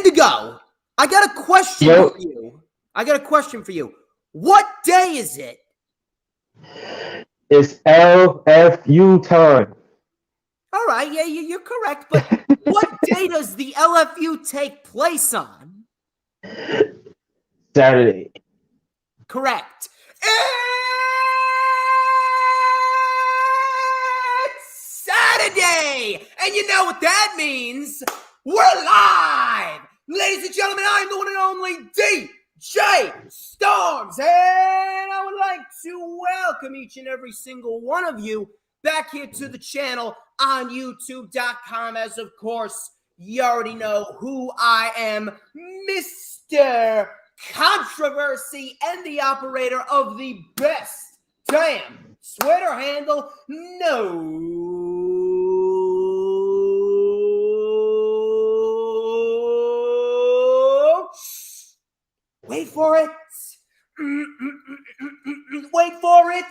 Indigo, I got a question for you. What day is it? It's LFU time. All right, yeah, you're correct, but what day does the LFU take place on? Saturday. Correct. It's Saturday! And you know what that means? We're live! Ladies and gentlemen, I'm the one and only DJ Storms, and I would like to welcome each and every single one of you back here to the channel on YouTube.com, as of course, you already know who I am, Mr. Controversy and the operator of the best damn Twitter handle. No. Wait for it. Wait for it.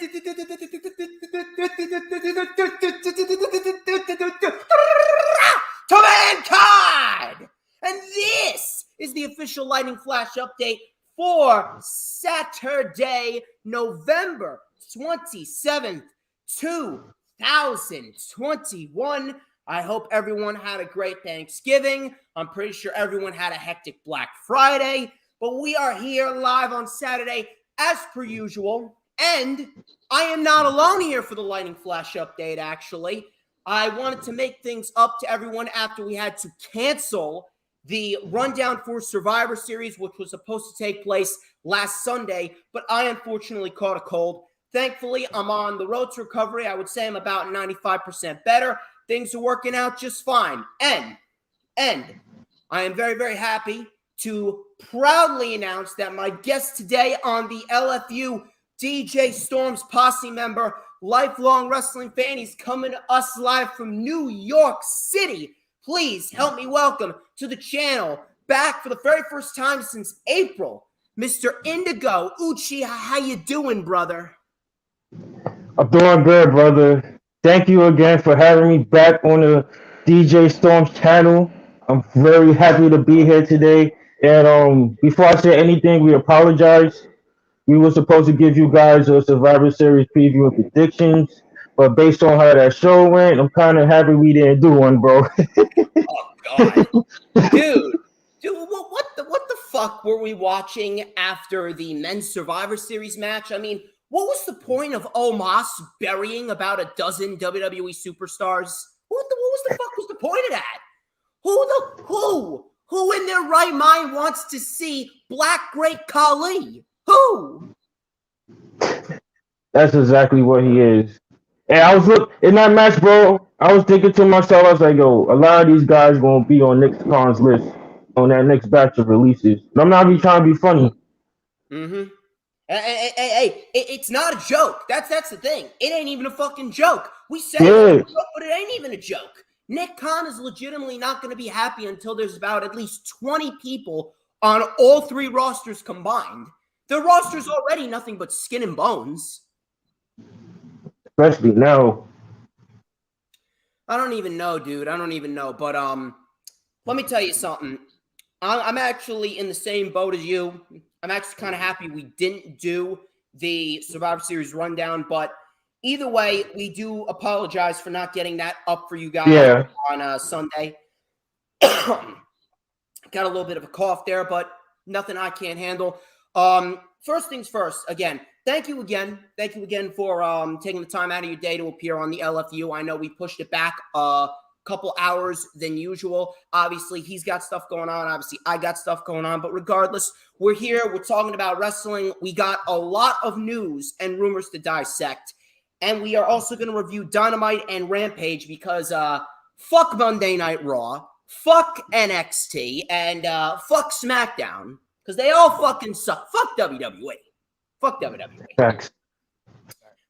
To mankind. And this is the official Lightning Flash update for Saturday, November 27th, 2021. I hope everyone had a great Thanksgiving. I'm pretty sure everyone had a hectic Black Friday. But we are here live on Saturday as per usual. And I am not alone here for the Lightning Flash update, actually. I wanted to make things up to everyone after we had to cancel the rundown for Survivor Series, which was supposed to take place last Sunday, but I unfortunately caught a cold. Thankfully, I'm on the road to recovery. I would say I'm about 95% better. Things are working out just fine. And I am very, very happy to proudly announce that my guest today on the LFU, DJ Storms Posse member, lifelong wrestling fan, he's coming to us live from New York City. Please help me welcome to the channel, back for the very first time since April, Mr. Indigo Uchiha. How you doing, brother? I'm doing good, brother. Thank you again for having me back on the DJ Storms channel. I'm very happy to be here today. And before I say anything, we apologize. We were supposed to give you guys a Survivor Series preview and predictions, but based on how that show went, I'm kind of happy we didn't do one, bro. Oh God, dude, what the fuck were we watching after the men's Survivor Series match? I mean, what was the point of Omos burying about a dozen WWE superstars? What was the fuck was the point of that? Who in their right mind wants to see Black Great Khali? Who? That's exactly what he is. And I was in that match, bro. I was thinking to myself, I was like, yo, a lot of these guys gonna be on Nick Khan's list on that next batch of releases. And I'm not even trying to be funny. Mm-hmm. Hey, it's not a joke. That's the thing. It ain't even a fucking joke. We said it, but it ain't even a joke. Nick Khan is legitimately not going to be happy until there's about at least 20 people on all three rosters combined. The roster's already nothing but skin and bones. Especially now. I don't even know, dude. I don't even know. But let me tell you something. I'm actually in the same boat as you. I'm actually kind of happy we didn't do the Survivor Series rundown. But either way, we do apologize for not getting that up for you guys on Sunday. Got a little bit of a cough there, but nothing I can't handle. First things first, again, thank you again for taking the time out of your day to appear on the LFU. I know we pushed it back a couple hours than usual. Obviously, he's got stuff going on. Obviously, I got stuff going on. But regardless, we're here. We're talking about wrestling. We got a lot of news and rumors to dissect. And we are also going to review Dynamite and Rampage because fuck Monday Night Raw, fuck NXT, and fuck SmackDown. Because they all fucking suck. Fuck WWE. Fuck WWE. Thanks.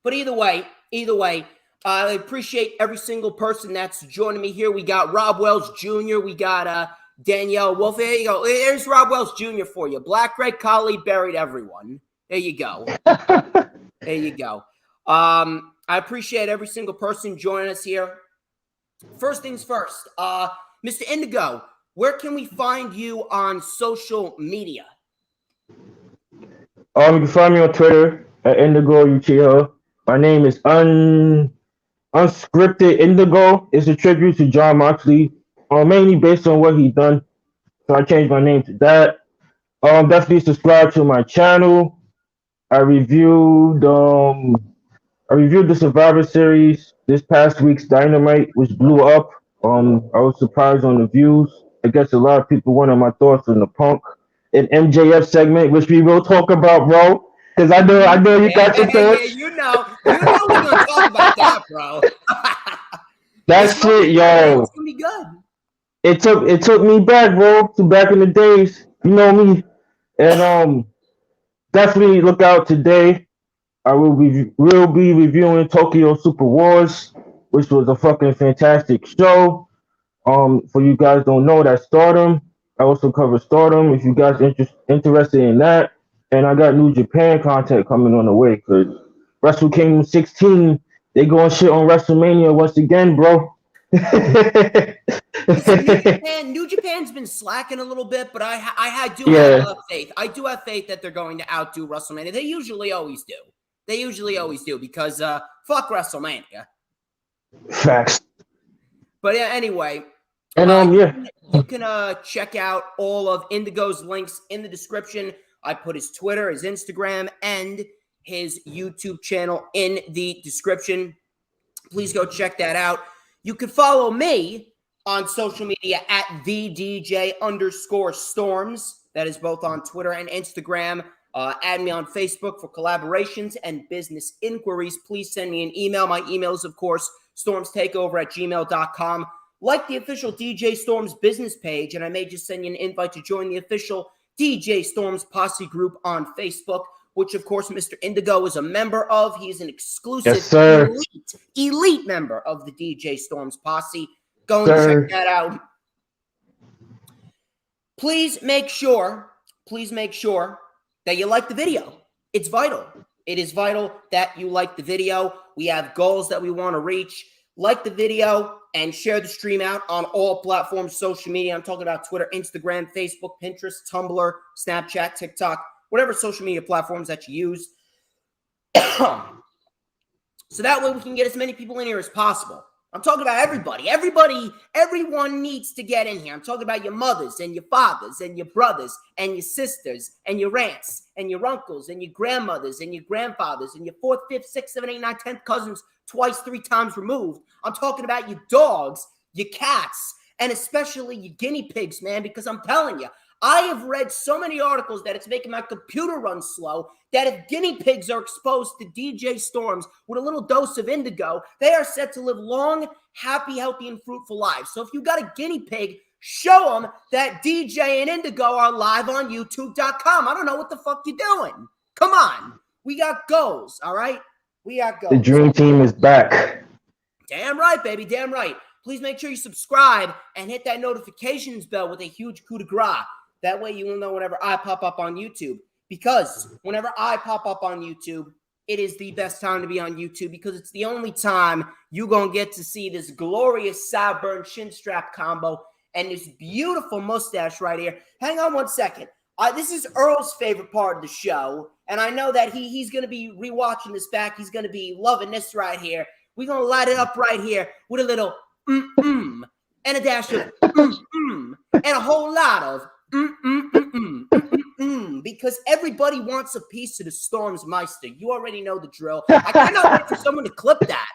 But either way, I appreciate every single person that's joining me here. We got Rob Wells Jr. We got Danielle Wolf. There you go. There's Rob Wells Jr. for you. Black Great Khali buried everyone. There you go. There you go. I appreciate every single person joining us here. First things first, Mr. Indigo, where can we find you on social media? You can find me on Twitter at Indigo Uchiha. My name is Unscripted Indigo. It's a tribute to John Moxley, mainly based on what he done. So I changed my name to that. Definitely subscribe to my channel. I reviewed the Survivor Series this past week's Dynamite, which blew up. I was surprised on the views. I guess a lot of people wanted my thoughts on the Punk and MJF segment, which we will talk about, bro. Because I know you got your thoughts. Yeah, you know we're gonna talk about that, bro. That's it, yo. It's gonna be good. It took me back, bro, to back in the days. You know me, and definitely look out today. I will be reviewing Tokyo Super Wars, which was a fucking fantastic show. For you guys don't know, that Stardom. I also cover Stardom if you guys interested in that. And I got New Japan content coming on the way because Wrestle Kingdom 16, they going shit on WrestleMania once again, bro. New Japan's been slacking a little bit, but I do have faith. I do have faith that they're going to outdo WrestleMania. They usually always do. Because fuck WrestleMania. Facts. But yeah, anyway. And you can check out all of Indigo's links in the description. I put his Twitter, his Instagram, and his YouTube channel in the description. Please go check that out. You can follow me on social media at @VDJ_Storms. That is both on Twitter and Instagram. Add me on Facebook for collaborations and business inquiries. Please send me an email. My email is, of course, StormsTakeOver@gmail.com. Like the official DJ Storms business page, and I may just send you an invite to join the official DJ Storms Posse group on Facebook, which, of course, Mr. Indigo is a member of. He is an exclusive elite member of the DJ Storms Posse. Go and check that out. Please make sure that you like the video. It's vital. It is vital that you like the video. We have goals that we want to reach. Like the video and share the stream out on all platforms, social media. I'm talking about Twitter, Instagram, Facebook, Pinterest, Tumblr, Snapchat, TikTok, whatever social media platforms that you use. So that way we can get as many people in here as possible. I'm talking about everybody. Everyone needs to get in here. I'm talking about your mothers and your fathers and your brothers and your sisters and your aunts and your uncles and your grandmothers and your grandfathers and your 4th, 5th, 6th, 7th, 8th, 9th, 10th cousins twice, 3 times removed. I'm talking about your dogs, your cats, and especially your guinea pigs, man, because I'm telling you, I have read so many articles that it's making my computer run slow that if guinea pigs are exposed to DJ Storms with a little dose of indigo, they are set to live long, happy, healthy, and fruitful lives. So if you got a guinea pig, show them that DJ and Indigo are live on YouTube.com. I don't know what the fuck you're doing. Come on. We got goals, all right? We got goals. The dream team is back. Damn right, baby. Damn right. Please make sure you subscribe and hit that notifications bell with a huge coup de grace. That way you will know whenever I pop up on YouTube. Because whenever I pop up on YouTube, it is the best time to be on YouTube because it's the only time you're going to get to see this glorious sideburn chin strap combo and this beautiful mustache right here. Hang on one second. This is Earl's favorite part of the show, and I know that he's going to be rewatching this back. He's going to be loving this right here. We're going to light it up right here with a little and a dash of and a whole lot of because everybody wants a piece of the Storms Meister. You already know the drill. I cannot wait for someone to clip that.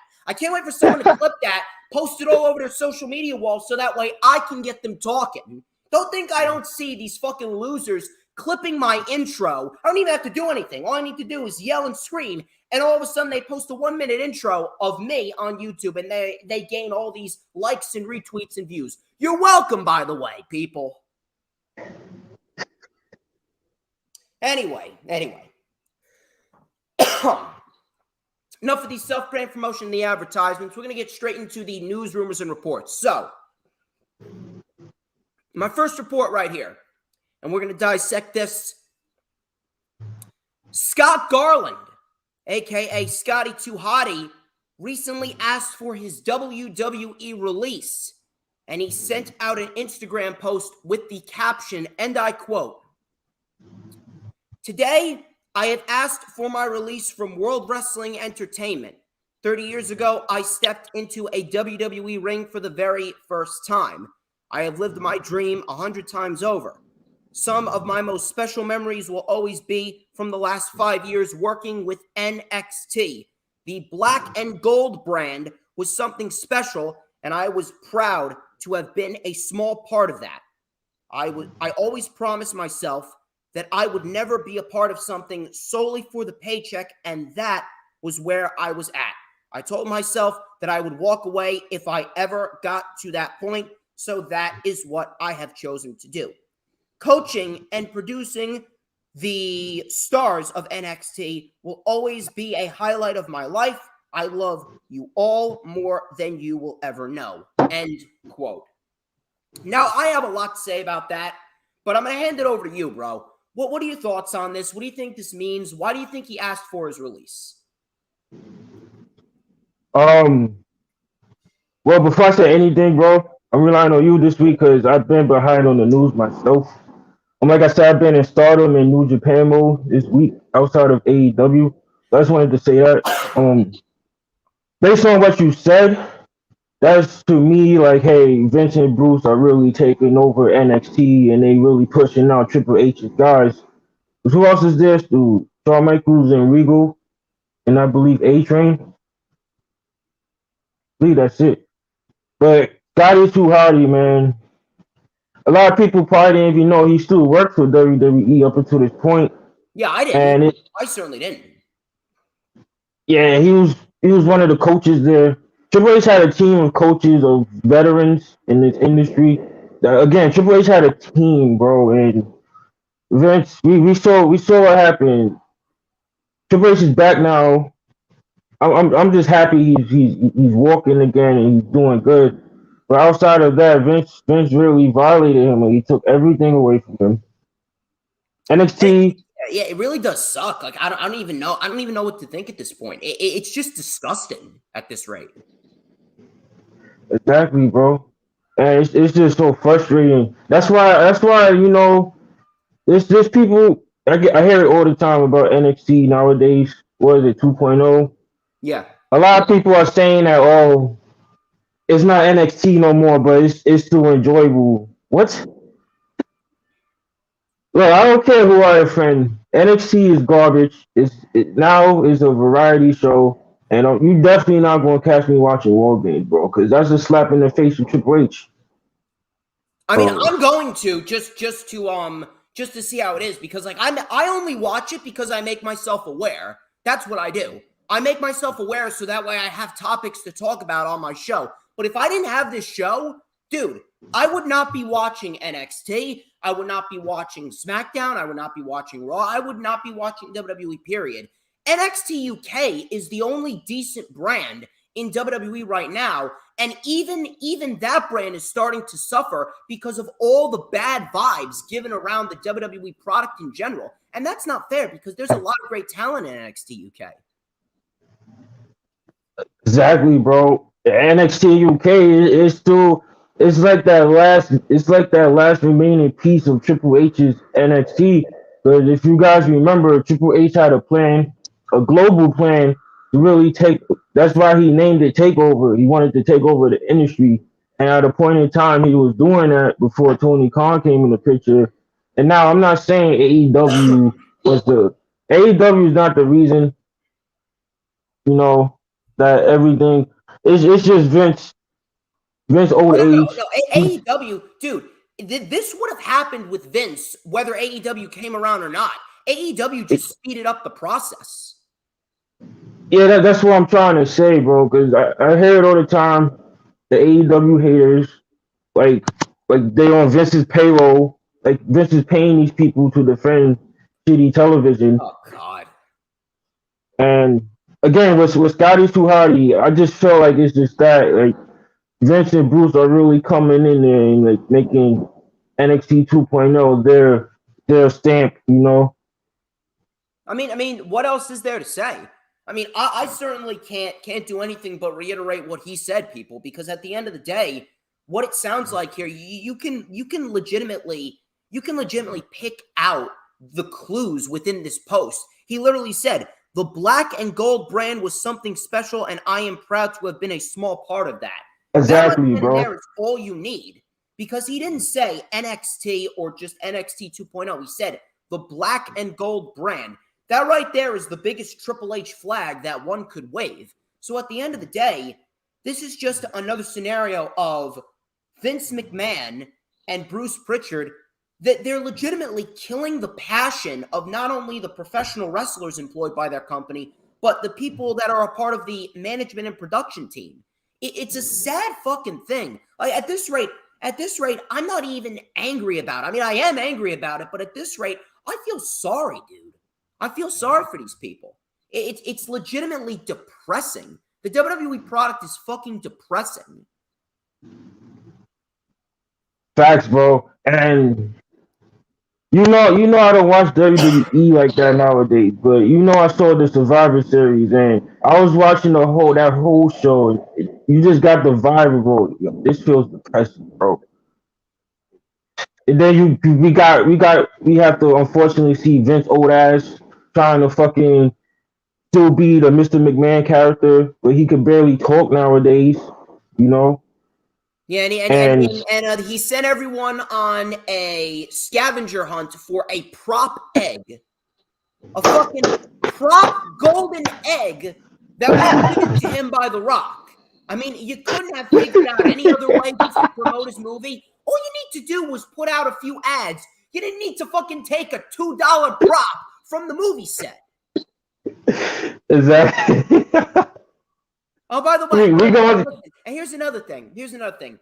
Post it all over their social media wall so that way I can get them talking. Don't think I don't see these fucking losers clipping my intro. I don't even have to do anything. All I need to do is yell and scream, and all of a sudden they post a 1-minute intro of me on YouTube, and they gain all these likes and retweets and views. You're welcome, by the way, people. Anyway. Enough of the self-brand promotion and the advertisements. We're going to get straight into the news, rumors, and reports. So, my first report right here, and we're going to dissect this. Scott Garland, a.k.a. Scotty Hotty, recently asked for his WWE release. and he sent out an Instagram post with the caption, and I quote, "Today, I have asked for my release from World Wrestling Entertainment. 30 years ago, I stepped into a WWE ring for the very first time. I have lived my dream 100 times over. Some of my most special memories will always be from the last 5 years working with NXT. The black and gold brand was something special, and I was proud to have been a small part of that. I always promised myself that I would never be a part of something solely for the paycheck, and that was where I was at. I told myself that I would walk away if I ever got to that point, so that is what I have chosen to do. Coaching and producing the stars of NXT will always be a highlight of my life. I love you all more than you will ever know." End quote. Now, I have a lot to say about that, but I'm going to hand it over to you, bro. What are your thoughts on this? What do you think this means? Why do you think he asked for his release? Well, before I say anything, bro, I'm relying on you this week because I've been behind on the news myself. Like I said, I've been in Stardom and New Japan mode this week outside of AEW. So I just wanted to say that. Based on what you said, that's to me like, hey, Vince and Bruce are really taking over NXT and they really pushing out Triple H's guys. But who else is there? Shawn Michaels and Regal, and I believe A-Train. I believe that's it. But Scotty too Hotty, man. A lot of people probably didn't even know he still worked for WWE up until this point. Yeah, I didn't. And I certainly didn't. Yeah, he was one of the coaches there. Triple H had a team of coaches of veterans in this industry. Again, Triple H had a team, bro, and Vince. We saw what happened. Triple H is back now. I'm just happy he's walking again and he's doing good. But outside of that, Vince really violated him and he took everything away from him. NXT. Yeah, it really does suck. Like I don't even know. I don't even know what to think at this point. It's just disgusting at this rate. Exactly, bro. And it's just so frustrating. That's why you know, there's people. I hear it all the time about NXT nowadays. What is it, 2.0? Yeah. A lot of people are saying that, oh, it's not NXT no more, but it's still enjoyable. What? Look, I don't care who are your friend. NXT is garbage. Now is a variety show, and you definitely not going to catch me watching War Games, bro, because that's a slap in the face of Triple H. I mean, I'm going to just to see how it is, because like I only watch it because I make myself aware. That's what I do. I make myself aware so that way I have topics to talk about on my show. But if I didn't have this show, dude, I would not be watching NXT. I would not be watching SmackDown. I would not be watching Raw. I would not be watching WWE, period. NXT UK is the only decent brand in WWE right now. And even that brand is starting to suffer because of all the bad vibes given around the WWE product in general. And that's not fair because there's a lot of great talent in NXT UK. Exactly, bro. NXT UK is still it's like that last remaining piece of Triple H's NXT. Because if you guys remember, Triple H had a plan, a global plan to really take. That's why he named it Takeover. He wanted to take over the industry, and at a point in time, he was doing that before Tony Khan came in the picture. And now I'm not saying AEW was the AEW is not the reason. You know that everything. It's just Vince old age. No, AEW, dude, this would have happened with Vince whether AEW came around or not. AEW just speeded up the process. Yeah, that's what I'm trying to say, bro. Because I hear it all the time. The AEW haters, like they on Vince's payroll. Like Vince is paying these people to defend shitty television. Oh God. And again, with Scotty too Hotty, I just feel like it's just that like Vince and Bruce are really coming in there and like making NXT 2.0 their stamp, you know. I mean, what else is there to say? I mean, I certainly can't do anything but reiterate what he said, people, because at the end of the day, what it sounds like here, you can legitimately pick out the clues within this post. He literally said, "The black and gold brand was something special, and I am proud to have been a small part of that." Exactly, that bro. there is all you need, because he didn't say NXT or just NXT 2.0. He said the black and gold brand. That right there is the biggest Triple H flag that one could wave. So at the end of the day, this is just another scenario of Vince McMahon and Bruce Pritchard, that they're legitimately killing the passion of not only the professional wrestlers employed by their company, but the people that are a part of the management and production team. It's a sad fucking thing. Like, at this rate, I'm not even angry about it. I mean, I am angry about it, but at this rate, I feel sorry, dude. I feel sorry for these people. It's legitimately depressing. The WWE product is fucking depressing. Facts, bro. And you know I don't watch WWE like that nowadays, but I saw the Survivor Series and I was watching that whole show. You just got the vibe of, oh, yo, this feels depressing, bro. And then we have to unfortunately see Vince old ass trying to fucking still be the Mr. McMahon character, but he could barely talk nowadays, you know. Yeah, and he sent everyone on a scavenger hunt for a prop egg, a fucking prop golden egg that was given to him by The Rock. I mean, you couldn't have figured out any other way to promote his movie. All you need to do was put out a few ads. You didn't need to fucking take a $2 prop from the movie set. Exactly. Oh, by the way, and here's another thing.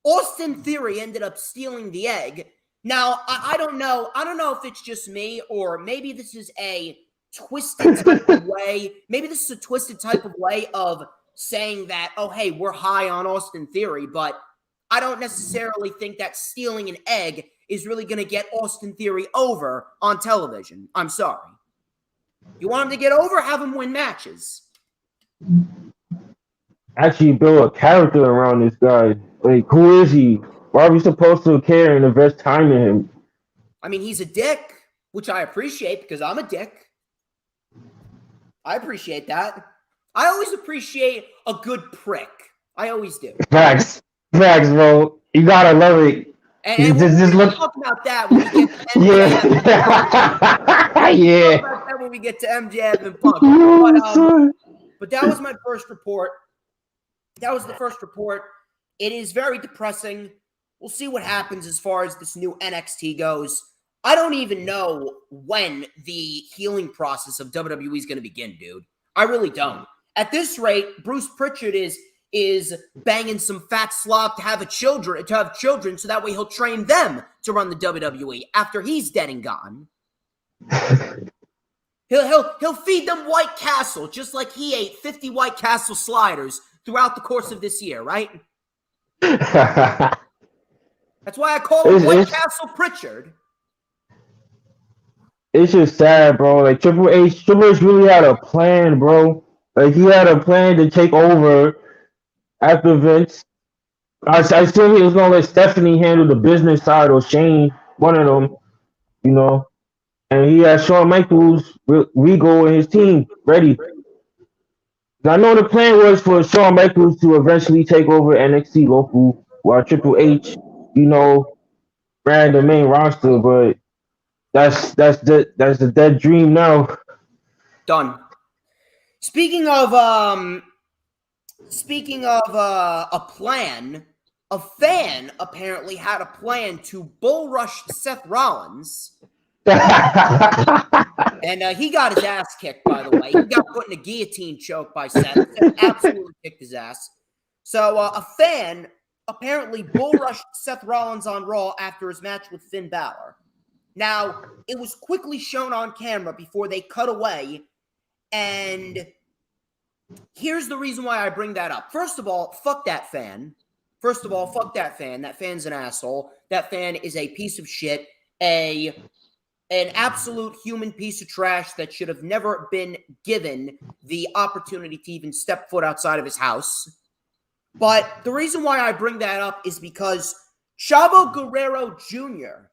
Austin Theory ended up stealing the egg. Now, I don't know. I don't know if it's just me, or maybe this is a twisted type of way. Maybe this is a twisted type of way of saying that, oh, hey, we're high on Austin Theory, but I don't necessarily think that stealing an egg is really going to get Austin Theory over on television. I'm sorry. You want him to get over? Have him win matches. Actually build a character around this guy. Like, who is he? Why are we supposed to care and invest time in him? I mean, he's a dick, which I appreciate because I'm a dick. I appreciate that. I always appreciate a good prick. I always do. Facts, bro. You gotta love it. And we'll talk about that when we get to MJF. Yeah. We'll talk about that when we get to MJF and Punk. But that was my first report. That was the first report. It is very depressing. We'll see what happens as far as this new NXT goes. I don't even know when the healing process of WWE is going to begin, dude. I really don't. At this rate, Bruce Pritchard is banging some fat slob to have children, so that way he'll train them to run the WWE after he's dead and gone. He'll feed them White Castle just like he ate 50 White Castle sliders throughout the course of this year, right? That's why I call him White Castle Pritchard. It's just sad, bro. Like, Triple H really had a plan, bro. Like, he had a plan to take over after Vince. I assume he was gonna let Stephanie handle the business side, or Shane, one of them, you know. And he had Shawn Michaels, Regal, and his team ready. I know the plan was for Shawn Michaels to eventually take over NXT local, while Triple H, ran the main roster. But that's the dead dream now. Done. Speaking of a plan, a fan apparently had a plan to bull rush Seth Rollins. And he got his ass kicked, by the way. He got put in a guillotine choke by Seth. Seth absolutely kicked his ass. So a fan apparently bull rushed Seth Rollins on Raw after his match with Finn Balor. Now, it was quickly shown on camera before they cut away. And here's the reason why I bring that up. First of all, fuck that fan. That fan's an asshole. That fan is a piece of shit. An absolute human piece of trash that should have never been given the opportunity to even step foot outside of his house. But the reason why I bring that up is because Chavo Guerrero Jr.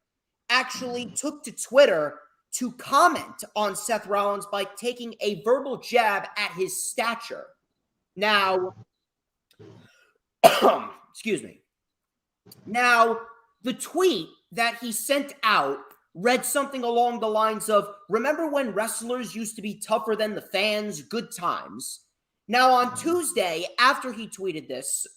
actually took to Twitter to comment on Seth Rollins by taking a verbal jab at his stature. Now, excuse me. Now, the tweet that he sent out read something along the lines of, remember when wrestlers used to be tougher than the fans? Good times. Now, on Tuesday, after he tweeted this,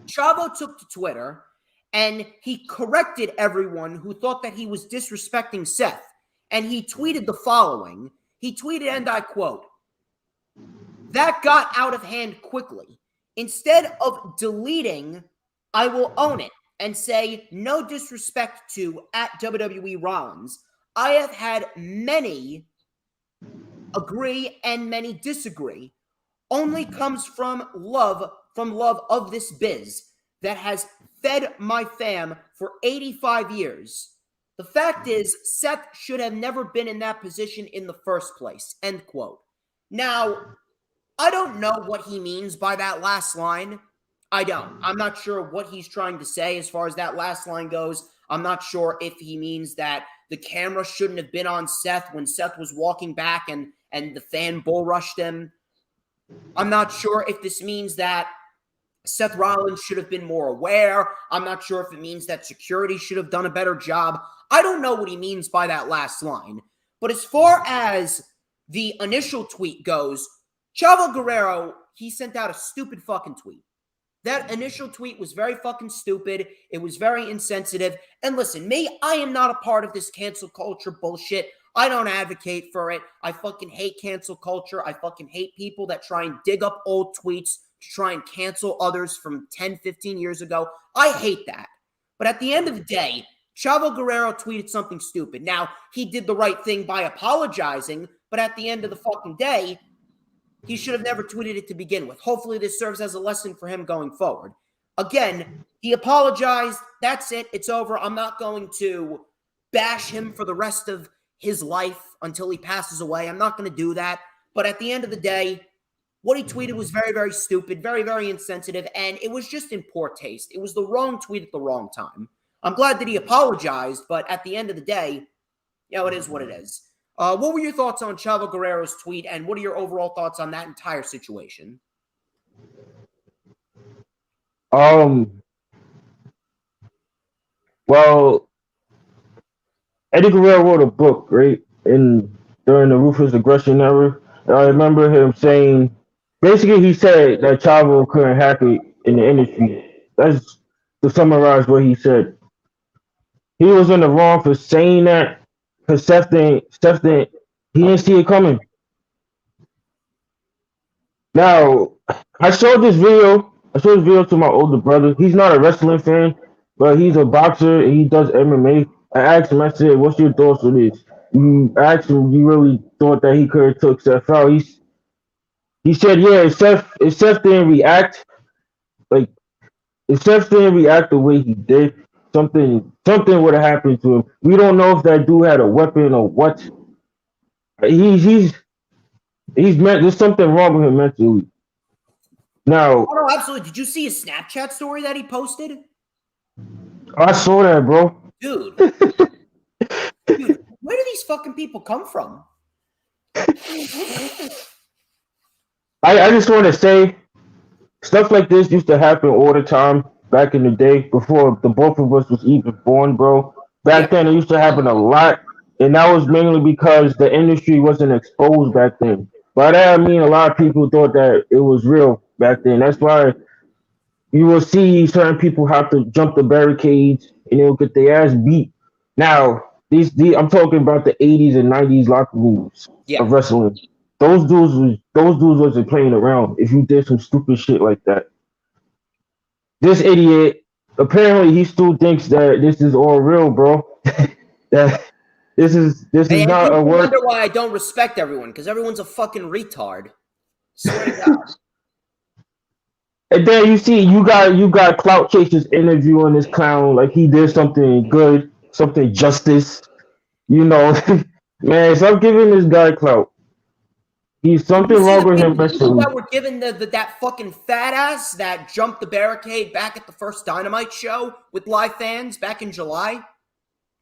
Chavo took to Twitter and he corrected everyone who thought that he was disrespecting Seth. And he tweeted the following. He tweeted, and I quote, "That got out of hand quickly. Instead of deleting, I will own it and say no disrespect to at WWE Rollins. I have had many agree and many disagree. Only comes from love of this biz that has fed my fam for 85 years. The fact is, Seth should have never been in that position in the first place." End quote. Now, I don't know what he means by that last line. I don't. I'm not sure what he's trying to say as far as that last line goes. I'm not sure if he means that the camera shouldn't have been on Seth when Seth was walking back and the fan bull rushed him. I'm not sure if this means that Seth Rollins should have been more aware. I'm not sure if it means that security should have done a better job. I don't know what he means by that last line. But as far as the initial tweet goes, Chavo Guerrero, he sent out a stupid fucking tweet. That initial tweet was very fucking stupid. It was very insensitive. And listen, me, I am not a part of this cancel culture bullshit. I don't advocate for it. I fucking hate cancel culture. I fucking hate people that try and dig up old tweets to try and cancel others from 10, 15 years ago. I hate that. But at the end of the day, Chavo Guerrero tweeted something stupid. Now, he did the right thing by apologizing, but at the end of the fucking day, he should have never tweeted it to begin with. Hopefully this serves as a lesson for him going forward. Again, he apologized. That's it. It's over. I'm not going to bash him for the rest of his life until he passes away. I'm not going to do that. But at the end of the day, what he tweeted was very, very stupid, very, very insensitive, and it was just in poor taste. It was the wrong tweet at the wrong time. I'm glad that he apologized, but at the end of the day, it is what it is. What were your thoughts on Chavo Guerrero's tweet, and what are your overall thoughts on that entire situation? Well, Eddie Guerrero wrote a book, right? During the Ruthless Aggression era. And I remember him saying, basically he said that Chavo couldn't hack it in the industry. That's to summarize what he said. He was in the wrong for saying that because Seth didn't, he didn't see it coming. Now, I showed this video to my older brother. He's not a wrestling fan, but he's a boxer and he does MMA. I asked him, I said, "What's your thoughts on this?" I asked him, "You really thought that he could have took Seth out?" He said, "Yeah, if Seth didn't react, like if Seth didn't react the way he did, something would have happened to him. We don't know if that dude had a weapon or what. He's there's something wrong with him mentally." Now, oh, no, absolutely. Did you see his Snapchat story that he posted? I saw that, bro. Dude, where do these fucking people come from? I just want to say, stuff like this used to happen all the time back in the day before the both of us was even born, bro. Back then, it used to happen a lot, and that was mainly because the industry wasn't exposed back then. By that I mean a lot of people thought that it was real back then. That's why you will see certain people have to jump the barricades and they'll get their ass beat. Now, these I'm talking about the 80s and 90s locker rooms of wrestling. Those dudes wasn't playing around if you did some stupid shit like that. This idiot, apparently he still thinks that this is all real, bro. That this is not a work. I wonder why I don't respect everyone, because everyone's a fucking retard. Swear to God. And then you got Clout Chasers interviewing this clown like he did something good, something justice. Man, stop giving this guy clout. He's something You see wrong the with him people wrestling. that were given that fucking fat ass that jumped the barricade back at the first Dynamite show with live fans back in July?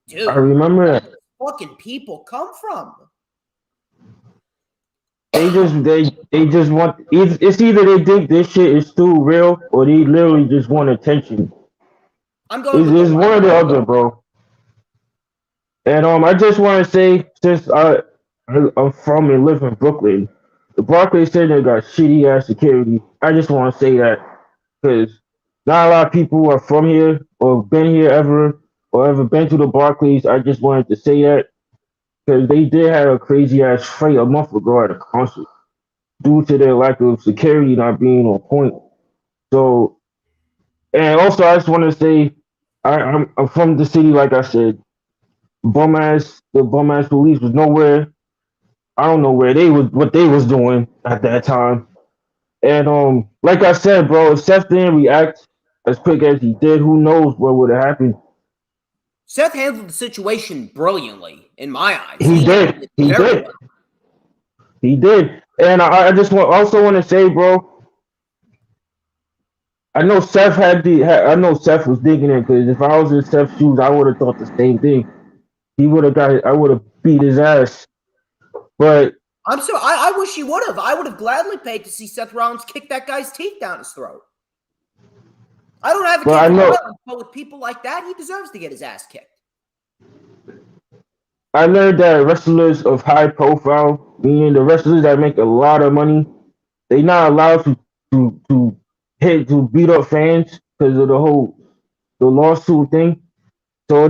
Dude, I remember that. fucking people come from? They just want. It's either they think this shit is still real or they literally just want attention. I'm going with It's one or the other, bro. And I just want to say, since I'm from and live in Brooklyn, the Barclays Center got shitty ass security. I just want to say that because not a lot of people are from here or been here ever or ever been to the Barclays. I just wanted to say that because they did have a crazy ass fight a month ago at a concert due to their lack of security not being on point. So, and also I just want to say I'm from the city, like I said. The bum ass police was nowhere. I don't know where they was, what they was doing at that time. And like I said, bro, if Seth didn't react as quick as he did, who knows what would have happened? Seth handled the situation brilliantly, in my eyes. He did. He did. Well. He did. And I just also want to say, bro, I know Seth I know Seth was digging it because if I was in Seth's shoes, I would have thought the same thing. I would have beat his ass. But I wish he would have. I would have gladly paid to see Seth Rollins kick that guy's teeth down his throat. I don't have a violence, but with people like that, he deserves to get his ass kicked. I learned that wrestlers of high profile, meaning the wrestlers that make a lot of money, they're not allowed to beat up fans because of the lawsuit thing. So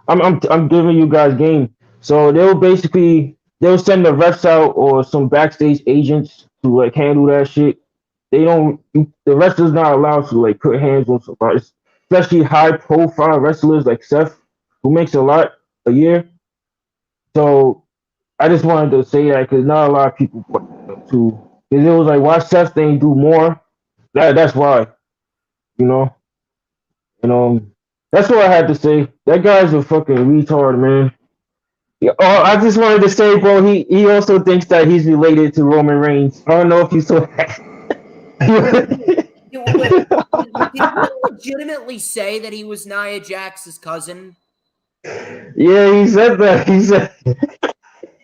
I'm giving you guys game. So they'll send the refs out or some backstage agents to like handle that shit. The wrestlers not allowed to like put hands on somebody, especially high profile wrestlers like Seth, who makes a lot a year. So I just wanted to say that because not a lot of people too. Because it was like, why Seth didn't do more? That's why, you know. And that's what I had to say. That guy's a fucking retard, man. Yeah, oh, I just wanted to say, bro, he also thinks that he's related to Roman Reigns. I don't know if you saw that. Did you legitimately say that he was Nia Jax's cousin? Yeah, he said that.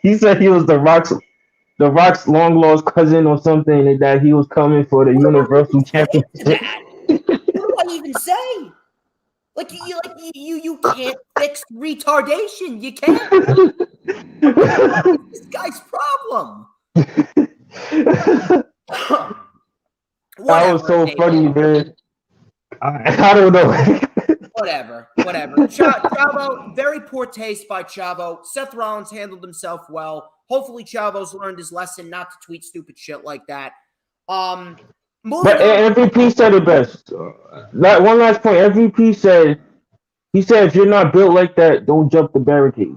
He said he was the Rock's long lost cousin or something, and that he was coming for the Universal Championship. What do I even say? Like you can't fix retardation. You can't. What's this guy's problem? That was so funny, man. I don't know. Whatever. Chavo, very poor taste by Chavo. Seth Rollins handled himself well. Hopefully, Chavo's learned his lesson not to tweet stupid shit like that. But MVP said it best. One last point. MVP said, if you're not built like that, don't jump the barricade.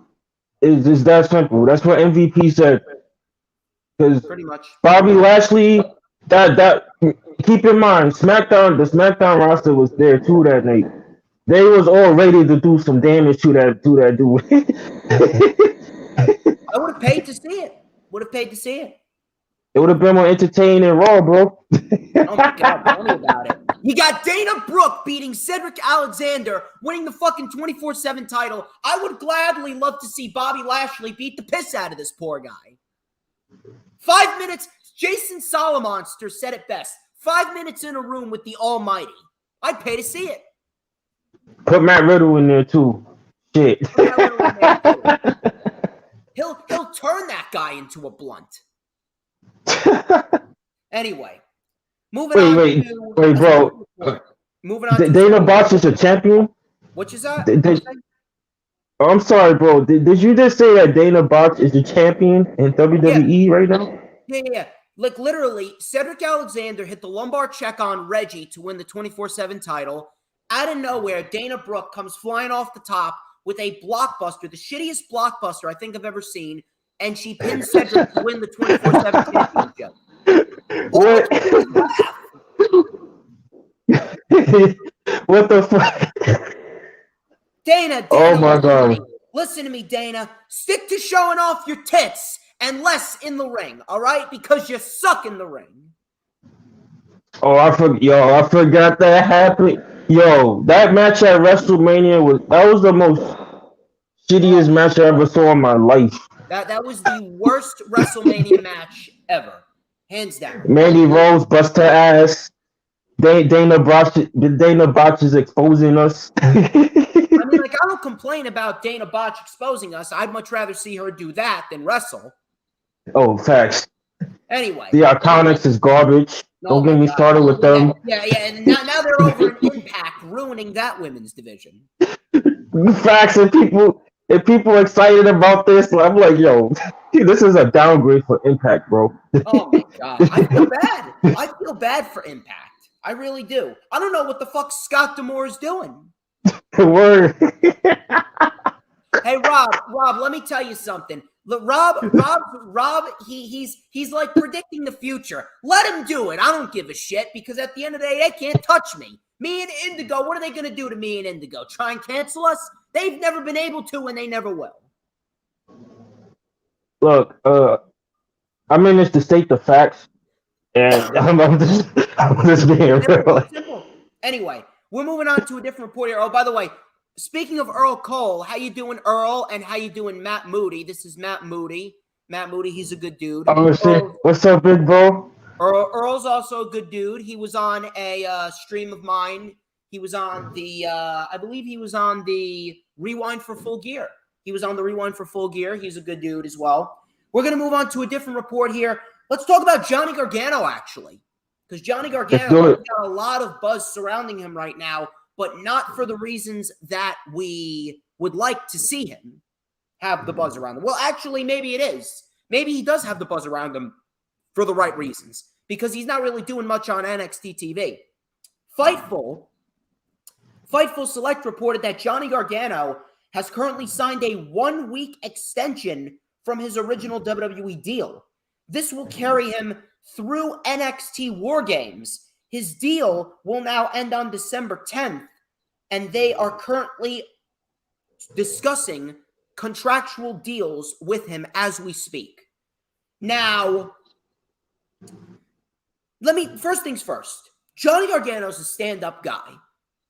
It's that simple. That's what MVP said. Because pretty much Bobby Lashley, that keep in mind, the SmackDown roster was there too that night. They was all ready to do some damage to that dude. I would have paid to see it. It would have been more entertaining than Raw, bro. Oh my God, tell me about it. You got Dana Brooke beating Cedric Alexander, winning the fucking 24/7 title. I would gladly love to see Bobby Lashley beat the piss out of this poor guy. 5 minutes. Jason Solomonster said it best. 5 minutes in a room with the Almighty. I'd pay to see it. Put Matt Riddle in there too. Shit. He'll turn that guy into a blunt. Anyway, moving on. Wait, bro. Moving on. Dana Brooke is a champion. What is that? I'm sorry, bro. Did you just say that Dana Brooke is the champion in WWE right now? Yeah. Like literally, Cedric Alexander hit the lumbar check on Reggie to win the 24/7 title. Out of nowhere, Dana Brooke comes flying off the top with a blockbuster, the shittiest blockbuster I think I've ever seen, and she pins Cedric to win the 24/7 championship. What? What the fuck? Dana, oh my God. Listen to me, Dana. Stick to showing off your tits and less in the ring, all right? Because you suck in the ring. Oh, I forgot that happened. Yo, that match at WrestleMania was the most shittiest match I ever saw in my life. That was the worst WrestleMania match ever, hands down. Mandy Rose bust her ass. Dana Botch is exposing us. I mean, like, I don't complain about Dana Botch exposing us. I'd much rather see her do that than wrestle. Oh, facts. Anyway. The Iconics is garbage. Don't get me started with them. Yeah, and now they're over in Impact, ruining that women's division. Facts, and people excited about this. I'm like, yo, this is a downgrade for Impact, bro. Oh my God. I feel bad. I feel bad for Impact. I really do. I don't know what the fuck Scott D'Amore is doing. Word. Hey, Rob, let me tell you something. Look, Rob, he's like predicting the future. Let him do it. I don't give a shit, because at the end of the day, they can't touch me. Me and Indigo, what are they going to do to me and Indigo? Try and cancel us? They've never been able to, and they never will. Look, I'm in this to state the facts, and I'm just being real. Simple. Anyway, we're moving on to a different report here. Oh, by the way, speaking of Earl Cole, how you doing, Earl? And how you doing, Matt Moody? This is Matt Moody. Matt Moody, he's a good dude. Oh shit! What's up, big bro? Earl's also a good dude. He was on a stream of mine. He was on the, I believe he was on the Rewind for Full Gear. He was on the Rewind for Full Gear. He's a good dude as well. We're going to move on to a different report here. Let's talk about Johnny Gargano, actually. Because Johnny Gargano has got a lot of buzz surrounding him right now, but not for the reasons that we would like to see him have the buzz around him. Well, actually, maybe it is. Maybe he does have the buzz around him for the right reasons, because he's not really doing much on NXT TV. Fightful Select reported that Johnny Gargano has currently signed a 1-week extension from his original WWE deal. This will carry him through NXT War Games. His deal will now end on December 10th, and they are currently discussing contractual deals with him as we speak. Now, first things first. Johnny Gargano's a stand-up guy.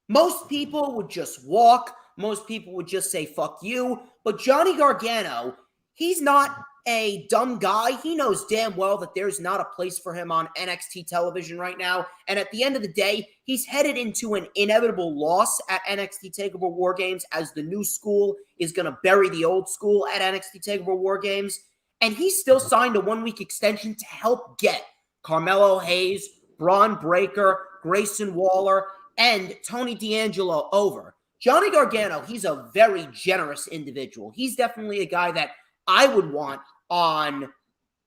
Most people would just walk. Most people would just say, fuck you. But Johnny Gargano, he's not a dumb guy. He knows damn well that there's not a place for him on NXT television right now. And at the end of the day, he's headed into an inevitable loss at NXT TakeOver War Games, as the new school is going to bury the old school at NXT TakeOver War Games. And he still signed a 1-week extension to help get Carmelo Hayes, Braun Breaker, Grayson Waller, and Tony D'Angelo over. Johnny Gargano, he's a very generous individual. He's definitely a guy that I would want on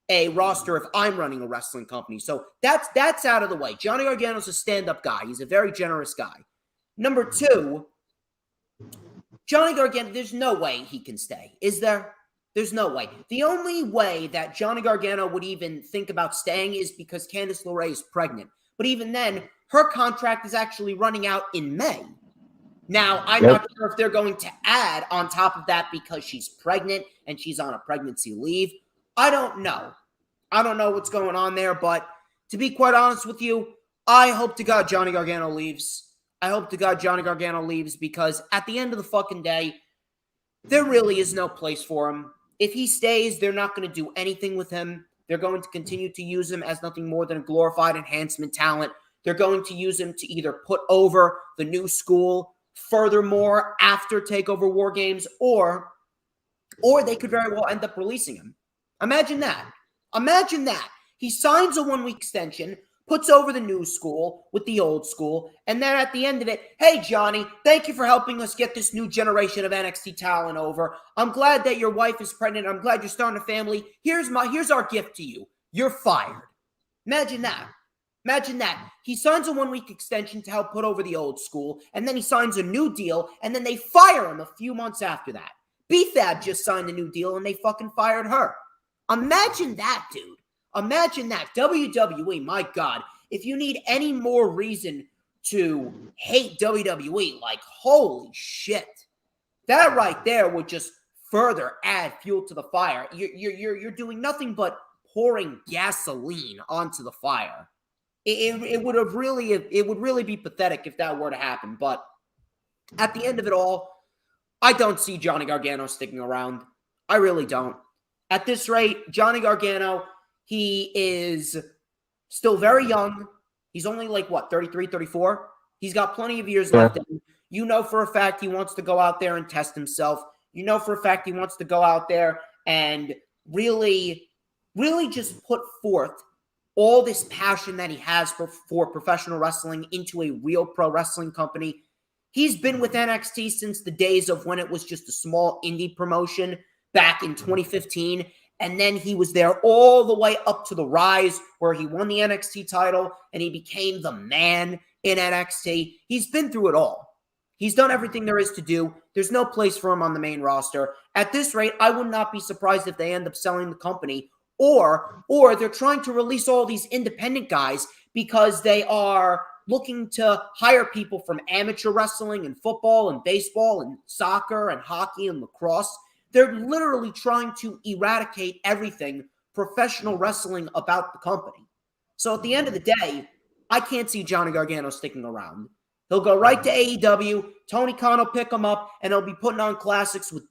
a roster if I'm running a wrestling company. So that's out of the way. Johnny Gargano's a stand-up guy. He's a very generous guy. Number two, Johnny Gargano, there's no way he can stay. Is there? There's no way. The only way that Johnny Gargano would even think about staying is because Candice LeRae is pregnant. But even then, her contract is actually running out in May. Now, I'm not sure if they're going to add on top of that because she's pregnant and she's on a pregnancy leave. I don't know. I don't know what's going on there, but to be quite honest with you, I hope to God Johnny Gargano leaves. I hope to God Johnny Gargano leaves, because at the end of the fucking day, there really is no place for him. If he stays, they're not going to do anything with him. They're going to continue to use him as nothing more than a glorified enhancement talent. They're going to use him to either put over the new school furthermore after TakeOver War Games, or they could very well end up releasing him. Imagine that. Imagine that. He signs a 1-week extension, puts over the new school with the old school, and then at the end of it, hey, Johnny, thank you for helping us get this new generation of NXT talent over. I'm glad that your wife is pregnant. I'm glad you're starting a family. Here's our gift to you. You're fired. Imagine that. Imagine that. He signs a 1-week extension to help put over the old school, and then he signs a new deal, and then they fire him a few months after that. B-Fab just signed a new deal, and they fucking fired her. Imagine that, dude. Imagine that. WWE, my God. If you need any more reason to hate WWE, like, holy shit. That right there would just further add fuel to the fire. You're doing nothing but pouring gasoline onto the fire. It would really be pathetic if that were to happen. But at the end of it all, I don't see Johnny Gargano sticking around. I really don't. At this rate, Johnny Gargano, he is still very young. He's only like, 33, 34? He's got plenty of years left in him. You know for a fact he wants to go out there and test himself. You know for a fact he wants to go out there and really just put forth all this passion that he has for professional wrestling into a real pro wrestling company. He's been with NXT since the days of when it was just a small indie promotion back in 2015. And then he was there all the way up to the rise where he won the NXT title and he became the man in NXT. He's been through it all. He's done everything there is to do. There's no place for him on the main roster. At this rate, I would not be surprised if they end up selling the company or they're trying to release all these independent guys because they are looking to hire people from amateur wrestling and football and baseball and soccer and hockey and lacrosse. They're literally trying to eradicate everything professional wrestling about the company. So at the end of the day, I can't see Johnny Gargano sticking around. He'll go right to AEW. Tony Khan will pick him up, and he'll be putting on classics with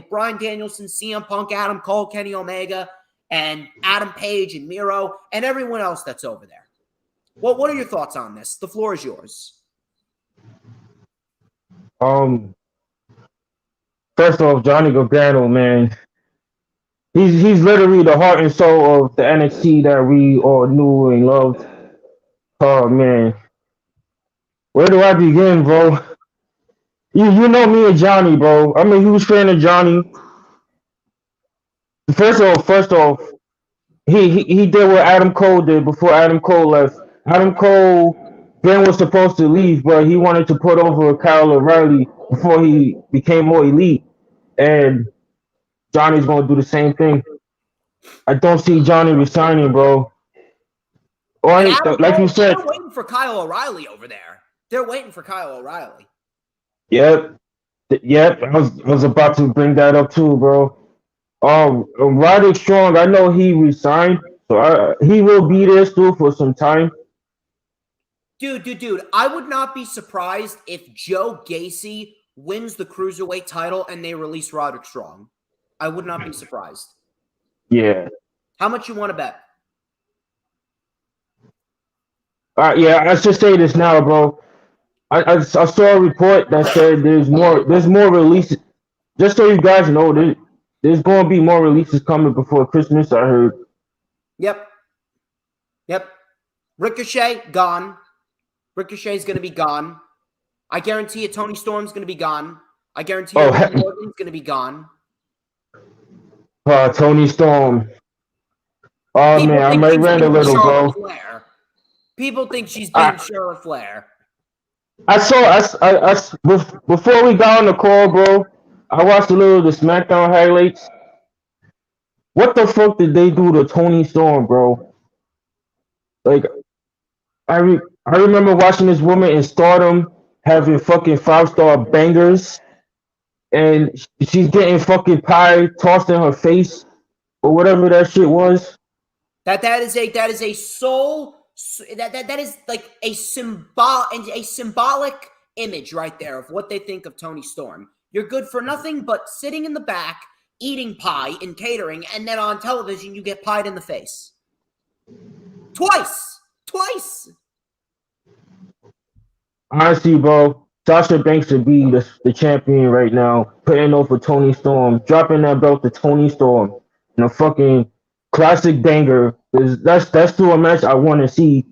Bryan Danielson, CM Punk, Adam Cole, Kenny Omega, and Adam Page and Miro, and everyone else that's over there. Well, what are your thoughts on this? The floor is yours. First off, Johnny Gargano, man, he's literally the heart and soul of the NXT that we all knew and loved. Oh man, where do I begin, bro? You know me and Johnny, bro. I'm a huge fan of Johnny. First off, he did what Adam Cole did before Adam Cole left. Adam Cole then was supposed to leave, but he wanted to put over Kyle O'Reilly before he became more elite. And Johnny's gonna do the same thing. I don't see Johnny resigning, bro. Or like you said, they're waiting for Kyle O'Reilly over there. They're waiting for Kyle O'Reilly. Yep. I was about to bring that up too, bro. Roderick Strong, I know he resigned, so he will be there still for some time. Dude, I would not be surprised if Joe Gacy wins the Cruiserweight title and they release Roderick Strong. I would not be surprised. Yeah. How much you want to bet? Yeah, I should say this now, bro. I saw a report that said there's more releases. Just so you guys know, there's going to be more releases coming before Christmas, I heard. Yep. Ricochet, gone. Ricochet's going to be gone. I guarantee you Tony Storm's going to be gone. I guarantee you Morgan's going to be gone. Tony Storm. Oh, People man, I might rant a little, bro. Flair. People think she's being Charlotte Flair. I before we got on the call, bro, I watched a little of the SmackDown highlights. What the fuck did they do to Tony Storm, bro? Like, I remember watching this woman in Stardom having fucking 5-star bangers, and she's getting fucking pie tossed in her face or whatever that shit was. That is like a symbolic image right there of what they think of Tony Storm. You're good for nothing but sitting in the back, eating pie in catering, and then on television you get pied in the face. Twice. Honestly, bro, Sasha Banks should be the champion right now, putting over Tony Storm, dropping that belt to Tony Storm in a fucking classic banger. That's still a match I want to see,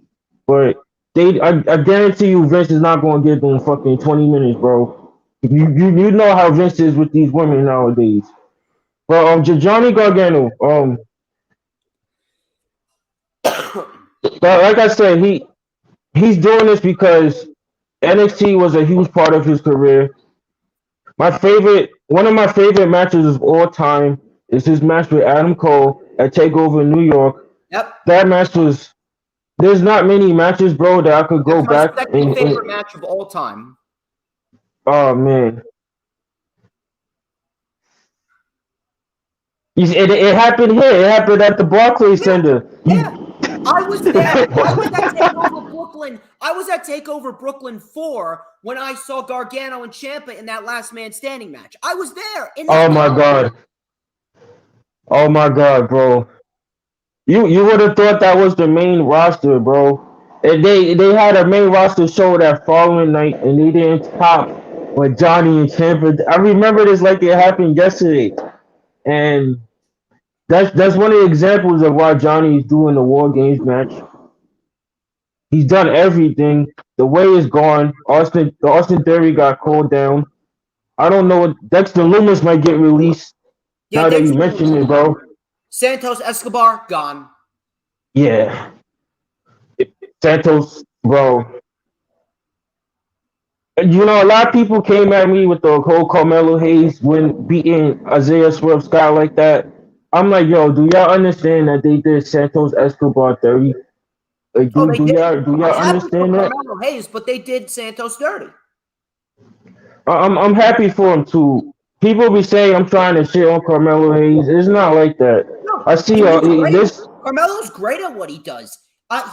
but I guarantee you Vince is not going to give them fucking 20 minutes, bro. You know how Vince is with these women nowadays. But Johnny Gargano, like I said, he's doing this because NXT was a huge part of his career. One of my favorite matches of all time is his match with Adam Cole at TakeOver New York. Yep. That match was. There's not many matches, bro, that I could go back. That's my favorite match of all time. Oh man. It happened here. It happened at the Barclays Yeah, Center. yeah. I was there. I was at Takeover Brooklyn. I was at Takeover Brooklyn 4 when I saw Gargano and Ciampa in that last man standing match. I was there in that Oh my god. Oh my god, bro. You would have thought that was the main roster, bro. And they had a main roster show that following night, and they didn't top with Johnny and Champa. I remember this like it happened yesterday, and that's one of the examples of why Johnny is doing the War Games match. He's done everything. The way is gone. The Austin Theory got called down. I don't know what Dexter Loomis might get released. Yeah, Now that you mentioned it, bro. Santos Escobar gone. Yeah, Santos, bro. You know, a lot of people came at me with the whole Carmelo Hayes when beating Isaiah Swerve Scott like that. I'm like, yo, do y'all understand that they did Santos Escobar 30? Like, Oh, they did. do y'all I'm happy for understand that? Carmelo Hayes, but they did Santos dirty. I'm happy for him too. People be saying I'm trying to shit on Carmelo Hayes. It's not like that. No, I see this. Carmelo's great at what he does.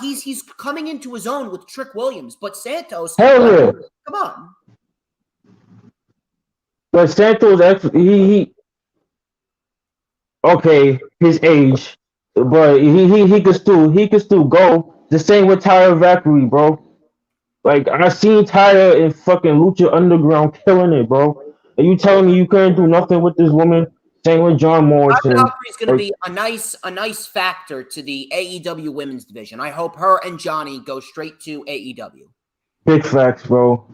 He's coming into his own with Trick Williams, but Santos, Hell yeah. come on. But Santos actually he okay, his age, but he could still go. The same with Tyler Valkyrie, bro. Like I seen Tyler in fucking Lucha Underground killing it, bro. And you telling me you couldn't do nothing with this woman? Same with John Morrison. Valkyrie's going to be a nice factor to the AEW women's division. I hope her and Johnny go straight to AEW. Big facts, bro.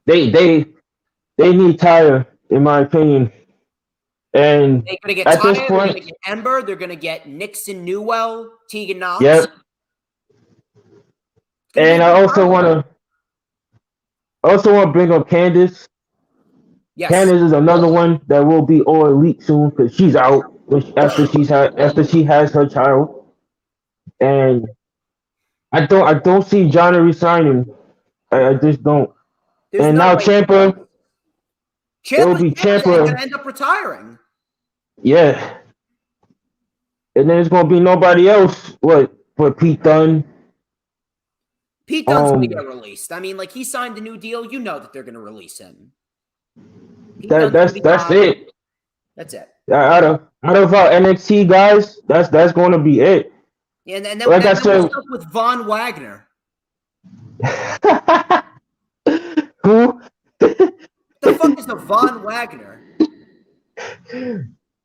They need Tyler, in my opinion. And they're going to get at Tyler, this point, they're going to get Ember, they're going to get Nixon Newell, Tegan Knox. Yep. And I also want to bring up Candice. Yes. Candice is another one that will be all elite soon because she's out after she has her child. And I don't see Johnny resigning. I just don't. There's and now Ciampa. It will be Ciampa. Going to end up retiring. Yeah. And then it's going to be nobody else. What? But Pete Dunne. Pete Dunne's going to get released. I mean, like, he signed a new deal. You know that they're going to release him. That's it. That's it. Out of our NXT guys, that's going to be it. Yeah, and then like I said, with Von Wagner. Who? The fuck is a Von Wagner?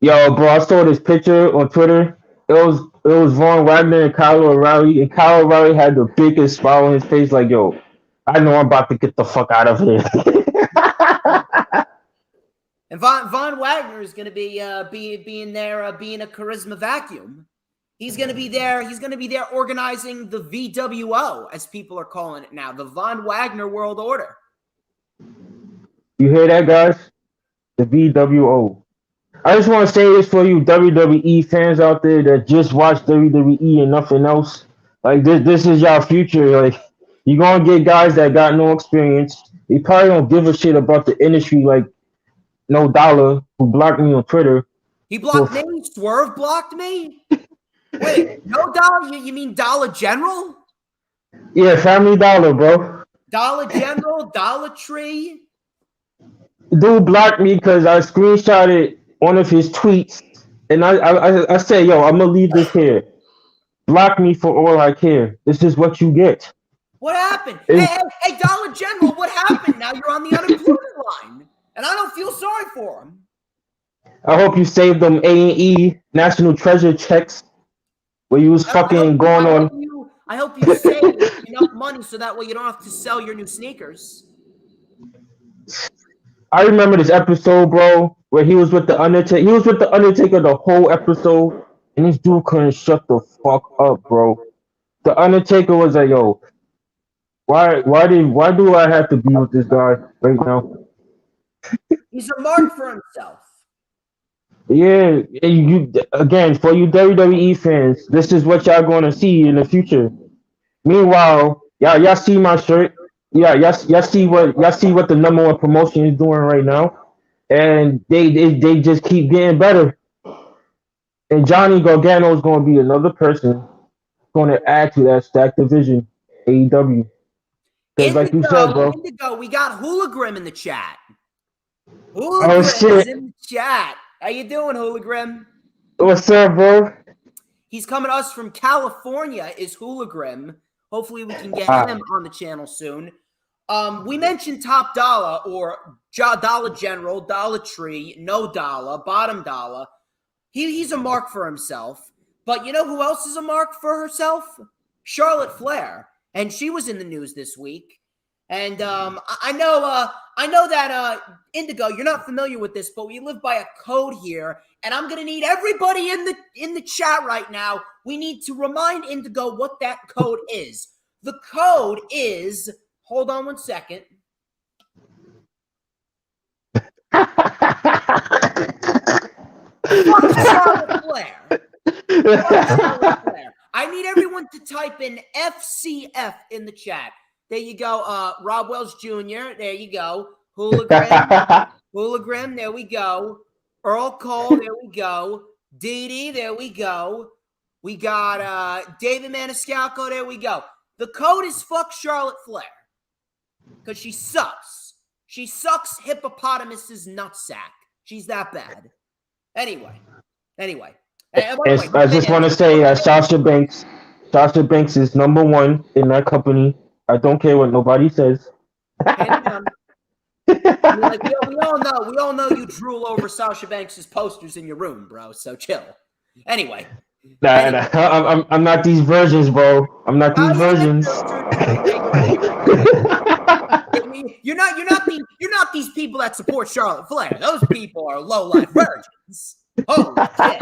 Yo, bro, I saw this picture on Twitter. It was Von Wagner and Kyle O'Reilly, and Kyle O'Reilly had the biggest smile on his face, like, yo, I know I'm about to get the fuck out of here. And Von Wagner is going to be being there, being a charisma vacuum. He's going to be there. He's going to be there organizing the VWO, as people are calling it now, the Von Wagner World Order. You hear that, guys? The VWO. I just want to say this for you WWE fans out there that just watch WWE and nothing else. Like, this is your future. Like, you're going to get guys that got no experience. They probably don't give a shit about the industry like No Dollar, who blocked me on Twitter. He blocked me? Swerve blocked me? Wait, No Dollar? You mean Dollar General? Yeah, Family Dollar, bro. Dollar General? Dollar Tree? Dude blocked me because I screenshotted one of his tweets, and I said, yo, I'm going to leave this here. Block me for all I care. This is what you get. What happened? Hey, Dollar General, what happened? Now you're on the unemployment line. And I don't feel sorry for him. I hope you saved them A&E National Treasure checks where you was fucking going on. I hope you saved enough money so that way you don't have to sell your new sneakers. I remember this episode, bro, where he was with the Undertaker. He was with the Undertaker the whole episode, and this dude couldn't shut the fuck up, bro. The Undertaker was like, yo, why do I have to be with this guy right now? He's a mark for himself. Yeah, you again for you WWE fans, this is what y'all gonna see in the future. Meanwhile, y'all see my shirt. Yeah, y'all see what the number one promotion is doing right now, and they just keep getting better. And Johnny Gargano is going to be another person going to add to that stack division, AEW. Because like you said, bro. Indigo, we got Hoolagrim in the chat. Oh Hoolagrim is shit! in the chat. How you doing, Hoolagrim? What's up, bro? He's coming to us from California, is Hoolagrim. Hopefully we can get him on the channel soon. We mentioned Top Dollar or Dollar General, Dollar Tree, No Dollar, Bottom Dollar. He's a mark for himself. But you know who else is a mark for herself? Charlotte Flair. And she was in the news this week. And I know that Indigo, you're not familiar with this, but we live by a code here, and I'm gonna need everybody in the chat right now. We need to remind Indigo what that code is. The code is, hold on one second. Fuck Charlotte Flair. Fuck Charlotte Flair. I need everyone to type in FCF in the chat. There you go. Rob Wells Jr. There you go. Hoolagrim. There we go. Earl Cole. There we go. Dee Dee. There we go. We got David Maniscalco. There we go. The code is fuck Charlotte Flair. Because she sucks. She sucks hippopotamus's nutsack. She's that bad. Anyway. I just want to say Sasha Banks is number one in that company. I don't care what nobody says. Like, we all know you drool over Sasha Banks' posters in your room, bro. So chill. Anyway. I'm not these versions, bro. I'm not these versions. You're not these people that support Charlotte Flair. Those people are low-life virgins. Holy shit.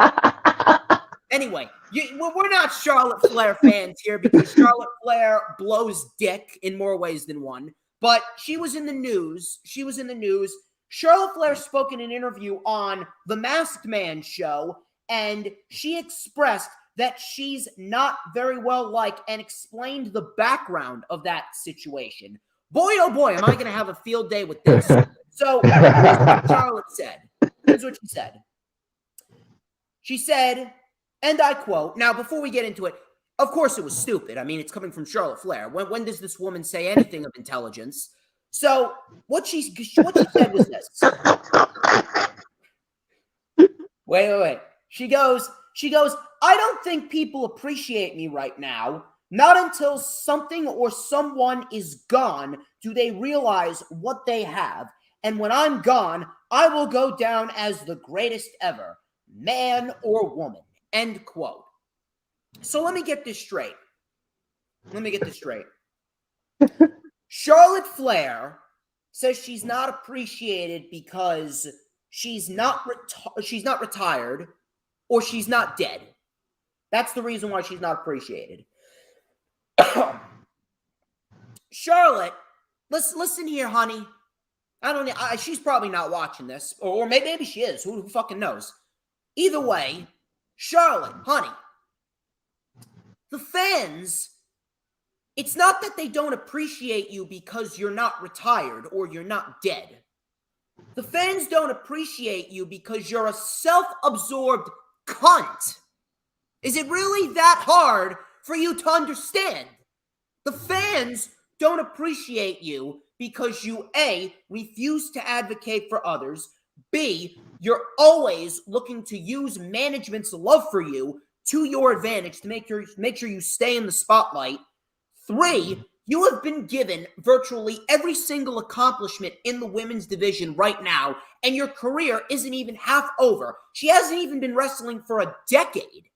Anyway, we're not Charlotte Flair fans here because Charlotte Flair blows dick in more ways than one. But she was in the news. Charlotte Flair spoke in an interview on the Masked Man show, and she expressed that she's not very well liked and explained the background of that situation. Boy, oh boy, am I going to have a field day with this. So here's what Charlotte said. Here's what she said. She said, and I quote, now before we get into it, of course it was stupid. I mean, it's coming from Charlotte Flair. When does this woman say anything of intelligence? So what she said was this. Wait. She goes, I don't think people appreciate me right now. Not until something or someone is gone do they realize what they have. And when I'm gone, I will go down as the greatest ever, man or woman. End quote. So let me get this straight. Charlotte Flair says she's not appreciated because she's not retired or she's not dead. That's the reason why she's not appreciated. Charlotte, listen here, honey. I don't know. She's probably not watching this, or maybe she is. Who fucking knows? Either way, Charlotte, honey, the fans, it's not that they don't appreciate you because you're not retired or you're not dead. The fans don't appreciate you because you're a self-absorbed cunt. Is it really that hard for you to understand? The fans don't appreciate you because you, A, refuse to advocate for others, B, you're always looking to use management's love for you to your advantage to make sure you stay in the spotlight. 3, you have been given virtually every single accomplishment in the women's division right now, and your career isn't even half over. She hasn't even been wrestling for a decade.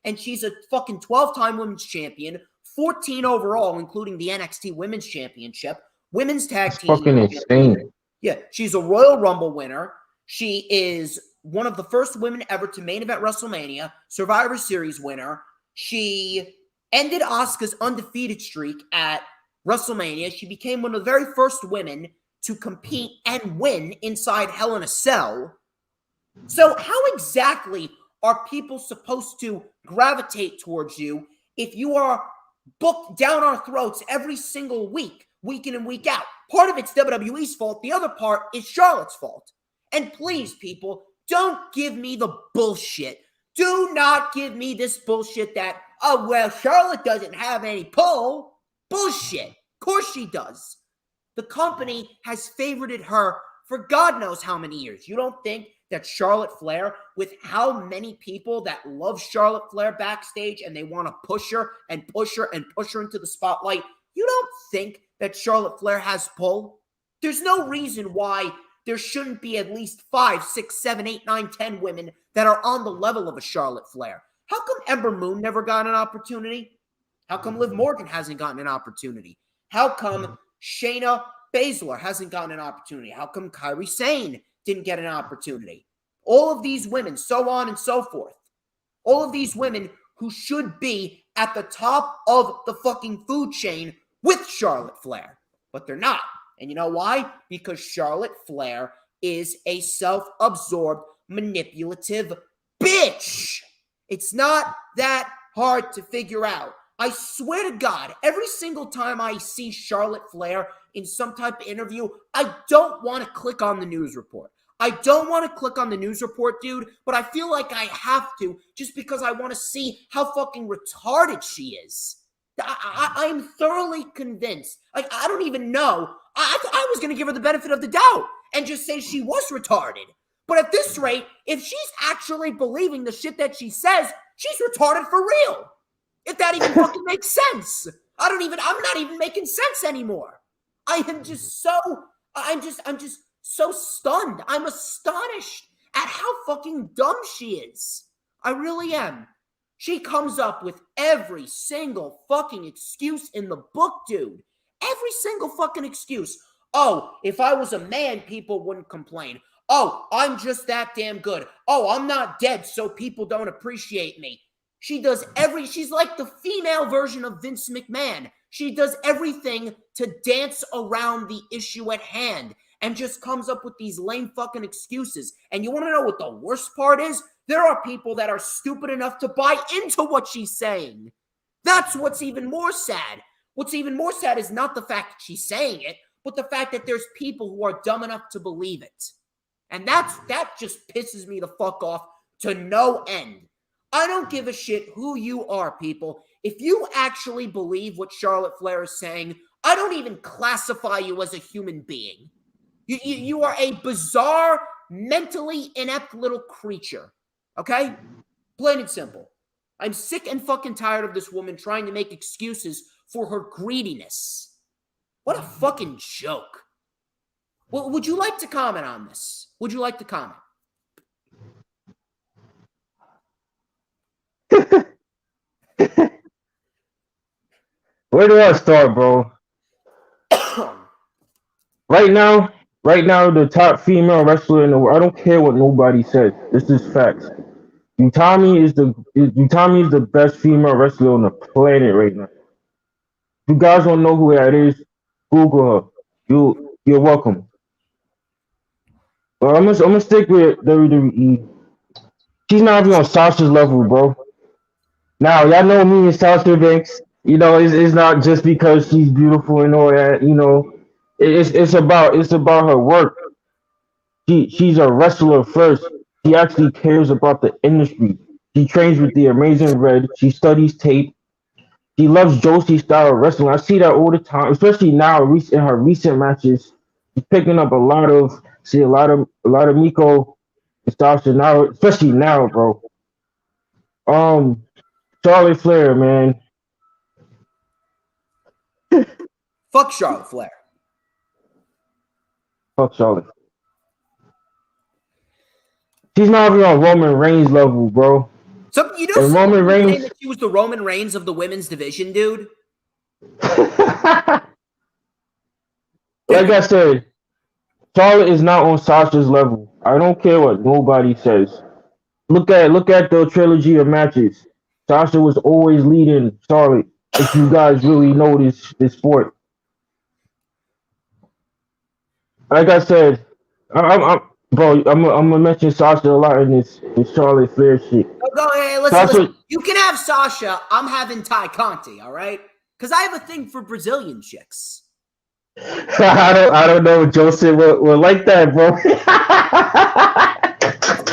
And she's a fucking 12-time women's champion, 14 overall, including the NXT Women's Championship, women's tag team. Fucking insane. Yeah, she's a Royal Rumble winner. She is one of the first women ever to main event WrestleMania, Survivor Series winner. She ended Asuka's undefeated streak at WrestleMania. She became one of the very first women to compete and win inside Hell in a Cell. So how exactly are people supposed to gravitate towards you if you are booked down our throats every single week, week in and week out? Part of it's WWE's fault. The other part is Charlotte's fault. And please, people, don't give me the bullshit. Do not give me this bullshit that, oh, well, Charlotte doesn't have any pull. Bullshit. Of course she does. The company has favorited her for God knows how many years. You don't think that Charlotte Flair, with how many people that love Charlotte Flair backstage and they want to push her and push her and push her into the spotlight, you don't think that Charlotte Flair has pull? There's no reason why there shouldn't be at least 5, 6, 7, 8, 9, 10 women that are on the level of a Charlotte Flair. How come Ember Moon never got an opportunity? How come Liv Morgan hasn't gotten an opportunity? How come Shayna Baszler hasn't gotten an opportunity? How come Kairi Sane didn't get an opportunity? All of these women, so on and so forth. All of these women who should be at the top of the fucking food chain with Charlotte Flair. But they're not. And you know why? Because Charlotte Flair is a self-absorbed, manipulative bitch. It's not that hard to figure out. I swear to God, every single time I see Charlotte Flair in some type of interview, I don't want to click on the news report. I don't want to click on the news report, dude, but I feel like I have to just because I want to see how fucking retarded she is. I'm thoroughly convinced. Like, I don't even know. I was going to give her the benefit of the doubt and just say she was retarded. But at this rate, if she's actually believing the shit that she says, she's retarded for real. If that even fucking makes sense. I'm not even making sense anymore. I'm just so stunned. I'm astonished at how fucking dumb she is. I really am. She comes up with every single fucking excuse in the book, dude. Every single fucking excuse. Oh, if I was a man, people wouldn't complain. Oh, I'm just that damn good. Oh, I'm not dead, so people don't appreciate me. She's like the female version of Vince McMahon. She does everything to dance around the issue at hand and just comes up with these lame fucking excuses. And you want to know what the worst part is? There are people that are stupid enough to buy into what she's saying. That's what's even more sad. What's even more sad is not the fact that she's saying it, but the fact that there's people who are dumb enough to believe it. And that just pisses me the fuck off to no end. I don't give a shit who you are, people. If you actually believe what Charlotte Flair is saying, I don't even classify you as a human being. You are a bizarre, mentally inept little creature. Okay? Plain and simple. I'm sick and fucking tired of this woman trying to make excuses for her greediness. What a fucking joke. Well, would you like to comment on this? Would you like to comment? Where do I start, bro? Right now, the top female wrestler in the world. I don't care what nobody says. This is facts. Utami is the best female wrestler on the planet right now. If you guys don't know who that is, Google her. You're welcome. But I'm gonna stick with WWE. She's not even on Sasha's level, bro. Now, y'all know me and Sasha Banks. You know, it's not just because she's beautiful and all that. You know, it's about her work. She's a wrestler first. She actually cares about the industry. She trains with the Amazing Red. She studies tape. She loves Joshi style wrestling. I see that all the time, especially now in her recent matches. She's picking up a lot of Miko and Sasha now, especially now, bro. Charlotte Flair, man. Fuck Charlotte Flair. Fuck Charlotte. She's not even on Roman Reigns level, bro. So you know, Roman Reigns saying that she was the Roman Reigns of the women's division, dude. Like I said, Charlotte is not on Sasha's level. I don't care what nobody says. Look at the trilogy of matches. Sasha was always leading Charlotte. If you guys really know this sport, like I said, I'm gonna mention Sasha a lot in this Charlotte Flair shit. Oh, go ahead, listen. You can have Sasha. I'm having Ty Conti, all right? Because I have a thing for Brazilian chicks. I don't know if Joseph will like that, bro.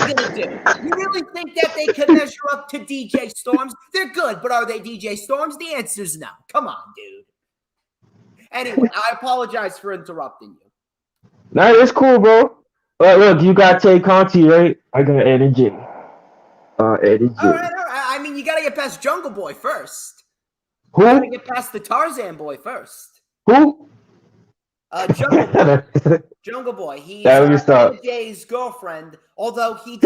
they going to do? You really think that they could measure up to DJ Storms? They're good, but are they DJ Storms? The answer is no. Come on, dude. Anyway, I apologize for interrupting you. Nah, it's cool, bro. Look, you got Tay Conti, right? I got Eddie J. Eddie J. All right. I mean, you got to get past Jungle Boy first. Who? You got to get past the Tarzan Boy first. Who? Jungle Boy. He's MJ's girlfriend. Although he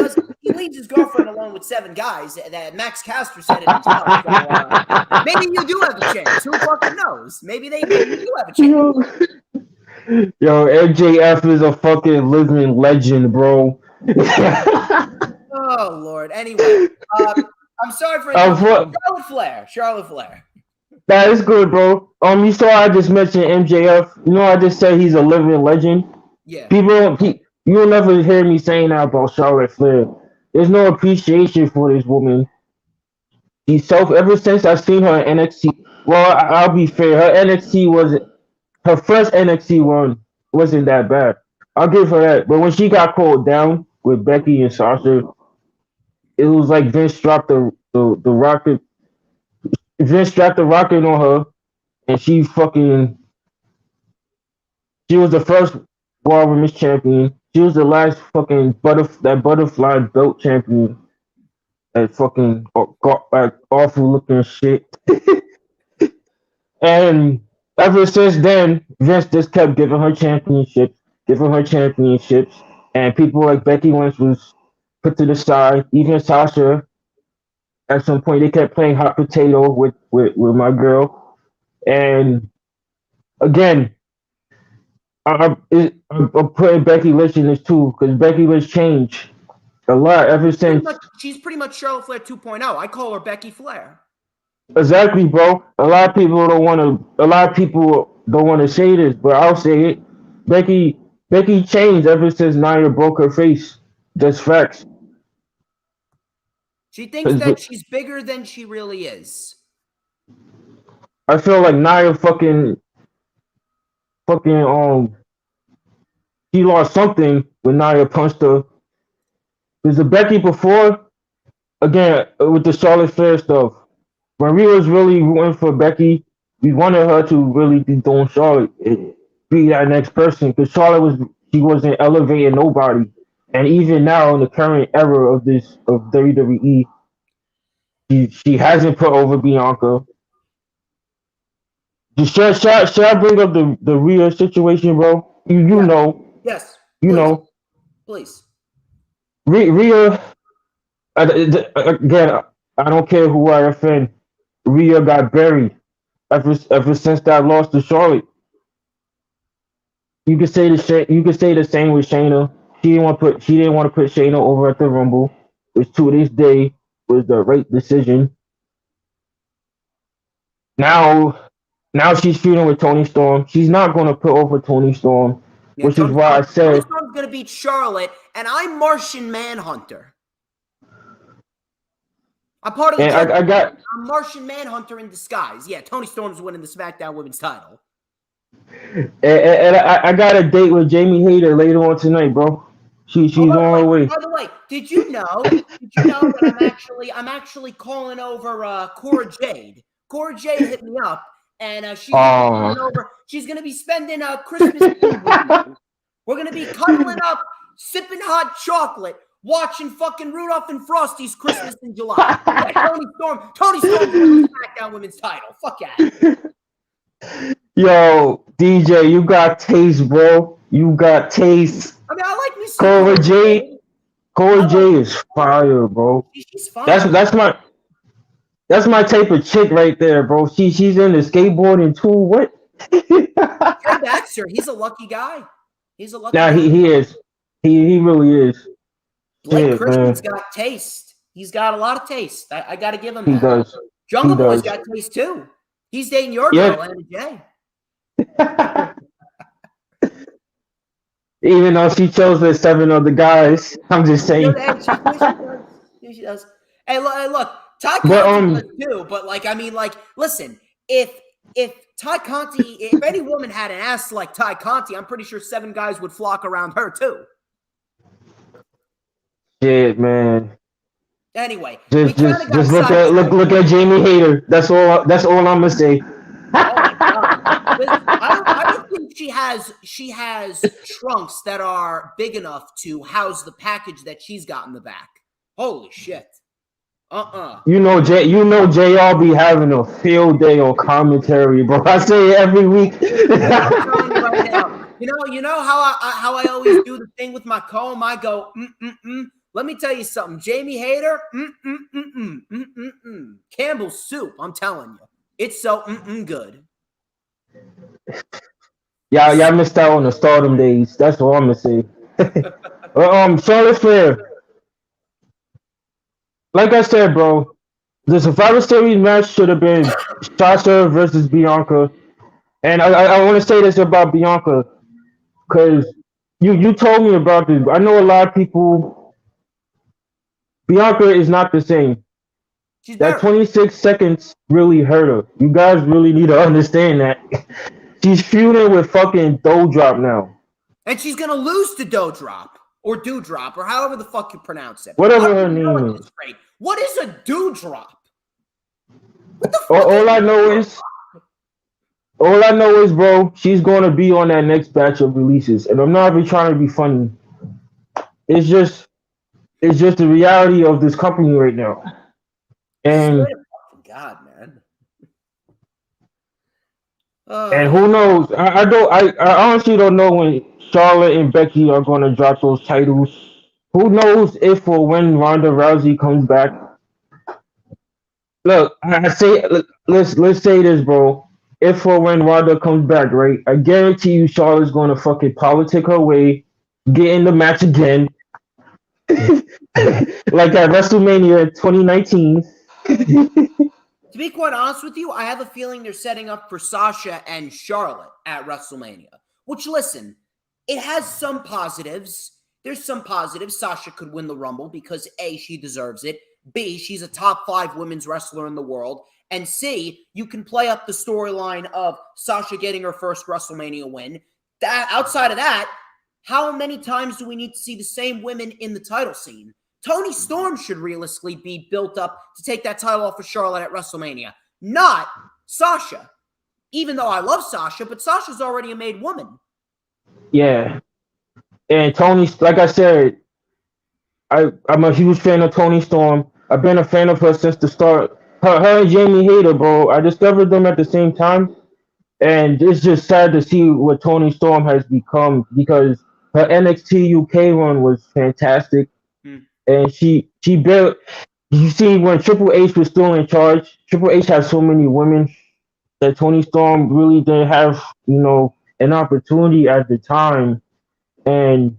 leaves his girlfriend alone with 7 guys. That Max Caster said it himself. So, maybe you do have a chance. Who fucking knows? Maybe you do have a chance. Yo, MJF is a fucking living legend, bro. Oh Lord. Anyway, I'm sorry for Charlotte Flair. That is good, bro. You saw I just mentioned MJF. You know, I just said he's a living legend. Yeah. You'll never hear me saying that about Charlotte Flair. There's no appreciation for this woman. Ever since I've seen her in NXT. Well, I'll be fair. Her first NXT run wasn't that bad. I'll give her that. But when she got called down with Becky and Sasha, it was like Vince dropped the rocket. Vince strapped the rocket on her, and she was the first Raw Women's champion. She was the last fucking butterfly belt champion. That fucking awful looking shit. And ever since then, Vince just kept giving her championships, and people like Becky Lynch was put to the side. Even Sasha. At some point, they kept playing hot potato with my girl, and again, I'm putting Becky Lynch in this too because Becky Lynch changed a lot ever since. She's pretty much Charlotte Flair 2.0. I call her Becky Flair. Exactly, bro. A lot of people don't want to say this, but I'll say it. Becky changed ever since Nia broke her face. Just facts. She thinks that she's bigger than she really is. I feel like Nia fucking she lost something when Nia punched her. Because the Becky before, again, with the Charlotte Flair stuff, when we was really rooting for Becky, we wanted her to really be doing Charlotte, be that next person. Because Charlotte wasn't elevating nobody. And even now in the current era of WWE, she hasn't put over Bianca. Should I bring up the Rhea situation, bro? You know. Yes. You know. Please. Rhea, again, I don't care who I offend. Rhea got buried ever since that loss to Charlotte. You could say the same with Shayna. She didn't want to put Shayna over at the Rumble, which to this day was the right decision. Now she's feuding with Toni Storm. She's not going to put over Toni Storm, which is why I said Toni Storm's going to beat Charlotte, and I'm Martian Manhunter. I'm part of the. I'm Martian Manhunter in disguise. Yeah, Toni Storm's winning the SmackDown Women's title. And I got a date with Jamie Hayter later on tonight, bro. She's on her way. By the way, did you know that I'm actually calling over Cora Jade? Cora Jade hit me up, and she's calling over. She's gonna be spending Christmas Eve with me. We're gonna be cuddling up, sipping hot chocolate, watching fucking Rudolph and Frosty's Christmas in July. Yeah, Toni Storm wins the SmackDown Women's title. Fuck yeah. Yo, DJ, you got taste, bro. You got taste. I mean, I like me. Cora Jade is fire, bro. She's fine. That's my type of chick right there, bro. She's into skateboarding too. What? Trey Baxter, he's a lucky guy. He is. He really is. Blake Christian's got taste. He's got a lot of taste. I got to give him that. He does. Jungle Boy's got taste too. He's dating your girl, Anna Jay. Even though she chose the 7 other guys, I'm just saying. She does. Hey, look, Ty Conti does too. But listen, if Ty Conti, if any woman had an ass like Ty Conti, I'm pretty sure 7 guys would flock around her too. Shit, man. Anyway, we kind of got Just sidetracked. look at Jamie Hayter. That's all. That's all I'm gonna say. Oh my god! I don't think she has trunks that are big enough to house the package that she's got in the back. Holy shit! You know, JR be having a field day on commentary, bro. I say it every week. I'm telling you right now. You know how I always do the thing with my comb. I go Let me tell you something. Jamie Hayter, Campbell's soup. I'm telling you, it's so good. Y'all missed out on the Stardom days. That's all I'm gonna say. Charlotte Flair. Like I said, bro, the Survivor Series match should have been Sasha versus Bianca. And I want to say this about Bianca, because you told me about this. I know a lot of people. Bianca is not the same. That 26 seconds really hurt her. You guys really need to understand that. She's feuding with fucking Doudrop now. And she's going to lose to Doudrop or Doudrop or however the fuck you pronounce it. Whatever her name is. What is a Doudrop? What the fuck? All I know is, bro, she's going to be on that next batch of releases. And I'm not even trying to be funny. It's just the reality of this company right now. And God, man. And who knows? I honestly don't know when Charlotte and Becky are going to drop those titles. Who knows if or when Ronda Rousey comes back? Look, let's say this, bro. If or when Ronda comes back, right? I guarantee you, Charlotte's going to fucking politic her way, get in the match again, like at WrestleMania 2019. To be quite honest with you, I have a feeling they're setting up for Sasha and Charlotte at WrestleMania. Which, listen, it has some positives. There's some positives. Sasha could win the Rumble because A, she deserves it. B, she's a top 5 women's wrestler in the world. And C, you can play up the storyline of Sasha getting her first WrestleMania win. Outside of that, how many times do we need to see the same women in the title scene? Toni Storm should realistically be built up to take that title off of Charlotte at WrestleMania, not Sasha. Even though I love Sasha, but Sasha's already a made woman. Yeah. And Toni, like I said, I'm a huge fan of Toni Storm. I've been a fan of her since the start. Her and Jamie Hayter, bro, I discovered them at the same time. And it's just sad to see what Toni Storm has become because her NXT UK run was fantastic. And she built. You see, when Triple H was still in charge, Triple H had so many women that Toni Storm really didn't have, an opportunity at the time. And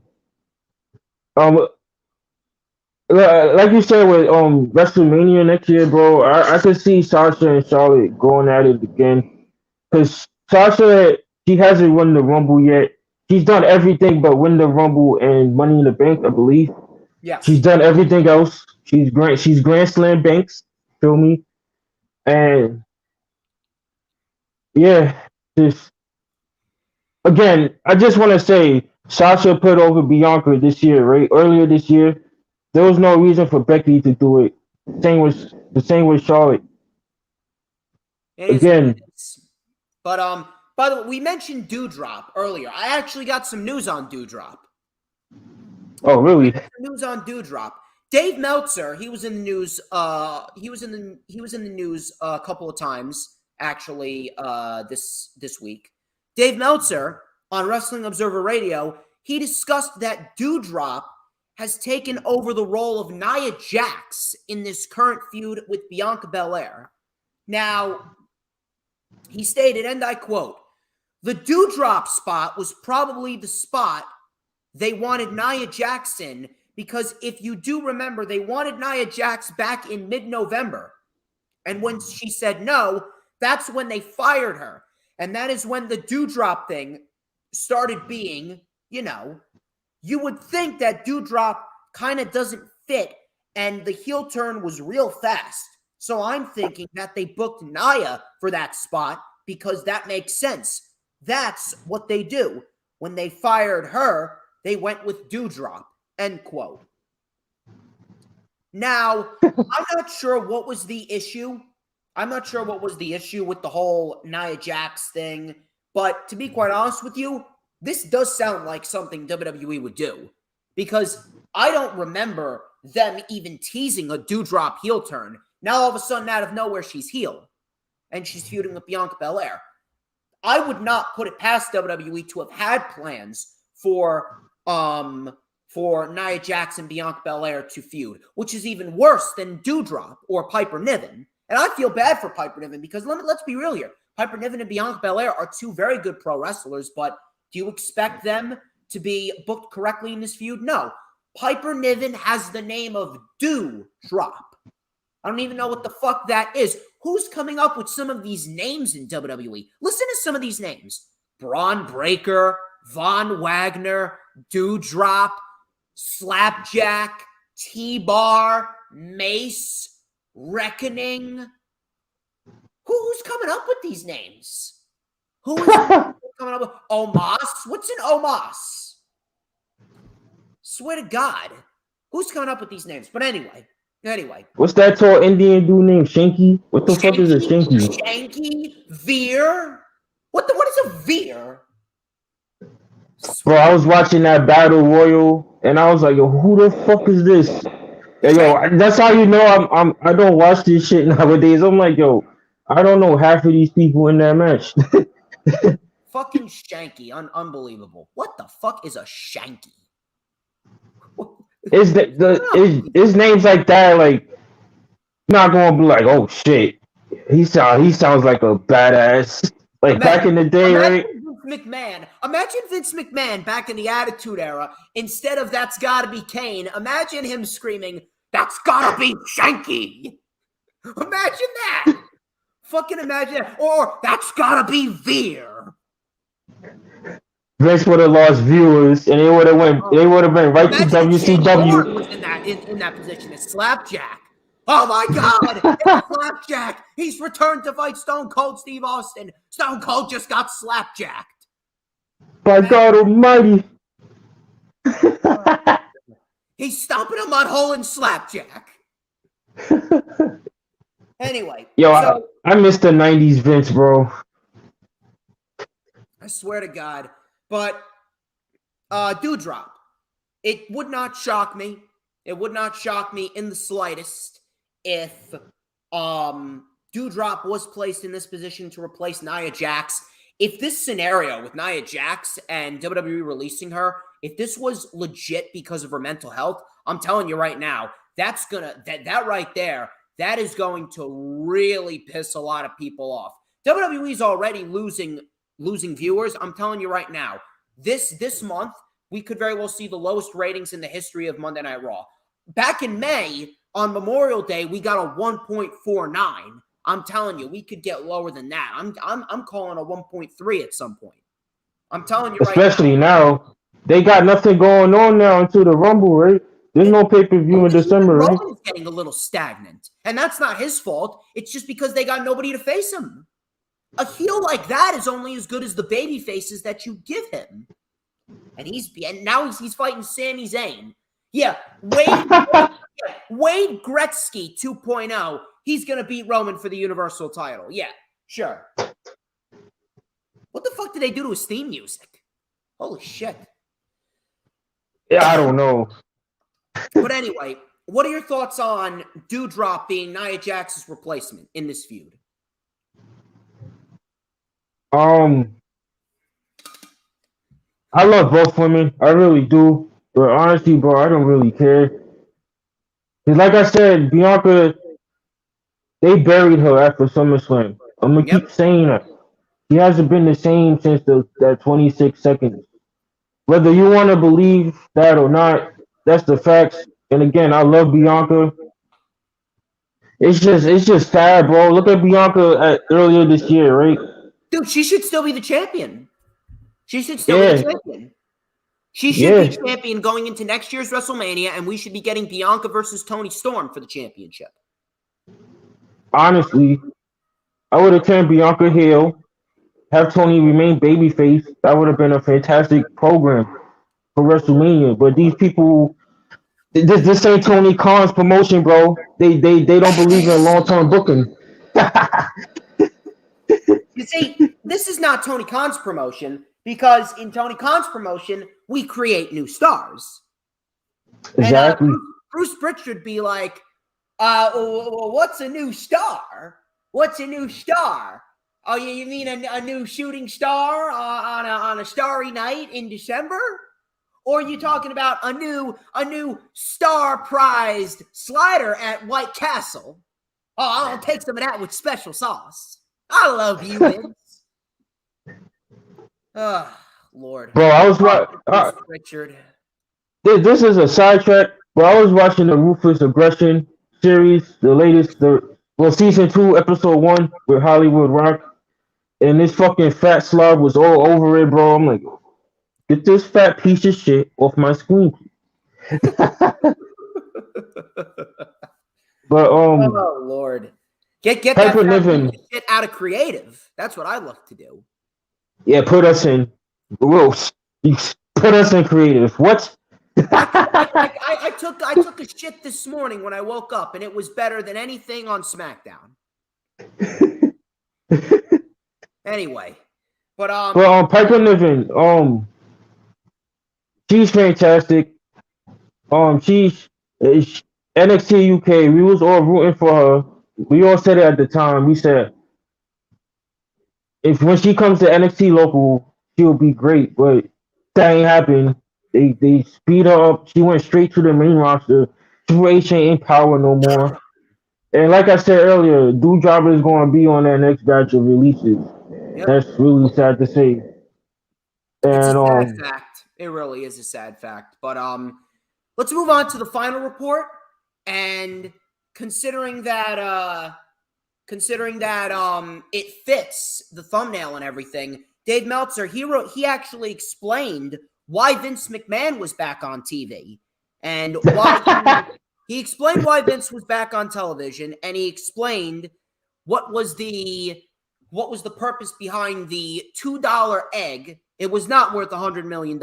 like you said with WrestleMania next year, bro, I could see Sasha and Charlotte going at it again. Because Sasha, she hasn't won the Rumble yet. She's done everything but win the Rumble and Money in the Bank, I believe. Yes. She's done everything else. She's Grand Slam Banks, feel me? And yeah, again, I just want to say Sasha put over Bianca this year, right? Earlier this year, there was no reason for Becky to do it. The same with Charlotte. Again. But by the way, we mentioned Doudrop earlier. I actually got some news on Doudrop. Oh, really? News on Doudrop. Dave Meltzer, he was in the news. He was in the news a couple of times actually. This week, Dave Meltzer on Wrestling Observer Radio, he discussed that Doudrop has taken over the role of Nia Jax in this current feud with Bianca Belair. Now, he stated, and I quote, "The Doudrop spot was probably the spot they wanted Nia Jax in, because if you do remember, they wanted Nia Jax back in mid-November. And when she said no, that's when they fired her. And that is when the Doudrop thing started being, you would think that Doudrop kind of doesn't fit, and the heel turn was real fast. So I'm thinking that they booked Nia for that spot because that makes sense. That's what they do. When they fired her, they went with Doudrop." End quote. Now, I'm not sure what was the issue. I'm not sure what was the issue with the whole Nia Jax thing. But to be quite honest with you, this does sound like something WWE would do. Because I don't remember them even teasing a Doudrop heel turn. Now, all of a sudden, out of nowhere, she's heel. And she's feuding with Bianca Belair. I would not put it past WWE to have had plans for Nia Jax and Bianca Belair to feud, which is even worse than Doudrop or Piper Niven. And I feel bad for Piper Niven because let's be real here. Piper Niven and Bianca Belair are two very good pro wrestlers, but do you expect them to be booked correctly in this feud? No. Piper Niven has the name of Doudrop. I don't even know what the fuck that is. Who's coming up with some of these names in WWE? Listen to some of these names. Braun Breaker, Von Wagner, Doudrop, Slapjack, T-Bar, Mace, Reckoning. Who's coming up with these names? Who is coming up with Omos? What's an Omos? Swear to God. Who's coming up with these names? But anyway. What's that tall Indian dude named Shanky? What the fuck is a Shanky? Shanky? Veer? What is a Veer? Bro, I was watching that Battle Royal and I was like, yo, who the fuck is this? And yo, that's how you know I don't watch this shit nowadays. I'm like, yo, I don't know half of these people in that match. Fucking Shanky. Unbelievable. What the fuck is a Shanky? Is his name's like that, like not gonna be like, oh shit. He sounds like a badass. Like back in the day, right? Imagine Vince McMahon back in the Attitude Era. Instead of "That's gotta be Kane," imagine him screaming, "That's gotta be Shanky." Imagine that. Fucking imagine that. Or "That's gotta be Veer." Vince would have lost viewers, and they would have been right to WCW. Was in that position as Slapjack. Oh my God, it's Slapjack! He's returned to fight Stone Cold Steve Austin. Stone Cold just got slapjacked. By God Almighty! He's stomping him on hole and Slapjack. Anyway, yo, I miss the '90s Vince, bro. I swear to God. But Doudrop, it would not shock me. It would not shock me in the slightest if Doudrop was placed in this position to replace Nia Jax. If this scenario with Nia Jax and WWE releasing her, if this was legit because of her mental health, I'm telling you right now, that right there, that is going to really piss a lot of people off. WWE's already losing viewers. I'm telling you right now, this month, we could very well see the lowest ratings in the history of Monday Night Raw. Back in May, on Memorial Day, we got a 1.49. I'm telling you, we could get lower than that. I'm calling a 1.3 at some point. I'm telling you right now. Especially now. They got nothing going on now until the Rumble, right? There's no pay-per-view in December, right? Roman's getting a little stagnant. And that's not his fault. It's just because they got nobody to face him. A heel like that is only as good as the baby faces that you give him. And now he's fighting Sami Zayn. Yeah, Wade Gretzky 2.0. He's going to beat Roman for the Universal title. Yeah, sure. What the fuck did they do to his theme music? Holy shit. Yeah, I don't know. But anyway, what are your thoughts on Doudrop being Nia Jax's replacement in this feud? I love both women. I really do. But honestly, bro, I don't really care. Because like I said, Bianca, they buried her after SummerSlam. I'm going to keep saying that. She hasn't been the same since that 26 seconds. Whether you want to believe that or not, that's the facts. And again, I love Bianca. It's just sad, bro. Look at Bianca earlier this year, right? Dude, she should still be the champion. She should still be the champion. She should be champion going into next year's WrestleMania, and we should be getting Bianca versus Toni Storm for the championship. Honestly, I would have turned Bianca heel, have Toni remain babyface. That would have been a fantastic program for WrestleMania. But these people, This ain't Tony Khan's promotion, bro. They don't believe in long-term booking. You see, this is not Tony Khan's promotion because in Tony Khan's promotion, we create new stars. Exactly. And Bruce Pritchard be like, what's a new star? What's a new star? Oh, you mean a new shooting star on a starry night in December? Or are you talking about a new star-prized slider at White Castle? Oh, I'll take some of that with special sauce. I love you, Vince. Oh, Lord. Bro, I was watching. Richard. This is a sidetrack, but I was watching the Ruthless Aggression series, the latest, season 2, episode 1 with Hollywood Rock, and this fucking fat slob was all over it, bro. I'm like, get this fat piece of shit off my screen. But oh Lord, get that shit out of creative. That's what I love to do. Yeah, put us in. Put us in creative. What? I took a shit this morning when I woke up, and it was better than anything on SmackDown. Anyway, but Piper Niven, she's fantastic. She's NXT UK. We was all rooting for her. We all said it at the time. We said when she comes to NXT local, she'll be great. But that ain't happened. They speed her up. She went straight to the main roster. Triple H ain't in power no more. And like I said earlier, Doudrop is going to be on that next batch of releases. Yep. That's really sad to say. And, it's a sad fact. It really is a sad fact. But let's move on to the final report. And considering that it fits the thumbnail and everything, Dave Meltzer, he actually explained why Vince McMahon was back on TV and why he explained why Vince was back on television, and he explained what was the purpose behind the $2 egg. It was not worth $100 million,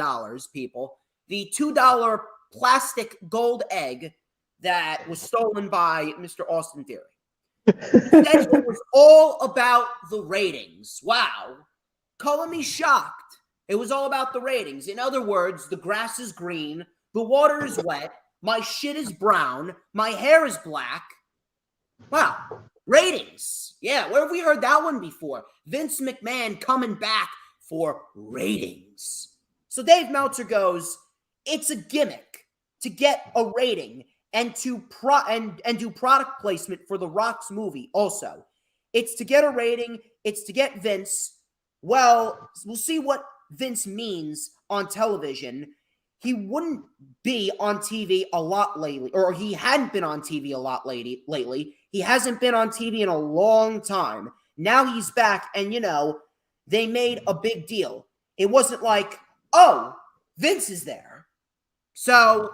people. The $2 plastic gold egg that was stolen by Mr. Austin Theory. He said it was all about the ratings. Wow. Color me shocked. It was all about the ratings. In other words, the grass is green, the water is wet, my shit is brown, my hair is black. Wow. Ratings. Yeah, where have we heard that one before? Vince McMahon coming back for ratings. So Dave Meltzer goes, it's a gimmick to get a rating and to do product placement for The Rock's movie also. It's to get a rating. It's to get Vince. Well, we'll see what Vince means on television. He wouldn't be on TV a lot lately, or he hadn't been on TV a lot lately. He hasn't been on TV in a long time. Now he's back, and, they made a big deal. It wasn't like, oh, Vince is there. So,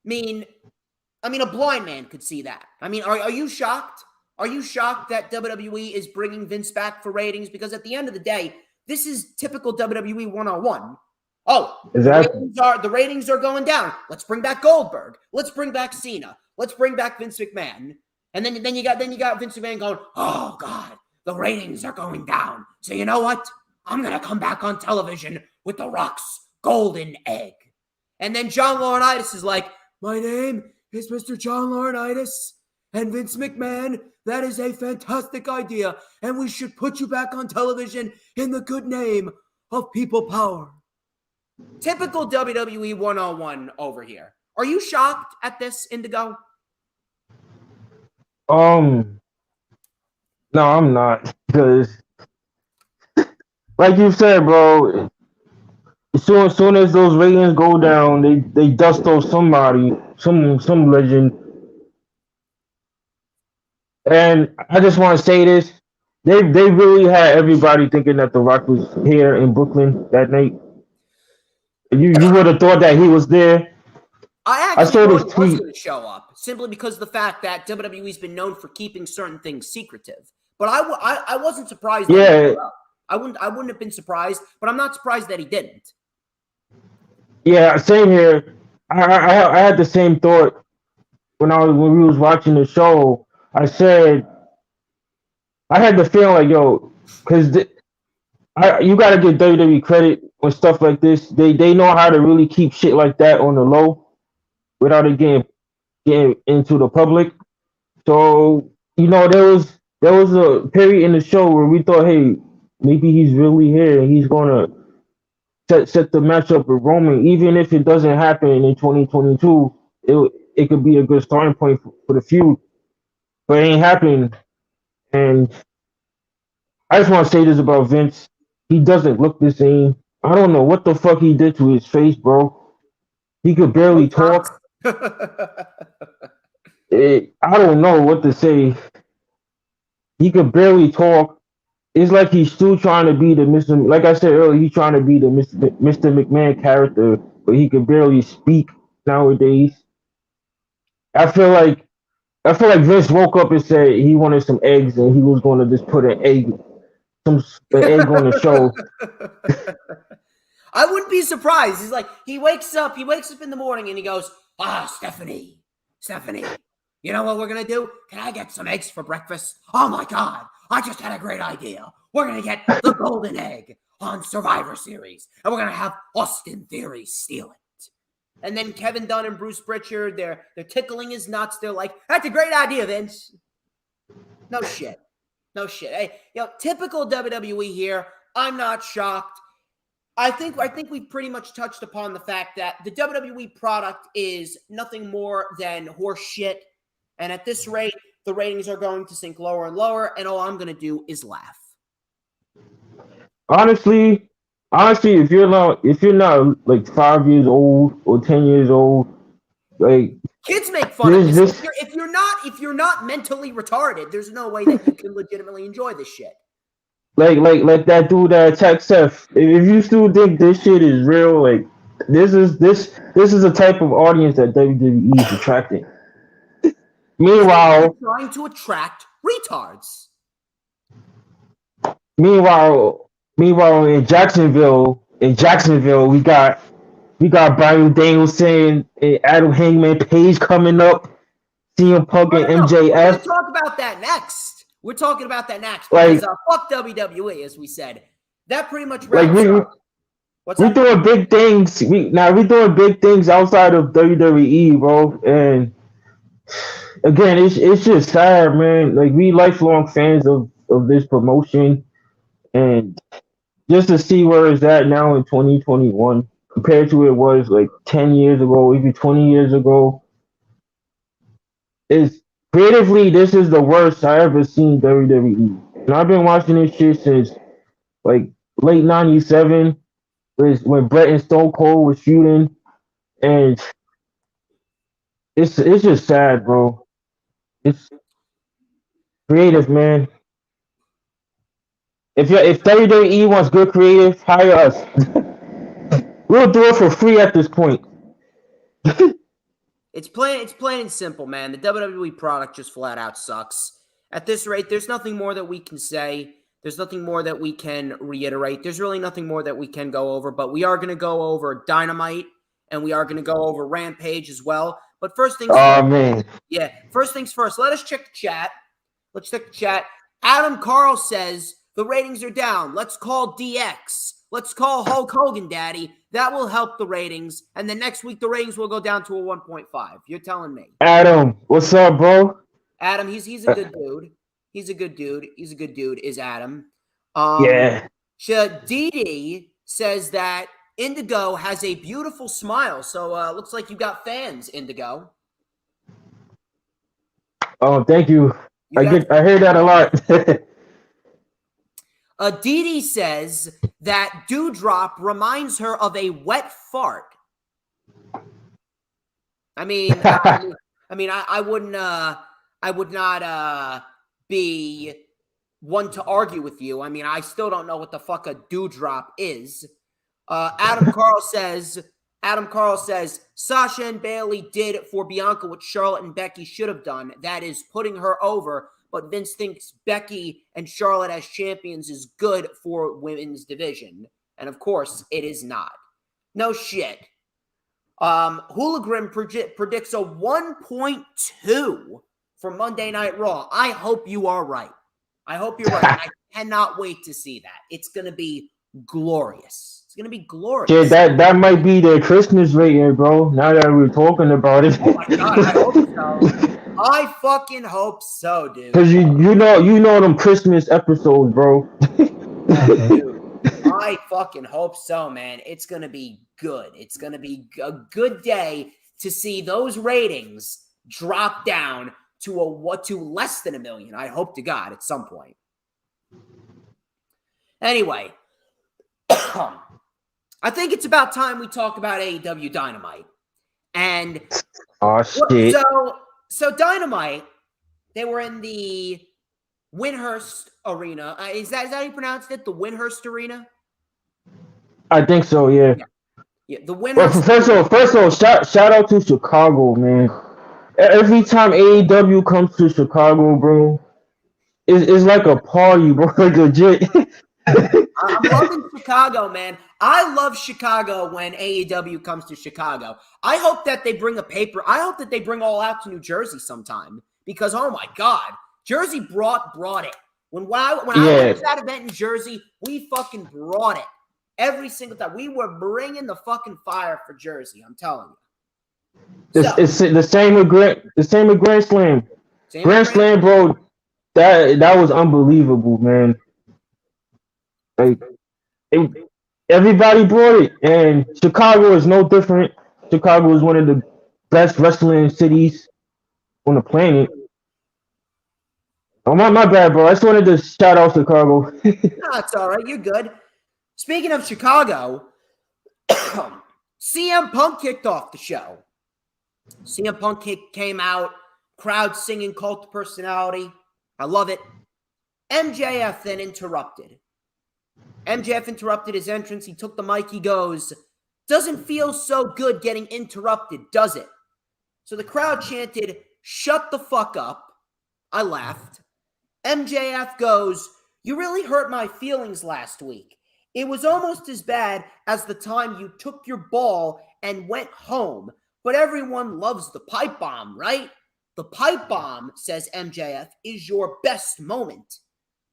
a blind man could see that. Are you shocked? Are you shocked that WWE is bringing Vince back for ratings? Because at the end of the day, this is typical WWE 101. Oh, exactly. The ratings are going down. Let's bring back Goldberg. Let's bring back Cena. Let's bring back Vince McMahon. And then you got Vince McMahon going, oh God, the ratings are going down. So you know what? I'm gonna come back on television with The Rock's golden egg. And then John Laurinaitis is like, my name is Mr. John Laurinaitis, and Vince McMahon, that is a fantastic idea, and we should put you back on television in the good name of people power. Typical WWE 101 over here. Are you shocked at this, Indigo? No, I'm not, because like you said, bro, as soon as those ratings go down, they dust off somebody, some legend. And I just want to say this: they really had everybody thinking that The Rock was here in Brooklyn that night. You would have thought that he was there. I saw this tweet. Was going to show up simply because of the fact that WWE's been known for keeping certain things secretive. But I wasn't surprised. Yeah, I wouldn't have been surprised, but I'm not surprised that he didn't. Yeah, same here. I had the same thought when we was watching the show. I said I had the feeling like yo, because you got to give WWE credit on stuff like this. They know how to really keep shit like that on the low without it getting into the public. So there was a period in the show where we thought, hey, maybe he's really here and he's gonna set the matchup with Roman, even if it doesn't happen in 2022. It could be a good starting point for the feud, but it ain't happening. And I just want to say this about Vince: he doesn't look the same. I don't know what the fuck he did to his face, bro. He could barely Botox. talk. I don't know what to say. He could barely talk. It's like he's still trying to be the Mr. Like I said earlier, he's trying to be the Mr. McMahon character, but he could barely speak nowadays. I feel like I feel like Vince woke up and said he wanted some eggs, and he was going to just put an egg on the show. I wouldn't be surprised. He's like, he wakes up in the morning and he goes, Stephanie, you know what we're going to do? Can I get some eggs for breakfast? Oh my God, I just had a great idea. We're going to get the golden egg on Survivor Series, and we're going to have Austin Theory steal it. And then Kevin Dunn and Bruce Pritchard, they're tickling his nuts. They're like, that's a great idea, Vince. No shit. Hey, typical WWE here. I'm not shocked. I think we've pretty much touched upon the fact that the WWE product is nothing more than horse shit. And at this rate, the ratings are going to sink lower and lower, and all I'm going to do is laugh. Honestly, if you're not like 5 years old or 10 years old, like kids make fun of this. If you're not mentally retarded, there's no way that you can legitimately enjoy this shit. Like that dude that attacked Seth. If you still think this shit is real, like this is the type of audience that WWE is attracting. Meanwhile, they're trying to attract retards. Meanwhile, in Jacksonville, we got Brian Danielson and Adam Hangman Page coming up. CM Punk and MJF. We're going to talk about that next. We're talking about that next because fuck WWE, as we said. That pretty much wraps up. We're doing big things. We're doing big things outside of WWE, bro. And again, it's just sad, man. Like we lifelong fans of this promotion, and just to see where it's at now in 2021 compared to what it was like 10 years ago, even 20 years ago, is creatively, this is the worst I ever seen WWE. And I've been watching this shit since like late 97, when Bret and Stone Cold was feuding. And it's just sad, bro. It's creative, man. If WWE wants good creative, hire us. We'll do it for free at this point. It's plain and simple, man. The WWE product just flat out sucks. At this rate, there's nothing more that we can say. There's nothing more that we can reiterate. There's really nothing more that we can go over, but we are going to go over Dynamite, and we are going to go over Rampage as well. But first things first. Man. Yeah, first things first. Let us check the chat. Let's check the chat. Adam Carl says, the ratings are down. Let's call DX. Let's call Hulk Hogan, Daddy. That will help the ratings. And then next week, the ratings will go down to a 1.5. You're telling me. Adam, what's up, bro? Adam, he's a good dude. He's a good dude, is Adam. Yeah. Dee says that Indigo has a beautiful smile. So looks like you got fans, Indigo. Oh, thank you. I hear that a lot. Dee says that Dewdrop reminds her of a wet fart. I would not be one to argue with you. I mean, I still don't know what the fuck a dewdrop is. Adam Carl says, Sasha and Bailey did for Bianca what Charlotte and Becky should have done. That is putting her over. But Vince thinks Becky and Charlotte as champions is good for women's division. And of course, it is not. No shit. Hooligan predicts a 1.2 for Monday Night Raw. I hope you are right. I hope you're right. I cannot wait to see that. It's going to be glorious. It's going to be glorious. Yeah, that might be the Christmas rating, bro. Now that we're talking about it. Oh my God, I hope so. I fucking hope so, dude. Cause you know them Christmas episodes, bro. Oh, dude. I fucking hope so, man. It's going to be good. It's going to be a good day to see those ratings drop down to less than 1 million. I hope to God at some point. Anyway, I think it's about time we talk about AEW Dynamite. And oh shit. So Dynamite, they were in the Windhurst Arena. Is that how you pronounced it? The Windhurst Arena? I think so, yeah. Yeah, the Windhurst. Well, first of all, shout out to Chicago, man. Every time AEW comes to Chicago, bro, it's like a party, bro. Like legit. I'm loving Chicago, man. I love Chicago when AEW comes to Chicago. I hope that they bring I hope that they bring All Out to New Jersey sometime because, oh my God, Jersey brought it. When I went to that event in Jersey, we fucking brought it every single time. We were bringing the fucking fire for Jersey. I'm telling you. It's the same with Grand Slam. Grand Slam, bro. That was unbelievable, man. Like everybody brought it, and Chicago is no different. Chicago is one of the best wrestling cities on the planet. Oh my bad, bro. I just wanted to shout out Chicago. No, it's all right. You're good. Speaking of Chicago, CM Punk kicked off the show. CM Punk came out, crowd singing Cult of Personality. I love it. MJF then interrupted. MJF interrupted his entrance. He took the mic. He goes, "Doesn't feel so good getting interrupted, does it?" So the crowd chanted, "Shut the fuck up." I laughed. MJF goes, "You really hurt my feelings last week. It was almost as bad as the time you took your ball and went home. But everyone loves the pipe bomb, right? The pipe bomb," says MJF, "is your best moment.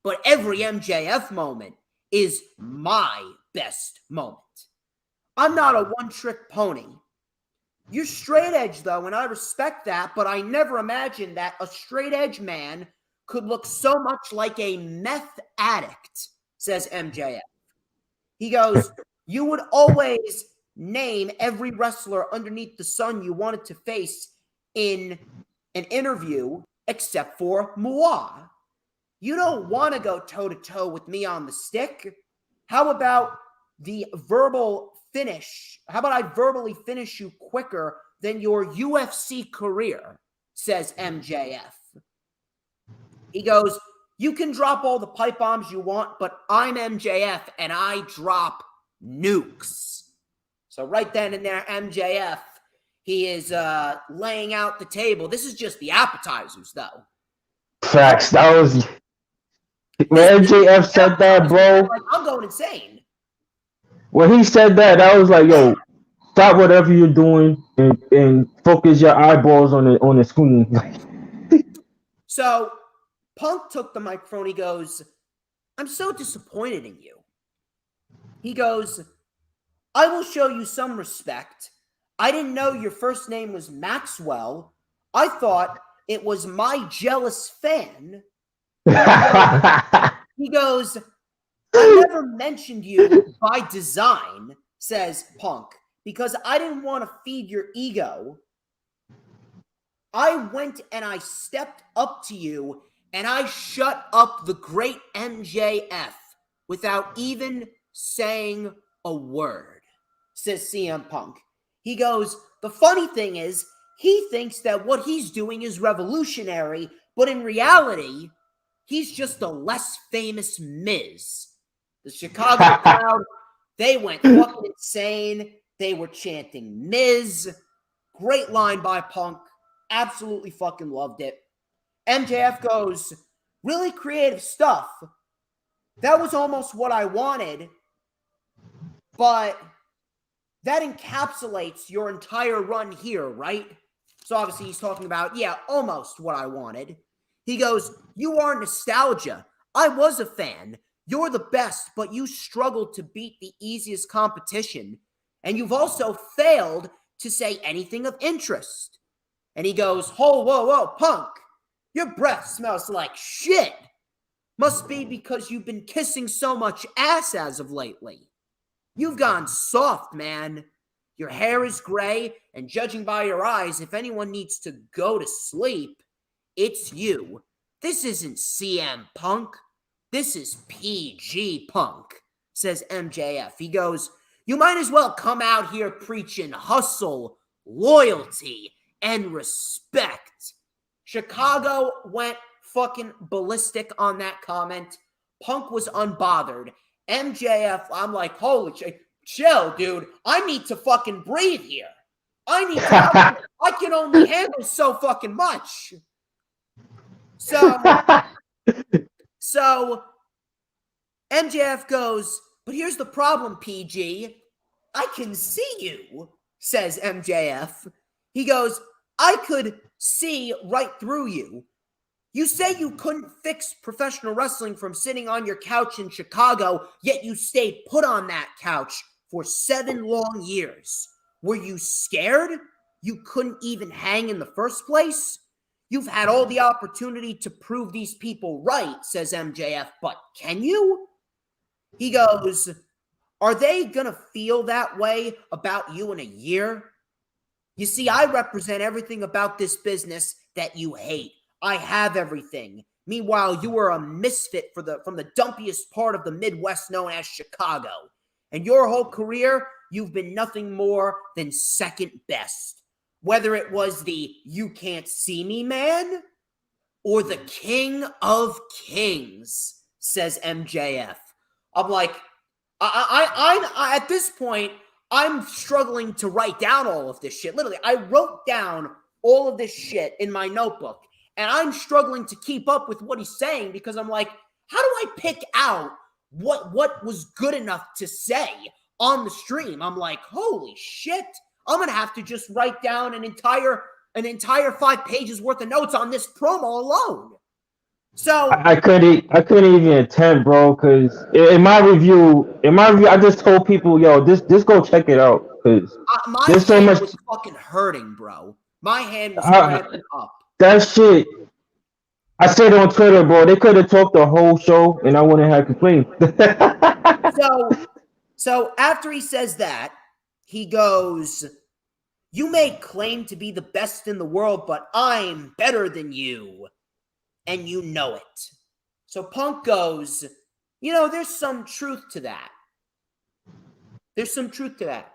But every MJF moment is my best moment. I'm not a one-trick pony. You're straight edge, though, and I respect that, but I never imagined that a straight edge man could look so much like a meth addict," says MJF. He goes, "You would always name every wrestler underneath the sun you wanted to face in an interview except for moi. You don't want to go toe-to-toe with me on the stick. How about the verbal finish? How about I verbally finish you quicker than your UFC career," says MJF. He goes, "You can drop all the pipe bombs you want, but I'm MJF and I drop nukes." So right then and there, MJF, he is laying out the table. This is just the appetizers, though. Facts. That was when MJF said that, bro. Like, I'm going insane. When he said that, I was like, "Yo, stop whatever you're doing and focus your eyeballs on the screen." So Punk took the microphone. He goes, "I'm so disappointed in you." He goes, "I will show you some respect. I didn't know your first name was Maxwell. I thought it was my jealous fan." He goes, "I never mentioned you by design," says Punk, "because I didn't want to feed your ego. I went and I stepped up to you and I shut up the great MJF without even saying a word," says CM Punk. He goes, "The funny thing is, he thinks that what he's doing is revolutionary, but in reality, he's just a less famous Miz." The Chicago crowd, they went fucking insane. They were chanting Miz. Great line by Punk. Absolutely fucking loved it. MJF goes, "Really creative stuff. That was almost what I wanted, but that encapsulates your entire run here, right? So obviously he's talking about, yeah, almost what I wanted. He goes, you are nostalgia. I was a fan. You're the best, but you struggled to beat the easiest competition. And you've also failed to say anything of interest. And he goes, whoa, whoa, whoa, Punk. Your breath smells like shit. Must be because you've been kissing so much ass as of lately. You've gone soft, man. Your hair is gray, and judging by your eyes, if anyone needs to go to sleep, it's you. This isn't CM Punk. This is PG Punk, says MJF. He goes, you might as well come out here preaching hustle, loyalty, and respect. Chicago went fucking ballistic on that comment. Punk was unbothered. MJF, I'm like, holy shit. Chill, dude. I need to fucking breathe here. I can only handle so fucking much. So MJF goes, but here's the problem, PG. I can see you, says MJF. He goes, I could see right through you. You say you couldn't fix professional wrestling from sitting on your couch in Chicago, yet you stayed put on that couch for 7 long years. Were you scared? You couldn't even hang in the first place? You've had all the opportunity to prove these people right, says MJF, but can you? He goes, are they gonna feel that way about you in a year? You see, I represent everything about this business that you hate. I have everything. Meanwhile, you are a misfit from the dumpiest part of the Midwest known as Chicago. And your whole career, you've been nothing more than second best. Whether it was the you can't see me man or the king of kings, says MJF. I'm like, I at this point, I'm struggling to write down all of this shit. Literally, I wrote down all of this shit in my notebook. And I'm struggling to keep up with what he's saying because I'm like, how do I pick out what was good enough to say on the stream? I'm like, holy shit. I'm going to have to just write down an entire 5 pages worth of notes on this promo alone. So I couldn't even attempt, bro, because in my review, I just told people, yo, just go check it out, because my hand was fucking hurting, bro. My hand was cramping up. That shit, I said on Twitter, bro, they could have talked the whole show and I wouldn't have complained. So after he says that, he goes, you may claim to be the best in the world, but I'm better than you. And you know it. So Punk goes, you know, there's some truth to that. There's some truth to that.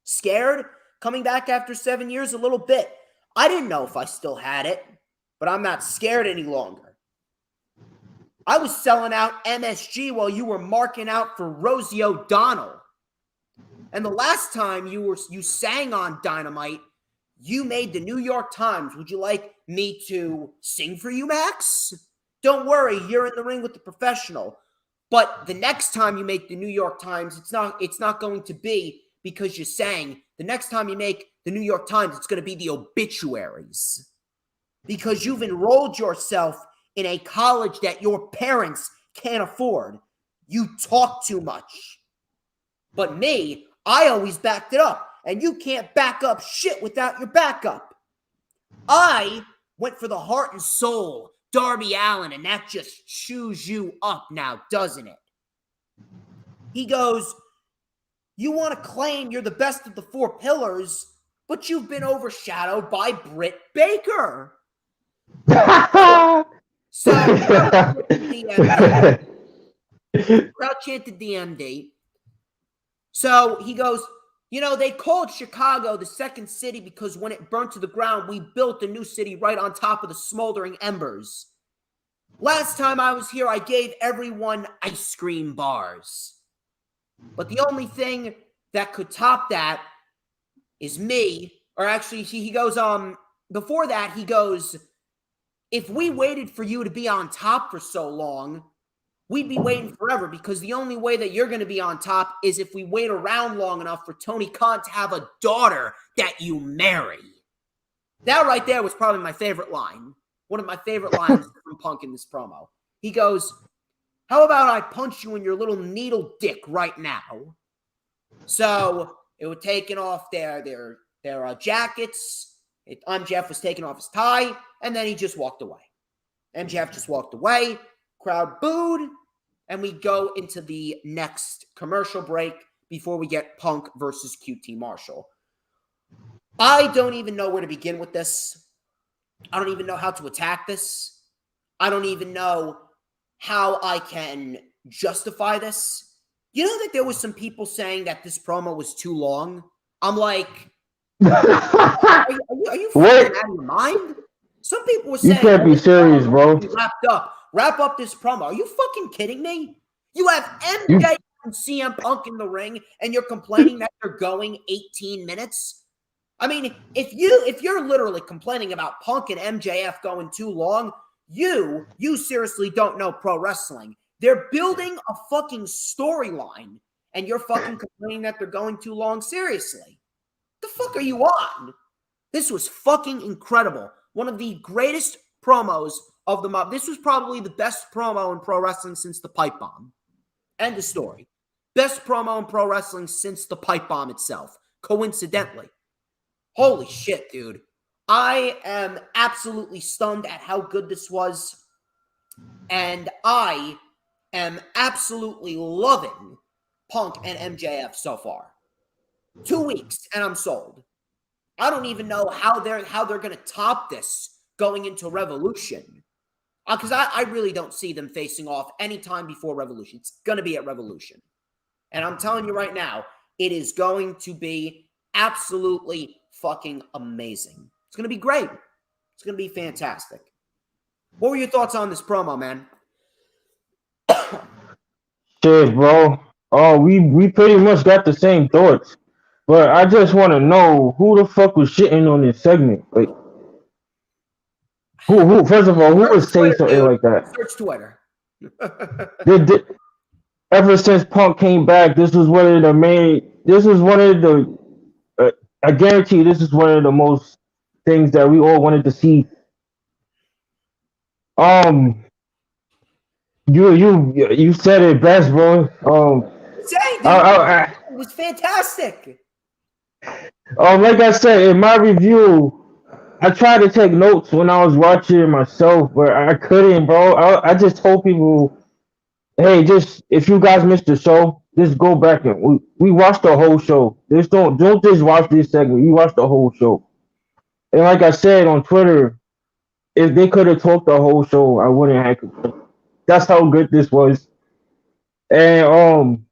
Scared? Coming back after 7 years? A little bit. I didn't know if I still had it, but I'm not scared any longer. I was selling out MSG while you were marking out for Rosie O'Donnell. And the last time you sang on Dynamite, you made the New York Times. Would you like me to sing for you, Max? Don't worry, you're in the ring with the professional. But the next time you make the New York Times, it's not going to be because you sang. The next time you make the New York Times, it's going to be the obituaries. Because you've enrolled yourself in a college that your parents can't afford. You talk too much. But me, I always backed it up. And you can't back up shit without your backup. I went for the heart and soul, Darby Allin, and that just chews you up now, doesn't it? He goes, you want to claim you're the best of the 4 pillars, but you've been overshadowed by Britt Baker. So, crowd chanted DMD. So he goes, you know, they called Chicago the second city because when it burnt to the ground, we built a new city right on top of the smoldering embers. Last time I was here, I gave everyone ice cream bars. But the only thing that could top that is me. Or actually, he goes, before that, he goes, if we waited for you to be on top for so long, we'd be waiting forever because the only way that you're going to be on top is if we wait around long enough for Tony Khan to have a daughter that you marry. That right there was probably my favorite line. One of my favorite lines from Punk in this promo. He goes, how about I punch you in your little needle dick right now? So it was taking off their jackets. MJF was taking off his tie, and then he just walked away. MJF just walked away. Crowd booed, and we go into the next commercial break before we get Punk versus QT Marshall. I don't even know where to begin with this. I don't even know how to attack this. I don't even know how I can justify this. You know that there was some people saying that this promo was too long? I'm like, are you fucking out of your mind? Some people were saying, you can't be serious, bro. Wrap up this promo. Are you fucking kidding me? You have MJ and CM Punk in the ring, and you're complaining that they're going 18 minutes? I mean, if you're literally complaining about Punk and MJF going too long, you seriously don't know pro wrestling. They're building a fucking storyline, and you're fucking complaining that they're going too long. Seriously, the fuck are you on? This was fucking incredible. One of the greatest promos of the month. This was probably the best promo in pro wrestling since the pipe bomb. End of story. Best promo in pro wrestling since the pipe bomb itself. Coincidentally. Holy shit, dude. I am absolutely stunned at how good this was. And I am absolutely loving Punk and MJF so far. 2 weeks, and I'm sold. I don't even know how they're going to top this going into Revolution. Because I really don't see them facing off anytime before Revolution. It's going to be at Revolution. And I'm telling you right now, it is going to be absolutely fucking amazing. It's going to be great. It's going to be fantastic. What were your thoughts on this promo, man? Shit, bro. Oh, we pretty much got the same thoughts. But I just want to know who the fuck was shitting on this segment. Like, who? First of all, who would say something like that? Search Twitter. Ever since Punk came back, this was one of the main. This was one of the. I guarantee this is one of the most things that we all wanted to see. You said it best, bro. It was fantastic. Like I said in my review, I tried to take notes when I was watching it myself, but I couldn't, bro. I just told people, hey, just if you guys missed the show, just go back and we watched the whole show. Just don't just watch this segment. You watch the whole show. And like I said on Twitter, if they could have talked the whole show, I wouldn't have. That's how good this was. And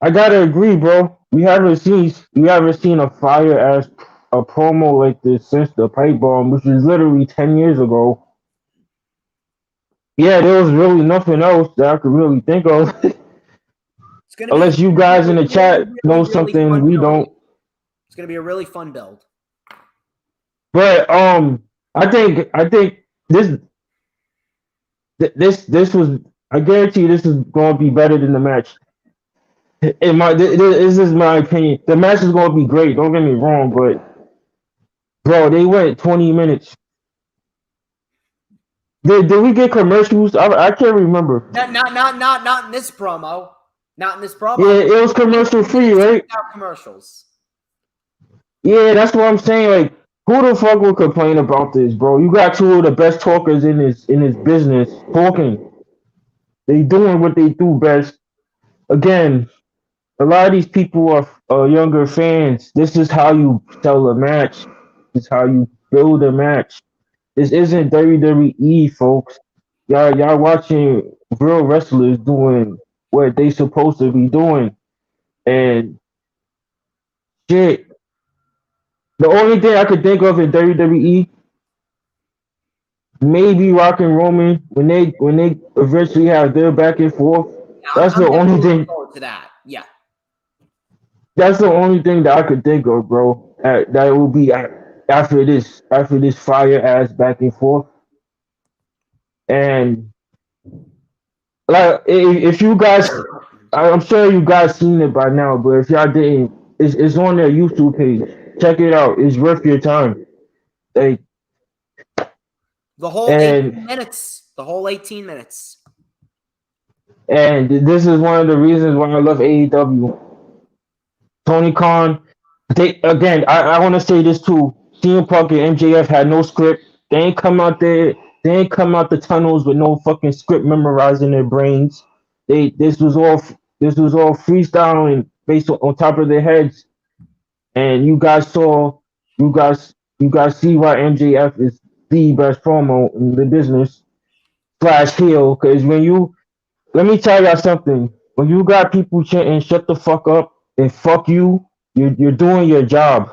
I gotta agree, bro. We haven't seen a fire ass a promo like this since the pipe bomb, which was literally 10 years ago. Yeah, there was really nothing else that I could really think of. Unless you guys in the chat know something we don't. It's gonna be a really fun build. But I think this was, I guarantee you this is gonna be better than the match. This is my opinion. The match is gonna be great. Don't get me wrong, but bro, they went 20 minutes. Did we get commercials? I can't remember. Not in this promo. Not in this promo. Yeah, it was commercial free, right? Commercials. Yeah, that's what I'm saying. Like, who the fuck would complain about this, bro? You got two of the best talkers in this business talking. They doing what they do best. Again, a lot of these people are younger fans. This is how you sell a match. This is how you build a match. This isn't WWE, folks. Y'all watching real wrestlers doing what they supposed to be doing. And shit. The only thing I could think of in WWE, maybe Rock and Roman, when they eventually have their back and forth. That's the only thing. Forward to that. Yeah. That's the only thing that I could think of, bro. That will be after this fire ass back and forth. And like if you guys, I'm sure you guys seen it by now, but if y'all didn't, it's on their YouTube page. Check it out. It's worth your time. Like The whole 18 and minutes. The whole 18 minutes. and this is one of the reasons why I love AEW. Tony Khan, they again. I want to say this too. CM Punk and MJF had no script. They ain't come out there. They ain't come out the tunnels with no fucking script memorized in their brains. They this was all freestyle and based on top of their heads. And you guys see why MJF is the best promo in the business slash heel. Because let me tell y'all something. When you got people chanting "shut the fuck up" and "fuck you," you're doing your job.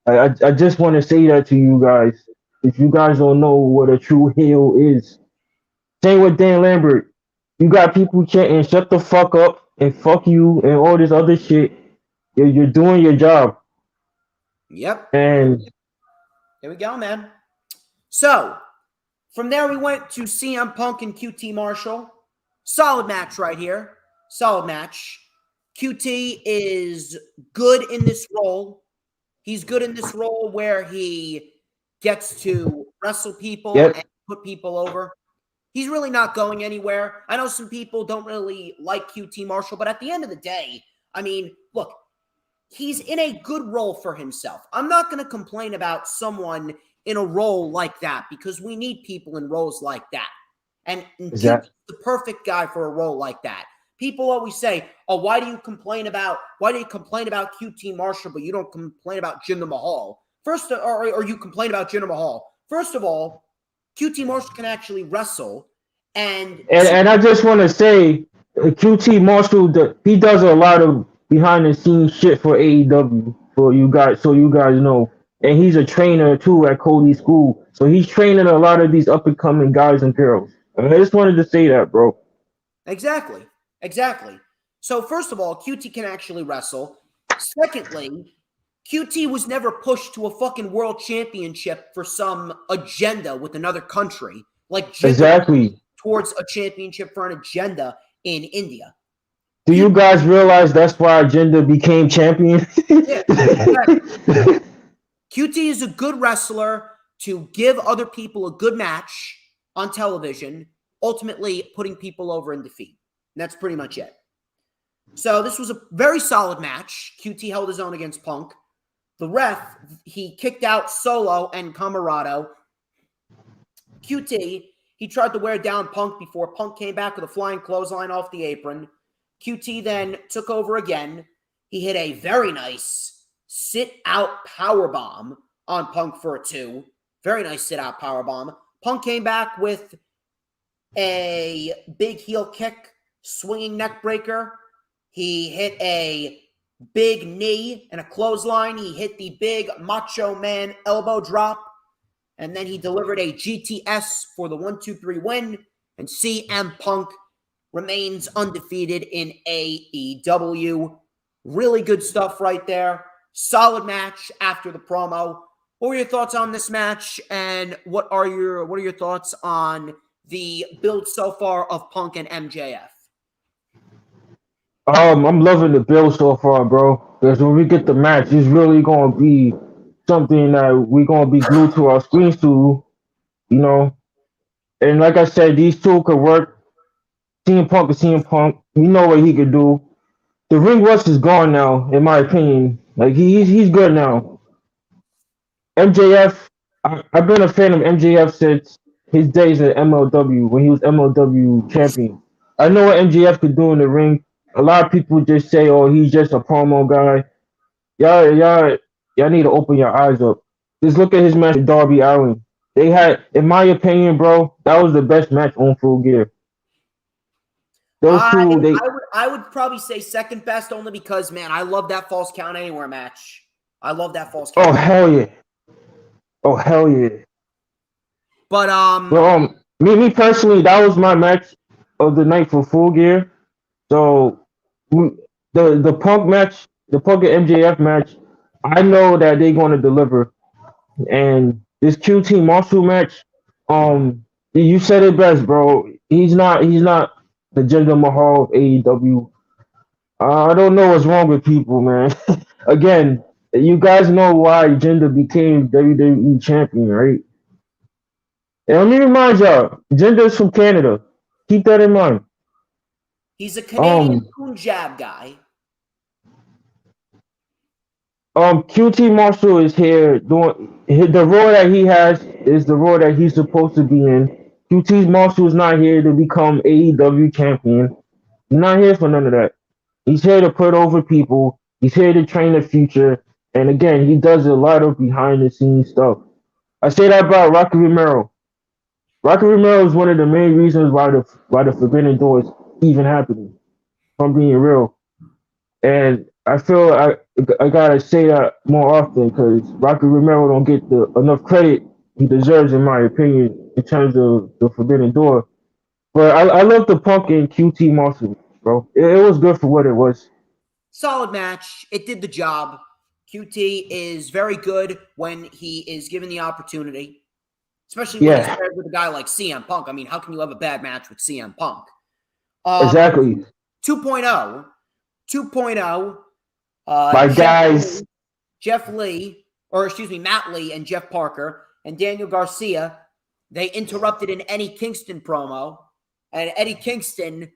I just want to say that to you guys. If you guys don't know what a true heel is, same with Dan Lambert. You got people chanting "shut the fuck up" and "fuck you" and all this other shit. You're doing your job. Yep. And Here we go, man. So, from there we went to CM Punk and QT Marshall. Solid match right here. Solid match. QT is good in this role. He's good in this role where he gets to wrestle people yep, and put people over. He's really not going anywhere. I know some people don't really like QT Marshall, but at the end of the day, I mean, look, he's in a good role for himself. I'm not going to complain about someone in a role like that because we need people in roles like that. And exactly. QT's the perfect guy for a role like that. People always say, "Oh, why do you complain about QT Marshall, but you don't complain about Jinder Mahal?" Or you complain about Jinder Mahal. First of all, QT Marshall can actually wrestle, and And I just want to say, QT Marshall, he does a lot of behind the scenes shit for AEW for you guys, so you guys know. And he's a trainer too at Cody's school, so he's training a lot of these up and coming guys and girls. I just wanted to say that, bro. Exactly. So first of all, QT can actually wrestle. Secondly, QT was never pushed to a fucking world championship for some agenda with another country, like Jinder Exactly. towards a championship for an agenda in India. Do you guys realize that's why Jinder became champion? Yeah, exactly. QT is a good wrestler to give other people a good match on television, ultimately putting people over in defeat. And that's pretty much it. So this was a very solid match. QT held his own against Punk. The ref, he kicked out Solo and Camarado. QT, he tried to wear down Punk before Punk came back with a flying clothesline off the apron. QT then took over again. He hit a very nice sit-out powerbomb on Punk for a 2. Very nice sit-out powerbomb. Punk came back with a big heel kick, swinging neck breaker. He hit a big knee and a clothesline. He hit the big Macho Man elbow drop. And then he delivered a GTS for the 1-2-3 win. And CM Punk remains undefeated in AEW. Really good stuff right there. Solid match after the promo. What were your thoughts on this match? And what are your thoughts on the build so far of Punk and MJF? I'm loving the build so far, bro. Because when we get the match, it's really gonna be something that we're gonna be glued to our screens to, you know. And like I said, these two could work. CM Punk is CM Punk. We know what he could do. The ring rust is gone now, in my opinion. Like he's good now. MJF, I've been a fan of MJF since his days at MLW when he was MLW champion. I know what MJF could do in the ring. A lot of people just say, "Oh, he's just a promo guy." Y'all need to open your eyes up. Just look at his match with Darby Allin. They had, in my opinion, bro, that was the best match on Full Gear. Those two, I would probably say second best only because, man, I love that Falls Count Anywhere match. I love that Falls Count. Oh hell yeah! Oh hell yeah! But me personally, that was my match of the night for Full Gear. So the Punk match, the Punk and MJF match, I know that they're going to deliver. And this QT Marshall match, you said it best, bro. He's not the Jinder Mahal of AEW. I don't know what's wrong with people, man. Again, you guys know why Jinder became WWE champion, right? And let me remind y'all, Jinder's from Canada. Keep that in mind. He's a Canadian Punjab guy. QT Marshall is here doing the role that he has is the role that he's supposed to be in. QT Marshall is not here to become AEW champion. He's not here for none of that. He's here to put over people. He's here to train the future. And again, he does a lot of behind the scenes stuff. I say that about Rocky Romero. Rocky Romero is one of the main reasons why the Forbidden Door is even happening. If I'm being real. And I feel I gotta say that more often because Rocky Romero don't get enough credit he deserves, in my opinion, in terms of the Forbidden Door. But I love the Punk and QT Marshall, bro. It was good for what it was. Solid match. It did the job. QT is very good when he is given the opportunity, especially when he's paired with a guy like CM Punk. I mean, how can you have a bad match with CM Punk? Exactly. 2.0. My guys. Matt Lee and Jeff Parker and Daniel Garcia, they interrupted an Eddie Kingston promo. And Eddie Kingston,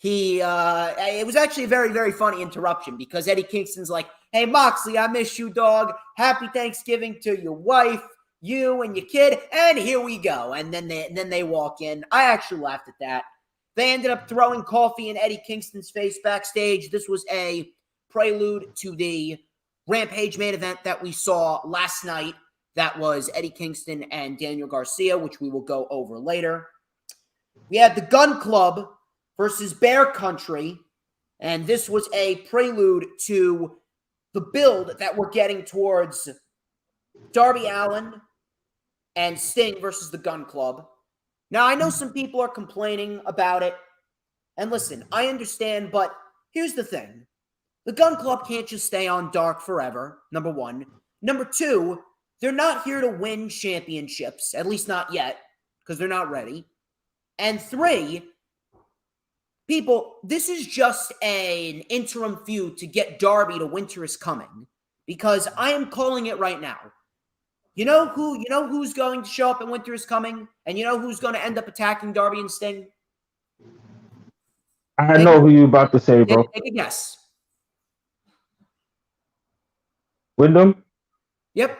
it was actually a very, very funny interruption because Eddie Kingston's like, hey, Moxley, I miss you, dog. Happy Thanksgiving to your wife, you and your kid. And here we go. And then they walk in. I actually laughed at that. They ended up throwing coffee in Eddie Kingston's face backstage. This was a prelude to the Rampage main event that we saw last night. That was Eddie Kingston and Daniel Garcia, which we will go over later. We had the Gun Club versus Bear Country, and this was a prelude to the build that we're getting towards Darby Allin and Sting versus the Gun Club. Now, I know some people are complaining about it, and listen, I understand, but here's the thing. The Gun Club can't just stay on dark forever, number one. Number two, they're not here to win championships, at least not yet, because they're not ready. And three, people, this is just an interim feud to get Darby to Winter is Coming, because I am calling it right now. You know who's going to show up in Winter is Coming? And you know who's going to end up attacking Darby and Sting? I know who you're about to say, bro. Take a guess. Wyndham? Yep.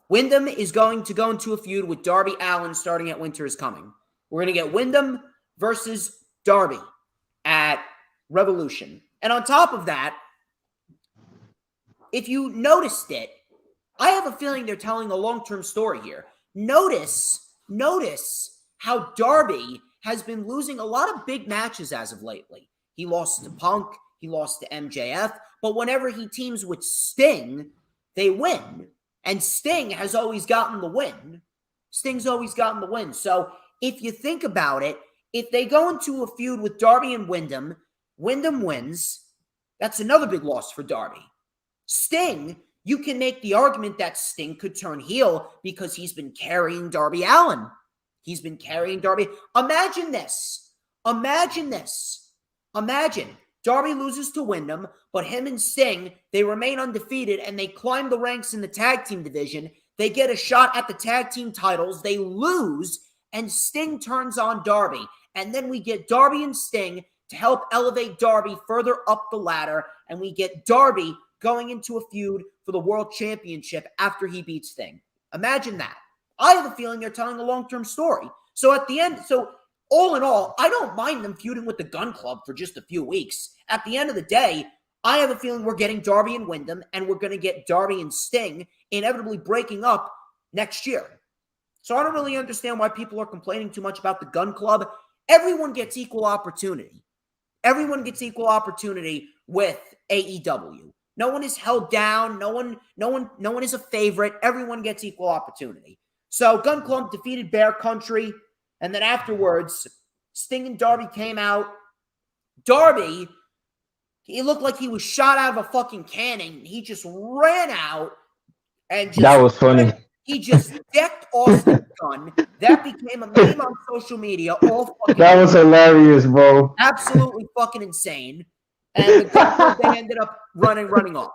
Wyndham is going to go into a feud with Darby Allin starting at Winter is Coming. We're going to get Wyndham versus Darby at Revolution. And on top of that, if you noticed it, I have a feeling they're telling a long-term story here. Notice how Darby has been losing a lot of big matches as of lately. He lost to Punk, he lost to MJF, but whenever he teams with Sting, they win. And Sting has always gotten the win. Sting's always gotten the win. So if you think about it, if they go into a feud with Darby and Wyndham wins, that's another big loss for Darby. Sting, you can make the argument that Sting could turn heel because he's been carrying Darby Allin. He's been carrying Darby. Imagine this. Imagine Darby loses to Wyndham, but him and Sting, they remain undefeated and they climb the ranks in the tag team division. They get a shot at the tag team titles. They lose, and Sting turns on Darby. And then we get Darby and Sting to help elevate Darby further up the ladder, and we get Darby going into a feud for the World Championship after he beats Sting. Imagine that. I have a feeling they're telling a long-term story. So at the end, all in all, I don't mind them feuding with the Gun Club for just a few weeks. At the end of the day, I have a feeling we're getting Darby and Wyndham, and we're going to get Darby and Sting inevitably breaking up next year. So I don't really understand why people are complaining too much about the Gun Club. Everyone gets equal opportunity. Everyone gets equal opportunity with AEW. No one is held down. No one is a favorite. Everyone gets equal opportunity. So Gun Club defeated Bear Country, and then afterwards, Sting and Darby came out. Darby, he looked like he was shot out of a fucking cannon. He just ran out and just... That was funny. He just decked Austin's gun. That became a meme on social media. All fucking That was hilarious, bro. absolutely fucking insane. And the Gun Club, they ended up running off.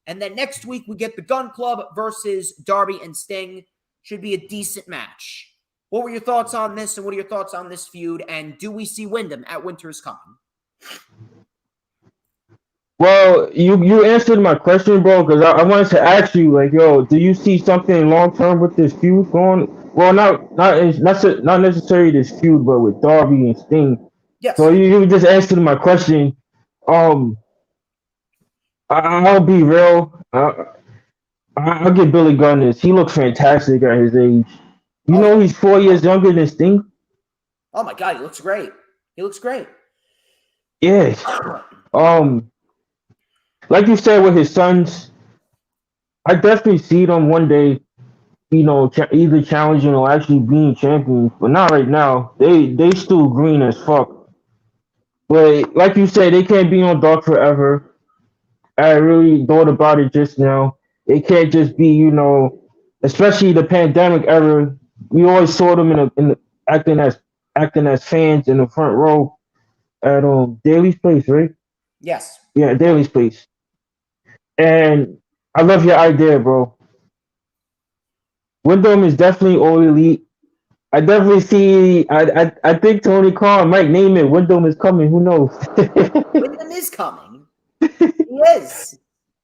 And then next week, we get the Gun Club versus Darby and Sting. Should be a decent match. What were your thoughts on this, and what are your thoughts on this feud? And do we see Wyndham at Winter is Coming? Well, you answered my question, bro, because I wanted to ask you, like, yo, do you see something long term with this feud going? Well, not necessarily this feud, but with Darby and Sting. Yes. So you just answered my question. I'll be real. I'll give Billy Gunn this. He looks fantastic at his age. You know he's 4 years younger than Sting? Oh my God, he looks great. He looks great. Yeah. Like you said with his sons, I definitely see them one day, either challenging or actually being champions. But not right now. They still green as fuck. But like you said, they can't be on Dark forever. I really thought about it just now. It can't just be, especially the pandemic era. We always saw them acting as fans in the front row at Daly's place, right? Yes. Yeah, Daly's place. And I love your idea, bro. Wyndham is definitely all elite. I definitely see. I think Tony Khan might name it. Wyndham is coming. Who knows? Wyndham is coming. He is.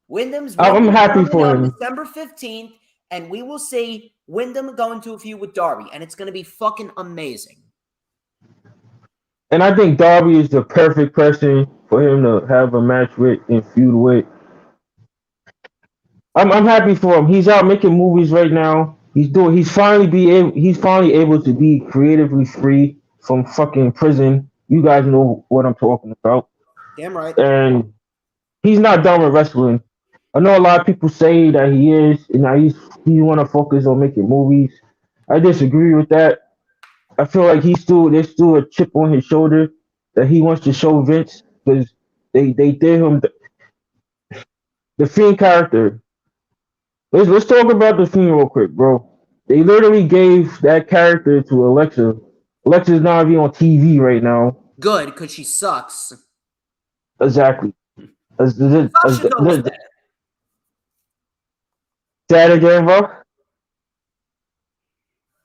Wyndham's. I'm happy for on him. December 15th, and we will see Wyndham going to a feud with Darby, and it's going to be fucking amazing. And I think Darby is the perfect person for him to have a match with and feud with. I'm happy for him. He's out making movies right now. He's finally able to be creatively free from fucking prison. You guys know what I'm talking about. Damn right. And he's not done with wrestling. I know a lot of people say that he is, and now he want to focus on making movies. I disagree with that. I feel like there's still a chip on his shoulder that he wants to show Vince because they did him the Fiend character. Let's talk about the Fiend real quick, bro. They literally gave that character to Alexa. Alexa's not even on TV right now. Good, because she sucks. Exactly. Sasha's always better. Say that again, bro.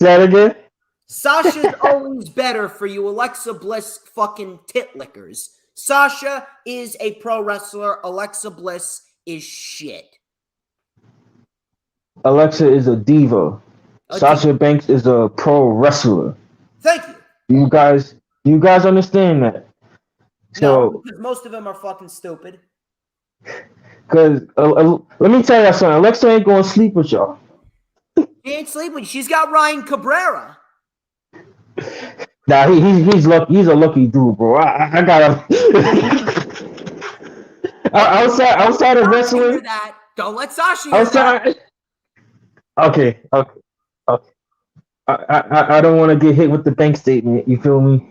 Say that again. Sasha's always better for you Alexa Bliss fucking tit lickers. Sasha is a pro wrestler. Alexa Bliss is shit. Alexa is a diva. Sasha Banks is a pro wrestler. Thank you. You guys understand that? No, because most of them are fucking stupid. Because let me tell you something. Alexa ain't gonna sleep with y'all. She ain't sleeping. She's got Ryan Cabrera. Nah, he's lucky. He's a lucky dude, bro. I gotta. outside of wrestling. That. Don't let Sasha. Outside. Okay. I don't want to get hit with the bank statement. You feel me?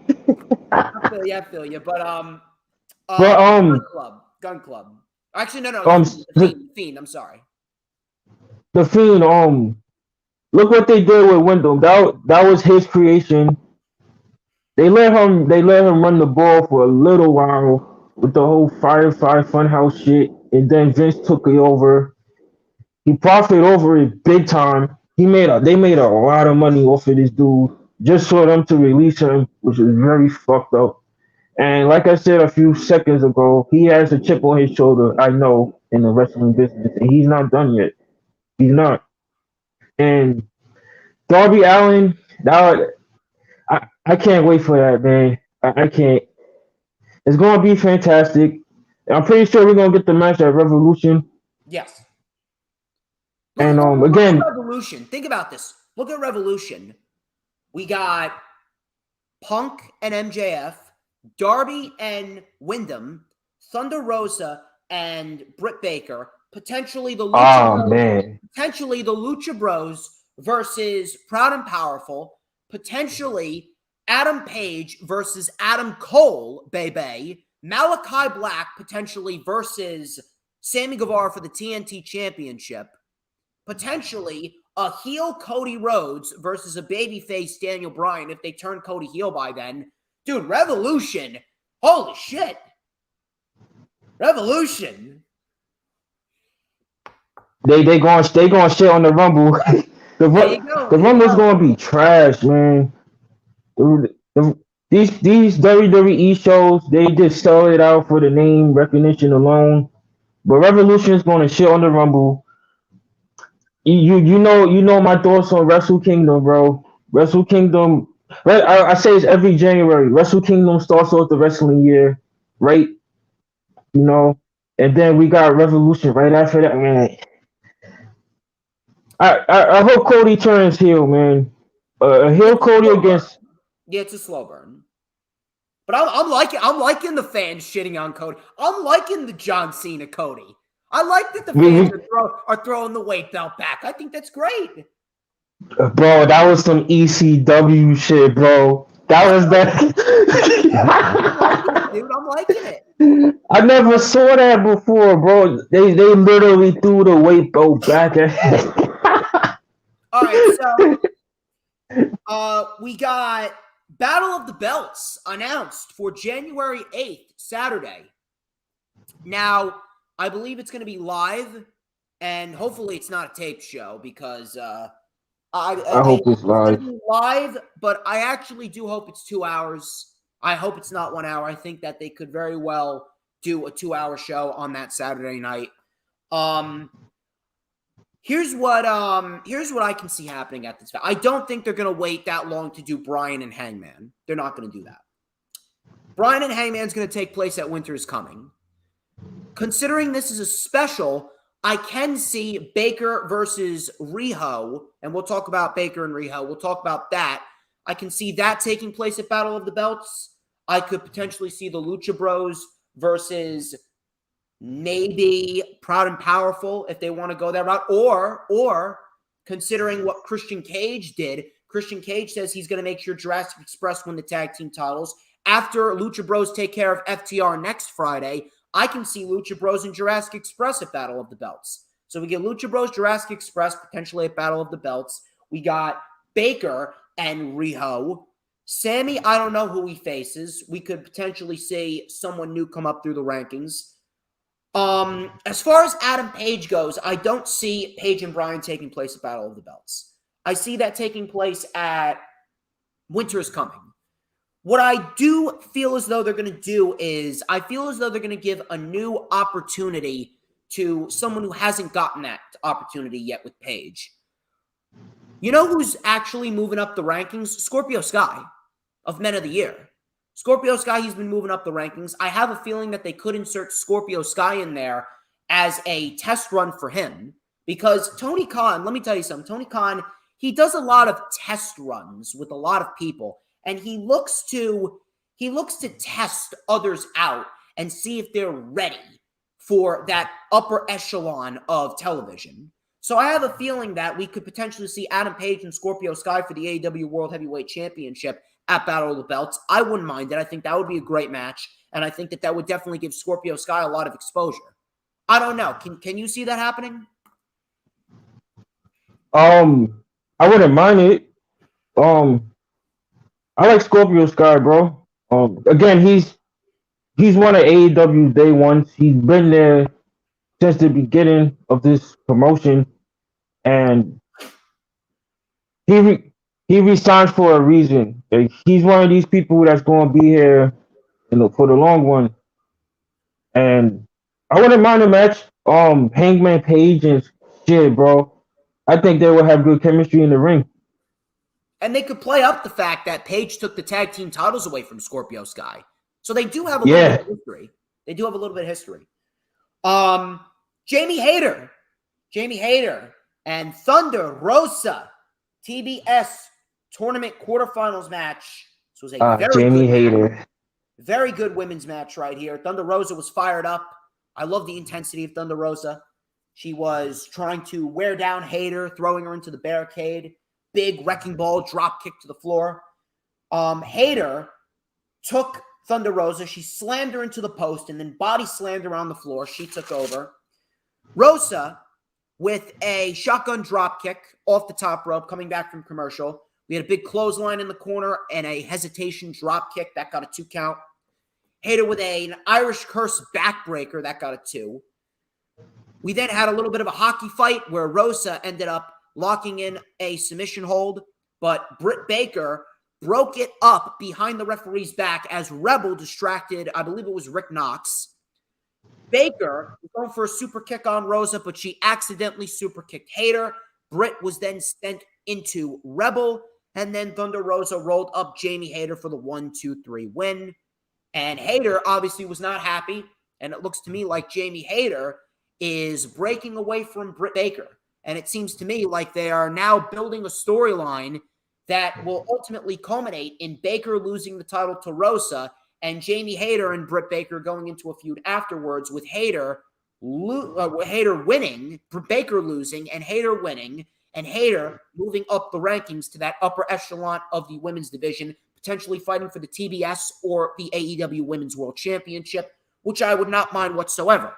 I feel you. But Gun Club. Actually, no. The Fiend. I'm sorry. The Fiend. Look what they did with Wyndham. That was his creation. They let him run the ball for a little while with the whole Firefly Funhouse shit, and then Vince took it over. He profited over it big time. They made a lot of money off of this dude just for them to release him, which is very fucked up. And like I said a few seconds ago, he has a chip on his shoulder, I know, in the wrestling business, and he's not done yet. He's not. And Darby Allin, I can't wait for that, man. I can't. It's gonna be fantastic. I'm pretty sure we're gonna get the match at Revolution. Yes. And again, Revolution. Think about this. Look at Revolution. We got Punk and MJF, Darby and Wyndham, Thunder Rosa and Britt Baker, potentially the Lucha Bros versus Proud and Powerful, potentially Adam Page versus Adam Cole, baby, Malachi Black potentially versus Sammy Guevara for the TNT Championship, potentially a heel Cody Rhodes versus a babyface Daniel Bryan if they turn Cody heel by then. Dude, Revolution. Holy shit. Revolution. They going shit on the Rumble. the There you go. the Rumble's gonna be trash, man. These WWE shows, they just sell it out for the name recognition alone. But Revolution is gonna shit on the Rumble. You know my thoughts on Wrestle Kingdom, bro. Wrestle Kingdom. Right, I say it's every January. Wrestle Kingdom starts off the wrestling year, right? You know, and then we got Revolution right after that, man. I hope Cody turns heel, man. Heel Cody against. Yeah, it's a slow burn. But I'm liking the fans shitting on Cody. I'm liking the John Cena Cody. I like that the fans are throwing the weight belt back. I think that's great. Bro, that was some ECW shit, bro. That was that. Dude, I'm liking it. I never saw that before, bro. They literally threw the weight belt back at. All right, so we got Battle of the Belts announced for January 8th, Saturday. Now, I believe it's going to be live, and hopefully it's not a taped show because I hope it's live. Live, but I actually do hope it's 2 hours. I hope it's not 1 hour. I think that they could very well do a 2-hour show on that Saturday night. Here's what I can see happening at this. I don't think they're going to wait that long to do Bryan and Hangman. They're not going to do that. Bryan and Hangman's going to take place at Winter is Coming. Considering this is a special, I can see Baker versus Riho, and we'll talk about Baker and Riho. We'll talk about that. I can see that taking place at Battle of the Belts. I could potentially see the Lucha Bros versus maybe Proud and Powerful if they want to go that route. Or considering what Christian Cage did, Christian Cage says he's going to make sure Jurassic Express win the tag team titles. After Lucha Bros take care of FTR next Friday, I can see Lucha Bros and Jurassic Express at Battle of the Belts. So we get Lucha Bros, Jurassic Express potentially at Battle of the Belts. We got Baker and Riho. Sammy, I don't know who he faces. We could potentially see someone new come up through the rankings. As far as Adam Page goes, I don't see Page and Bryan taking place at Battle of the Belts. I see that taking place at Winter is Coming. What I do feel as though they're going to do is I feel as though they're going to give a new opportunity to someone who hasn't gotten that opportunity yet with Page. You know who's actually moving up the rankings? Scorpio Sky of Men of the Year. Scorpio Sky, he's been moving up the rankings. I have a feeling that they could insert Scorpio Sky in there as a test run for him because Tony Khan, let me tell you something, Tony Khan, he does a lot of test runs with a lot of people. And he looks to test others out and see if they're ready for that upper echelon of television. So I have a feeling that we could potentially see Adam Page and Scorpio Sky for the AEW World Heavyweight Championship at Battle of the Belts. I wouldn't mind it. I think that would be a great match. And I think that would definitely give Scorpio Sky a lot of exposure. I don't know. Can you see that happening? I wouldn't mind it. I like Scorpio Sky, bro. Again, he's one of AEW's day ones. He's been there since the beginning of this promotion, and he resigned for a reason. Like, he's one of these people that's going to be here, for the long run. And I wouldn't mind a match. Hangman Page and shit, bro. I think they will have good chemistry in the ring. And they could play up the fact that Page took the tag team titles away from Scorpio Sky. So they do have a little bit of history. They do have a little bit of history. Jamie Hayter and Thunder Rosa TBS tournament quarterfinals match. This was a very good women's match right here. Thunder Rosa was fired up. I love the intensity of Thunder Rosa. She was trying to wear down Hayter, throwing her into the barricade. Big wrecking ball drop kick to the floor. Hayter took Thunder Rosa. She slammed her into the post and then body slammed her on the floor. She took over. Rosa with a shotgun drop kick off the top rope coming back from commercial. We had a big clothesline in the corner and a hesitation drop kick that got a 2 count. Hayter with an Irish curse backbreaker that got a 2. We then had a little bit of a hockey fight where Rosa ended up locking in a submission hold, but Britt Baker broke it up behind the referee's back as Rebel distracted, I believe it was Rick Knox. Baker was going for a super kick on Rosa, but she accidentally super kicked Hayter. Britt was then sent into Rebel, and then Thunder Rosa rolled up Jamie Hayter for the 1-2-3 win. And Hayter obviously was not happy, and it looks to me like Jamie Hayter is breaking away from Britt Baker. And it seems to me like they are now building a storyline that will ultimately culminate in Baker losing the title to Rosa and Jamie Hayter and Britt Baker going into a feud afterwards with Hayter winning, Baker losing, and Hayter winning, and Hayter moving up the rankings to that upper echelon of the women's division, potentially fighting for the TBS or the AEW Women's World Championship, which I would not mind whatsoever.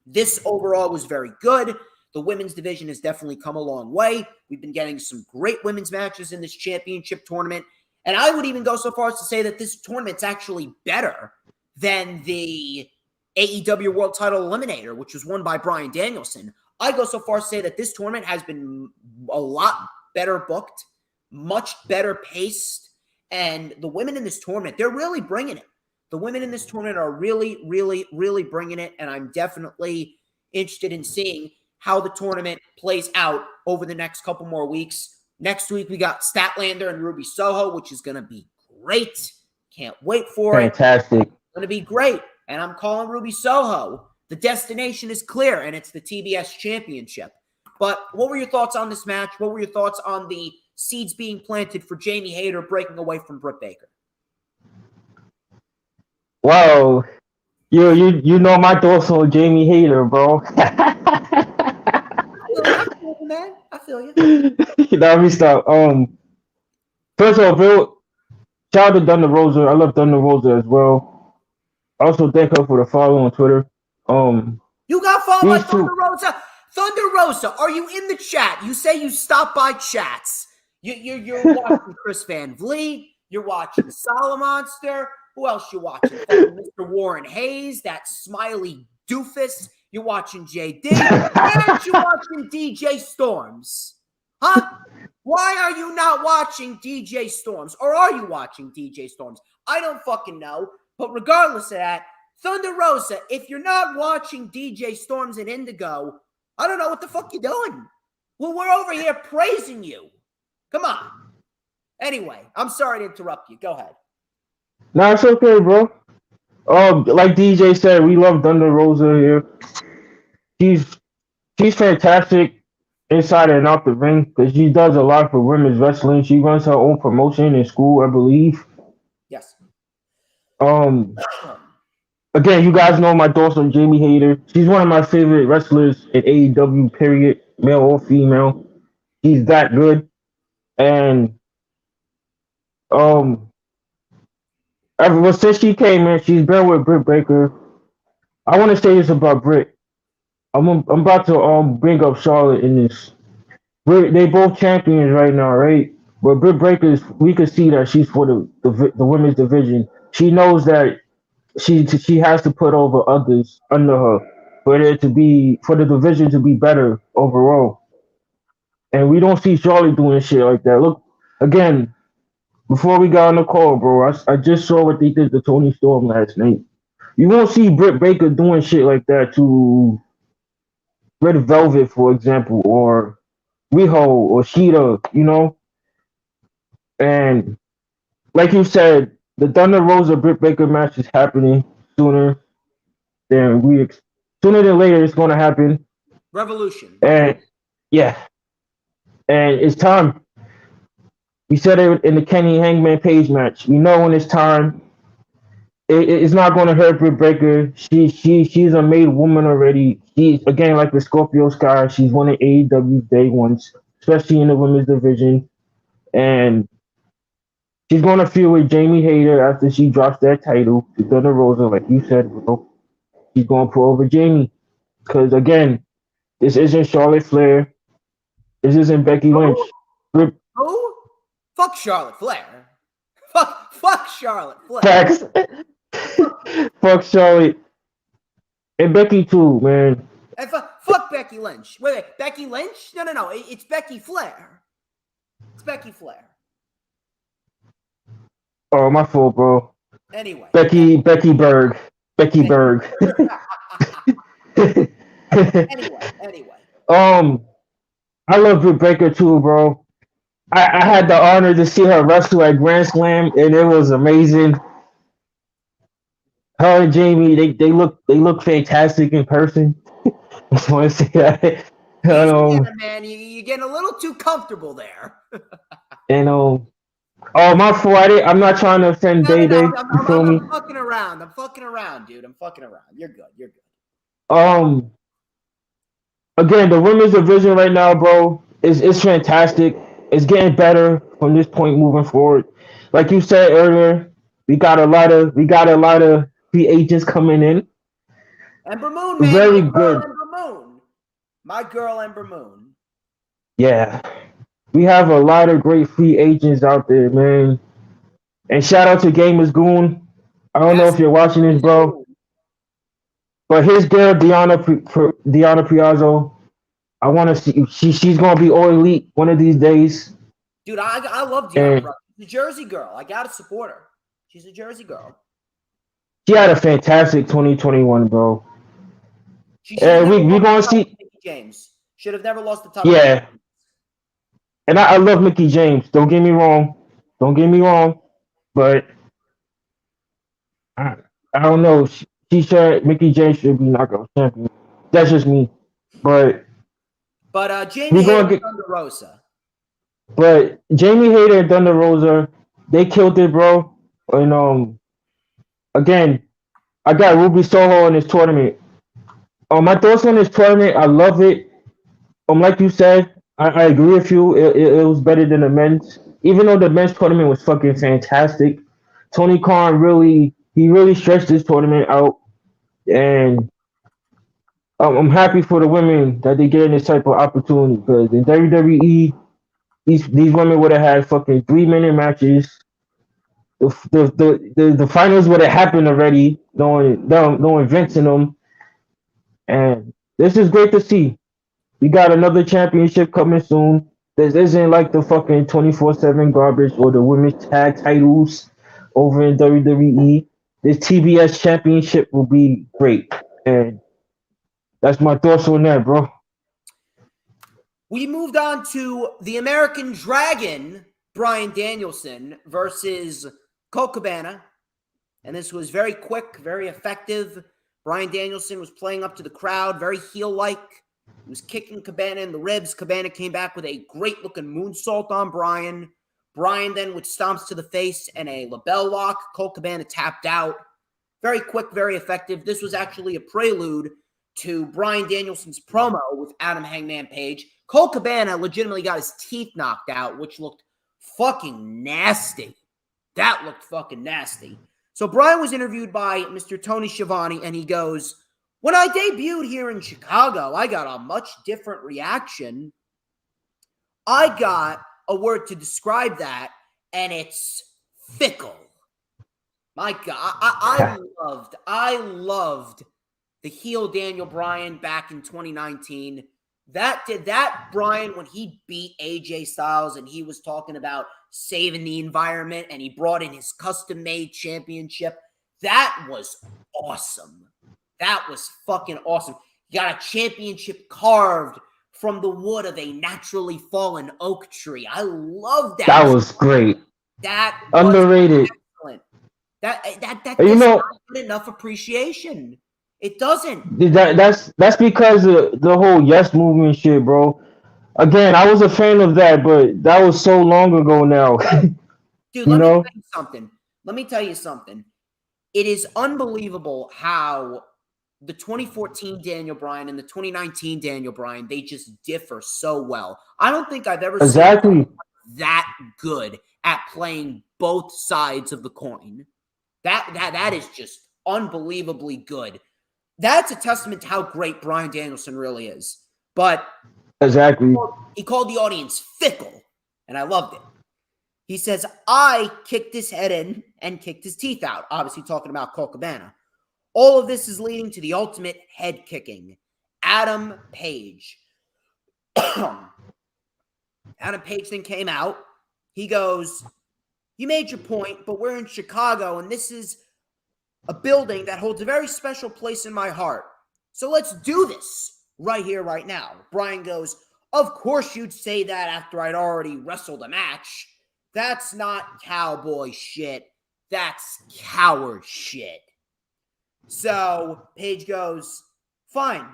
This overall was very good. The women's division has definitely come a long way. We've been getting some great women's matches in this championship tournament. And I would even go so far as to say that this tournament's actually better than the AEW World Title Eliminator, which was won by Bryan Danielson. I go so far as to say that this tournament has been a lot better booked, much better paced, and the women in this tournament, they're really bringing it. The women in this tournament are really, really, really bringing it, and I'm definitely interested in seeing how the tournament plays out over the next couple more weeks. Next week, we got Statlander and Ruby Soho, which is going to be great. Can't wait for it. Fantastic. It's going to be great. And I'm calling Ruby Soho. The destination is clear, and it's the TBS Championship. But what were your thoughts on this match? What were your thoughts on the seeds being planted for Jamie Hayter breaking away from Britt Baker? Wow. You know my thoughts on Jamie Hayter, bro. I feel you. Let me stop. First of all, shout out to Thunder Rosa. I love Thunder Rosa as well. I also thank her for the follow on Twitter. You got followed by Thunder Rosa. Thunder Rosa, are you in the chat? You say you stop by chats. You're watching Chris Van Vliet. You're watching Solomonster. Who else you watching? Mr. Warren Hayes, that smiley doofus. You're watching JD. And you're watching DJ Storms. Huh? Why are you not watching DJ Storms? Or are you watching DJ Storms? I don't fucking know. But regardless of that, Thunder Rosa, if you're not watching DJ Storms and Indigo, I don't know what the fuck you're doing. Well, we're over here praising you. Come on. Anyway, I'm sorry to interrupt you. Go ahead. No, it's okay, bro. Like DJ said, we love Thunder Rosa here. She's fantastic inside and out the ring because she does a lot for women's wrestling. She runs her own promotion in school, I believe. Yes. Again, you guys know my thoughts on Jamie Hayter. She's one of my favorite wrestlers in AEW, period, male or female. She's that good. And since she came in, she's been with Britt Baker. I want to say this about Britt. I'm about to bring up Charlotte in this. They both champions right now, right? But Britt Baker, we can see that she's for the women's division. She knows that she has to put over others under her for the division to be better overall. And we don't see Charlotte doing shit like that. Look, again, before we got on the call, bro, I just saw what they did to Tony Storm last night. You won't see Britt Baker doing shit like that to Red Velvet, for example, or Riho or Sheeta, you know? And like you said, the Thunder Rosa Britt Baker match is happening sooner than later it's going to happen. Revolution. And yeah. And it's time. We said it in the Kenny Hangman Page match. We know when it's time. It's not going to hurt Britt Baker. She's a made woman already. She's, again, like the Scorpio Sky, she's one of AEW's day ones, especially in the women's division. And she's going to feud with Jamie Hayter after she drops that title to Thunder Rosa, like you said, bro. She's going to put over Jamie. Because, again, This isn't Charlotte Flair. This isn't Becky Lynch. Who? Fuck Charlotte Flair. Fuck Charlotte Flair. Facts. Fuck Charlotte. And Becky too, man. And fuck Becky Lynch. Wait, Becky Lynch? No. It's Becky Flair. It's Becky Flair. Oh, my fault, bro. Anyway. Becky Berg. Becky Berg. Anyway. I love Britt Baker too, bro. I had the honor to see her wrestle at Grand Slam, and it was amazing. Her and Jamie, they look fantastic in person. Just want to say that. Man, you're getting a little too comfortable there. And oh, my fault. I'm not trying to offend Day Day. You feel me? I'm fucking around, dude. I'm fucking around. You're good. Again, the women's division right now, bro, is fantastic. It's getting better from this point moving forward. Like you said earlier, we got a lot of free agents coming in. Ember Moon, man. Very good. My girl, Ember Moon. Yeah. We have a lot of great free agents out there, man. And shout out to Gamers Goon. I don't know if you're watching this, bro. But his girl, Deanna Piazzo, I want to see. She's going to be all elite one of these days. Dude, I love Deanna, bro. She's a Jersey girl. I got to support her. She's a Jersey girl. She had a fantastic 2021, bro. And we're going to see. Mickey James should have never lost the title. Yeah. And I love Mickey James. Don't get me wrong. But I don't know. She said Mickey James should be knockout champion. That's just me. But Jamie Hayter and Thunder Rosa. But Jamie Hayter and Thunder Rosa, they killed it, bro. And again, I got Ruby Soho in this tournament. My thoughts on this tournament, I love it. Like you said, I agree with you. It was better than the men's. Even though the men's tournament was fucking fantastic, Tony Khan really stretched this tournament out, and I'm happy for the women that they get this type of opportunity, because in WWE, these women would have had fucking 3-minute matches. The finals would have happened already. No events in them, and this is great to see. We got another championship coming soon. This isn't like the fucking 24/7 garbage or the women's tag titles over in WWE. This TBS championship will be great. And that's my thoughts on that, bro. We moved on to the American Dragon, Bryan Danielson, versus Cabana. And this was very quick, very effective. Bryan Danielson was playing up to the crowd, very heel-like. He was kicking Cabana in the ribs. Cabana came back with a great-looking moonsault on Bryan. Bryan then with stomps to the face and a label lock. Cabana tapped out. Very quick, very effective. This was actually a prelude to Bryan Danielson's promo with Adam Hangman Page. Cabana legitimately got his teeth knocked out, which looked fucking nasty. That looked fucking nasty. So Bryan was interviewed by Mr. Tony Schiavone, and he goes, "When I debuted here in Chicago, I got a much different reaction. I got a word to describe that, and it's fickle." My God, I loved the heel Daniel Bryan back in 2019. That Bryan, when he beat AJ Styles and he was talking about saving the environment and he brought in his custom-made championship, that was awesome. That was fucking awesome. You got a championship carved from the wood of a naturally fallen oak tree. I love that. That was great. That underrated. Excellent. That does not get enough appreciation. It doesn't. That's because of the whole Yes movement shit, bro. Again, I was a fan of that, but that was so long ago now. Dude, let me tell you something. It is unbelievable how the 2014 Daniel Bryan and the 2019 Daniel Bryan, they just differ so well. I don't think I've ever seen that good at playing both sides of the coin. That is just unbelievably good. That's a testament to how great Bryan Danielson really is. But Exactly. he called the audience fickle, and I loved it. He says, I kicked his head in and kicked his teeth out. Obviously talking about Cabana. All of this is leading to the ultimate head kicking. Adam Page. Adam Page then came out. He goes, you made your point, but we're in Chicago, and this is a building that holds a very special place in my heart. So let's do this right here, right now. Brian goes, of course you'd say that after I'd already wrestled a match. That's not cowboy shit. That's coward shit. So Page goes, fine.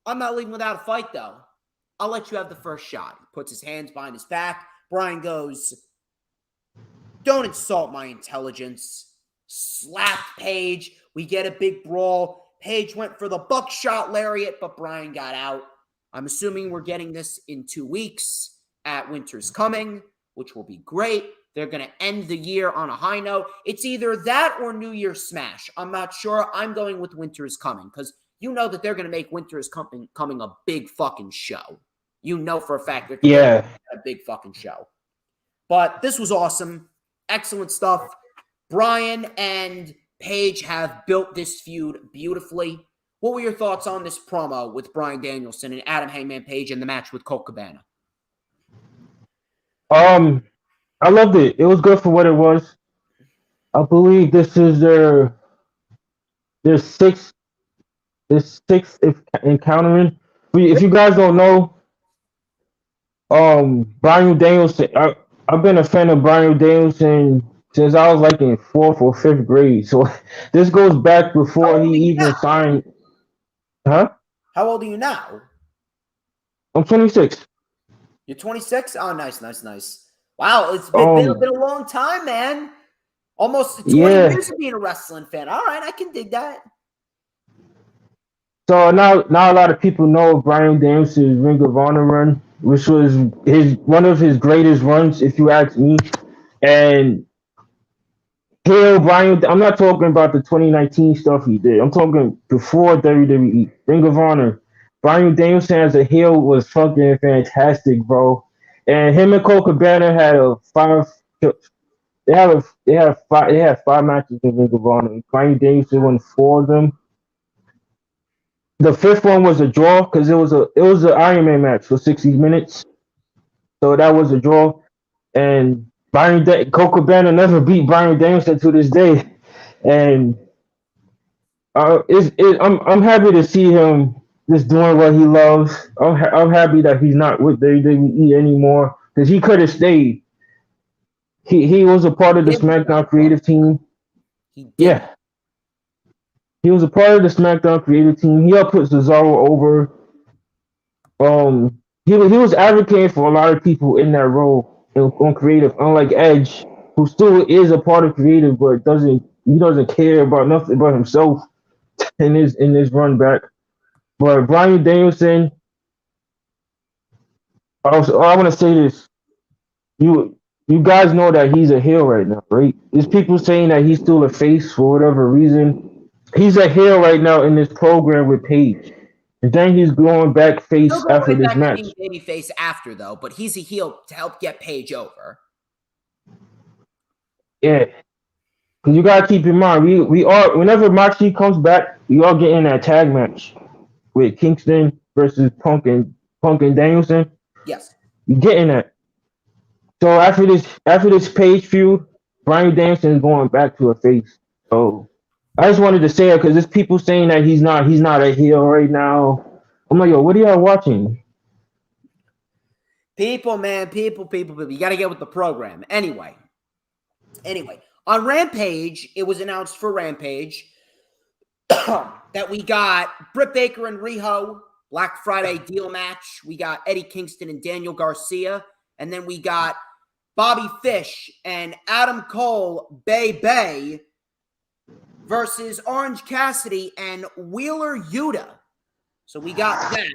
I'm not leaving without a fight, though. I'll let you have the first shot. He puts his hands behind his back. Brian goes, don't insult my intelligence. Slapped Page. We get a big brawl. Page went for the buckshot lariat, but Brian got out. I'm assuming we're getting this in 2 weeks at Winter's Coming, which will be great. They're going to end the year on a high note. It's either that or New Year's Smash. I'm not sure. I'm going with Winter's Coming because you know that they're going to make Winter's Coming a big fucking show. You know for a fact they're going to make a big fucking show. But this was awesome. Excellent stuff. Brian and Page have built this feud beautifully. What were your thoughts on this promo with Bryan Danielson and Adam Hangman Page in the match with Colt Cabana? I loved it. It was good for what it was. I believe this is their sixth encountering. If you guys don't know, Bryan Danielson. I've been a fan of Bryan Danielson since I was like in 4th or 5th grade. So this goes back before he even signed. Huh? How old are you now? I'm 26. You're 26? Oh, nice. Wow, it's been a long time, man. Almost 20 years of being a wrestling fan. All right, I can dig that. So now a lot of people know Bryan Danielson's Ring of Honor run, which was one of his greatest runs, if you ask me. And Brian, I'm not talking about the 2019 stuff he did. I'm talking before WWE, Ring of Honor. Bryan Danielson as a heel was fucking fantastic, bro. And him and Colt Cabana had they had 5 matches in Ring of Honor. Bryan Danielson won 4 of them. The 5th one was a draw because it was an Iron Man match for 60 minutes. So that was a draw. And Colt Cabana never beat Bryan Danielson to this day. And I'm happy to see him just doing what he loves. I'm happy that he's not with WWE anymore because he could have stayed. He was a part of the SmackDown creative team. Yeah. He was a part of the SmackDown creative team. He helped put Cesaro over. He was advocating for a lot of people in that role on creative, unlike Edge, who still is a part of creative, but doesn't care about nothing but himself in his run back. But Bryan Danielson, I want to say this: you guys know that he's a heel right now, right? There's people saying that he's still a face for whatever reason. He's a heel right now in this program with Page. And then he's going back face after this match. He's baby face after though, but he's a heel to help get Page over. Yeah. Because you gotta keep in mind, we are whenever Moxley comes back, we all get in that tag match with Kingston versus Punk and Danielson. Yes. You get in that. So after this Page feud, Bryan Danielson is going back to a face. So I just wanted to say it because there's people saying that he's not a heel right now. I'm like, yo, what are y'all watching? People, man, people. You got to get with the program. Anyway, on Rampage, it was announced for Rampage that we got Britt Baker and Riho, Black Friday deal match. We got Eddie Kingston and Daniel Garcia. And then we got Bobby Fish and Adam Cole, Bay versus Orange Cassidy and Wheeler Yuta. So we got that.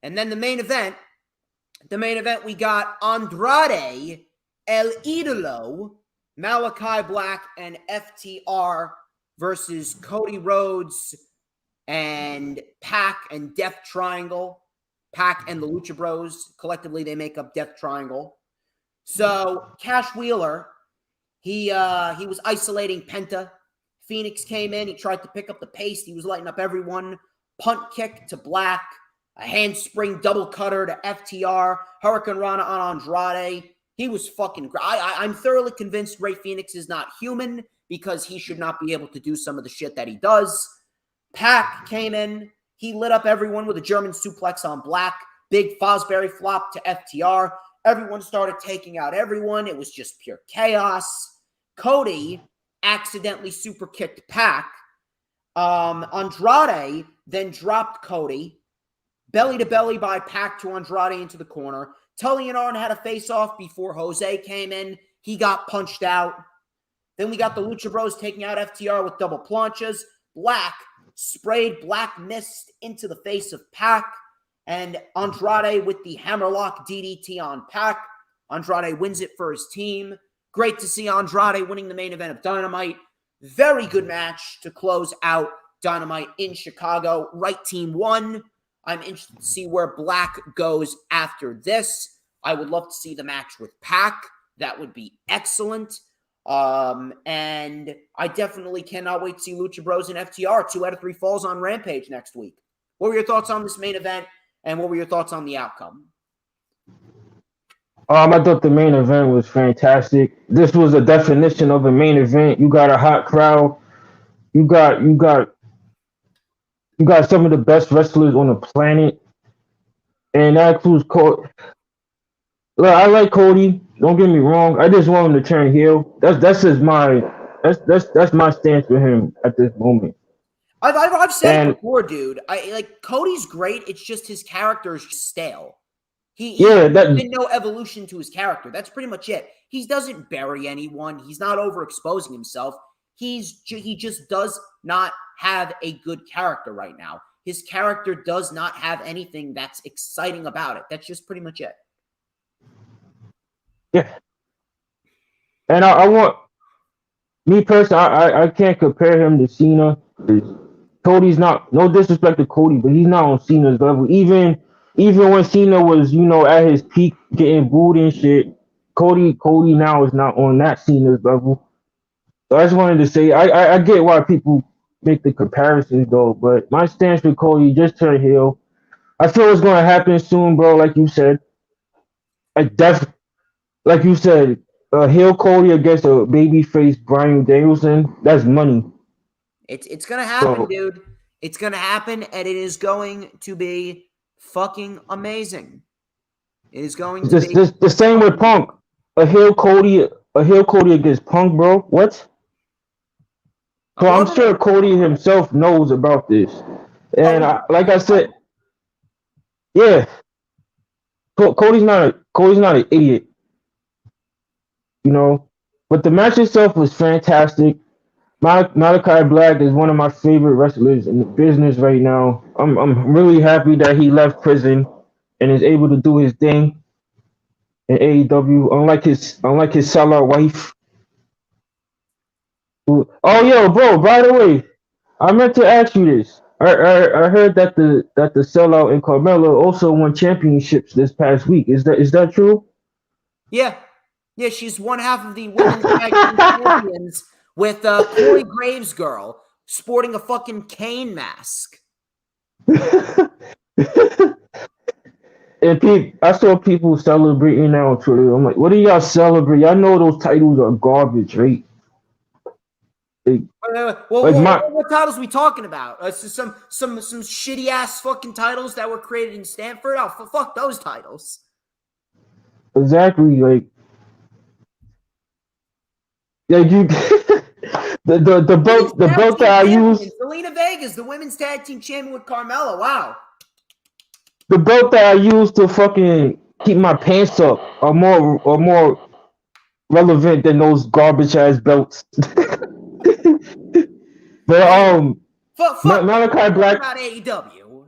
And then the main event, we got Andrade, El Idolo, Malachi Black, and FTR versus Cody Rhodes and Pac and Death Triangle. Pac and the Lucha Bros. Collectively, they make up Death Triangle. So Cash Wheeler, he was isolating Penta. Phoenix came in. He tried to pick up the pace. He was lighting up everyone. Punt kick to Black. A handspring double cutter to FTR. Hurricane Rana on Andrade. He was fucking great. I'm thoroughly convinced Rey Fenix is not human because he should not be able to do some of the shit that he does. Pac came in. He lit up everyone with a German suplex on Black. Big Fosbury flop to FTR. Everyone started taking out everyone. It was just pure chaos. Cody accidentally super kicked Pac. Andrade then dropped Cody. Belly to belly by Pac to Andrade into the corner. Tully and Arn had a face-off before Jose came in. He got punched out. Then we got the Lucha Bros taking out FTR with double planchas. Black sprayed Black Mist into the face of Pac. And Andrade with the hammerlock DDT on Pac. Andrade wins it for his team. Great to see Andrade winning the main event of Dynamite. Very good match to close out Dynamite in Chicago. Right team won. I'm interested to see where Black goes after this. I would love to see the match with Pac. That would be excellent. And I definitely cannot wait to see Lucha Bros and FTR 2 out of 3 falls on Rampage next week. What were your thoughts on this main event? And what were your thoughts on the outcome? I thought the main event was fantastic. This was a definition of a main event. You got a hot crowd. You got some of the best wrestlers on the planet, and that includes Cody. Look, I like Cody. Don't get me wrong. I just want him to turn heel. That's my stance with him at this moment. I've said it before, dude. I like Cody's great. It's just his character is stale. There's been no evolution to his character. That's pretty much it. He doesn't bury anyone. He's not overexposing himself. He just does not have a good character right now. His character does not have anything that's exciting about it. That's just pretty much it. Yeah. And I want me personally, I can't compare him to Cena. Cody's not, no disrespect to Cody, but he's not on Cena's level. Even when Cena was, at his peak getting booed and shit, Cody now is not on that Cena's level. So I just wanted to say, I get why people make the comparisons though, but my stance with Cody, just turn heel. I feel it's going to happen soon, bro, like you said. Like you said, heel Cody against a babyface Bryan Danielson, that's money. It's going to happen, dude. It's going to happen, and it is going to be fucking amazing. It is going to be the same with Punk. A heel Cody against Punk, bro. What? So I'm sure Cody himself knows about this. And like I said, yeah. Cody's not an idiot. But the match itself was fantastic. Malachi Black is one of my favorite wrestlers in the business right now. I'm really happy that he left prison and is able to do his thing in AEW. Unlike his sellout wife. Oh, yo, bro! By the way, I meant to ask you this. I heard that the sellout and Carmella also won championships this past week. Is that true? Yeah, she's one half of the women's tag team champions with Corey Graves' girl sporting a fucking cane mask. And I saw people celebrating now on Twitter. I'm like, what do y'all celebrate? I know those titles are garbage, right? What titles are we talking about? Some shitty ass fucking titles that were created in Stanford. Oh, fuck those titles. Exactly, like you. the belt that I used. Zelina Vega's the women's tag team champion with Carmella. Wow. The belt that I used to fucking keep my pants up are more relevant than those garbage ass belts. But Malachi Black about AEW.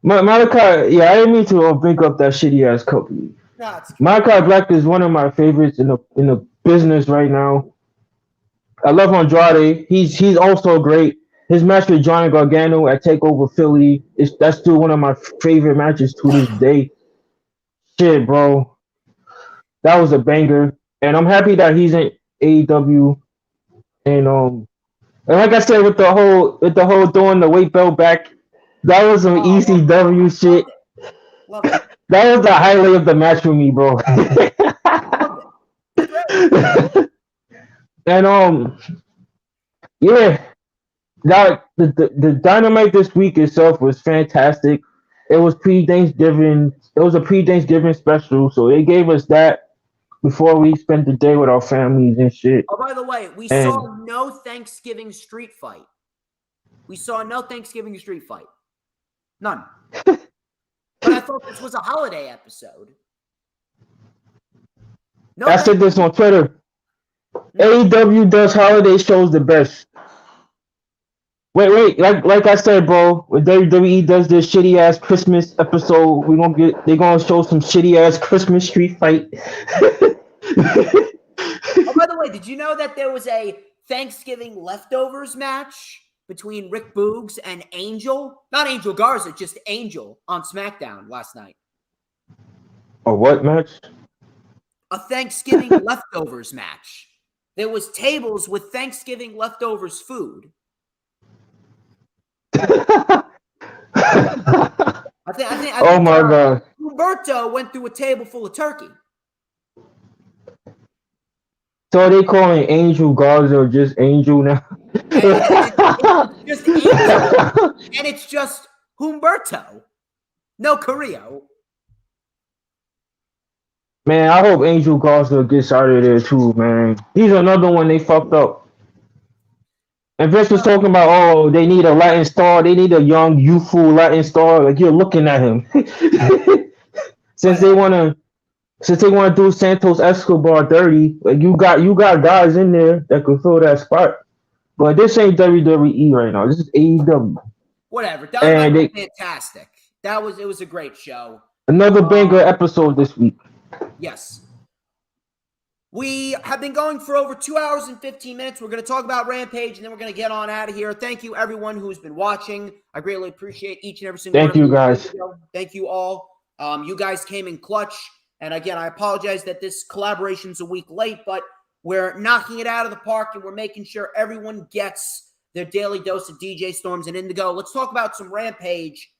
Malachi, yeah, I didn't mean to bring up that shitty ass company. No, Malachi Black is one of my favorites in the business right now. I love Andrade. He's also great. his match with Johnny Gargano at Takeover Philly that's still one of my favorite matches to this day. Shit, bro, that was a banger, and I'm happy that he's in AEW. And like I said, with the whole throwing the weight belt back, that was some ECW shit. Love it. That was the highlight of the match for me, bro. Love it. And yeah, that the dynamite this week itself was fantastic. It was pre-Thanksgiving. It was a pre-Thanksgiving special, so they gave us that before we spent the day with our families and shit. Oh, by the way, we And saw no Thanksgiving street fight. None. But I thought this was a holiday episode. No, I said this on Twitter. AEW does holiday shows the best. Wait, like I said, bro, when WWE does this shitty ass Christmas episode, they're gonna show some shitty ass Christmas street fight. Oh, by the way, did you know that there was a Thanksgiving leftovers match between Rick Boogs and Angel? Not Angel Garza, just Angel on SmackDown last night. A what match? A Thanksgiving leftovers match. There was tables with Thanksgiving leftovers food. I think oh my god. Humberto went through a table full of turkey. So are they calling Angel Garza or just Angel now? It's just Angel, and it's just Humberto. No Carrillo. Man, I hope Angel Garza gets out of there too, man. He's another one they fucked up. And Vince was talking about, oh, they need a Latin star. They need a young, youthful Latin star. Like, you're looking at him. Since they want to do Santos Escobar dirty, like you got guys in there that could fill that spot. But this ain't WWE right now. This is AEW. Whatever. That was fantastic. It was a great show. Another banger episode this week. Yes. We have been going for over 2 hours and 15 minutes. We're going to talk about Rampage, and then we're going to get on out of here. Thank you, everyone who's been watching. I greatly appreciate each and every single one of you. Thank you, guys. Thank you all. You guys came in clutch. And again, I apologize that this collaboration's a week late, but we're knocking it out of the park, and we're making sure everyone gets their daily dose of DJ Storms and Indigo. Let's talk about some Rampage.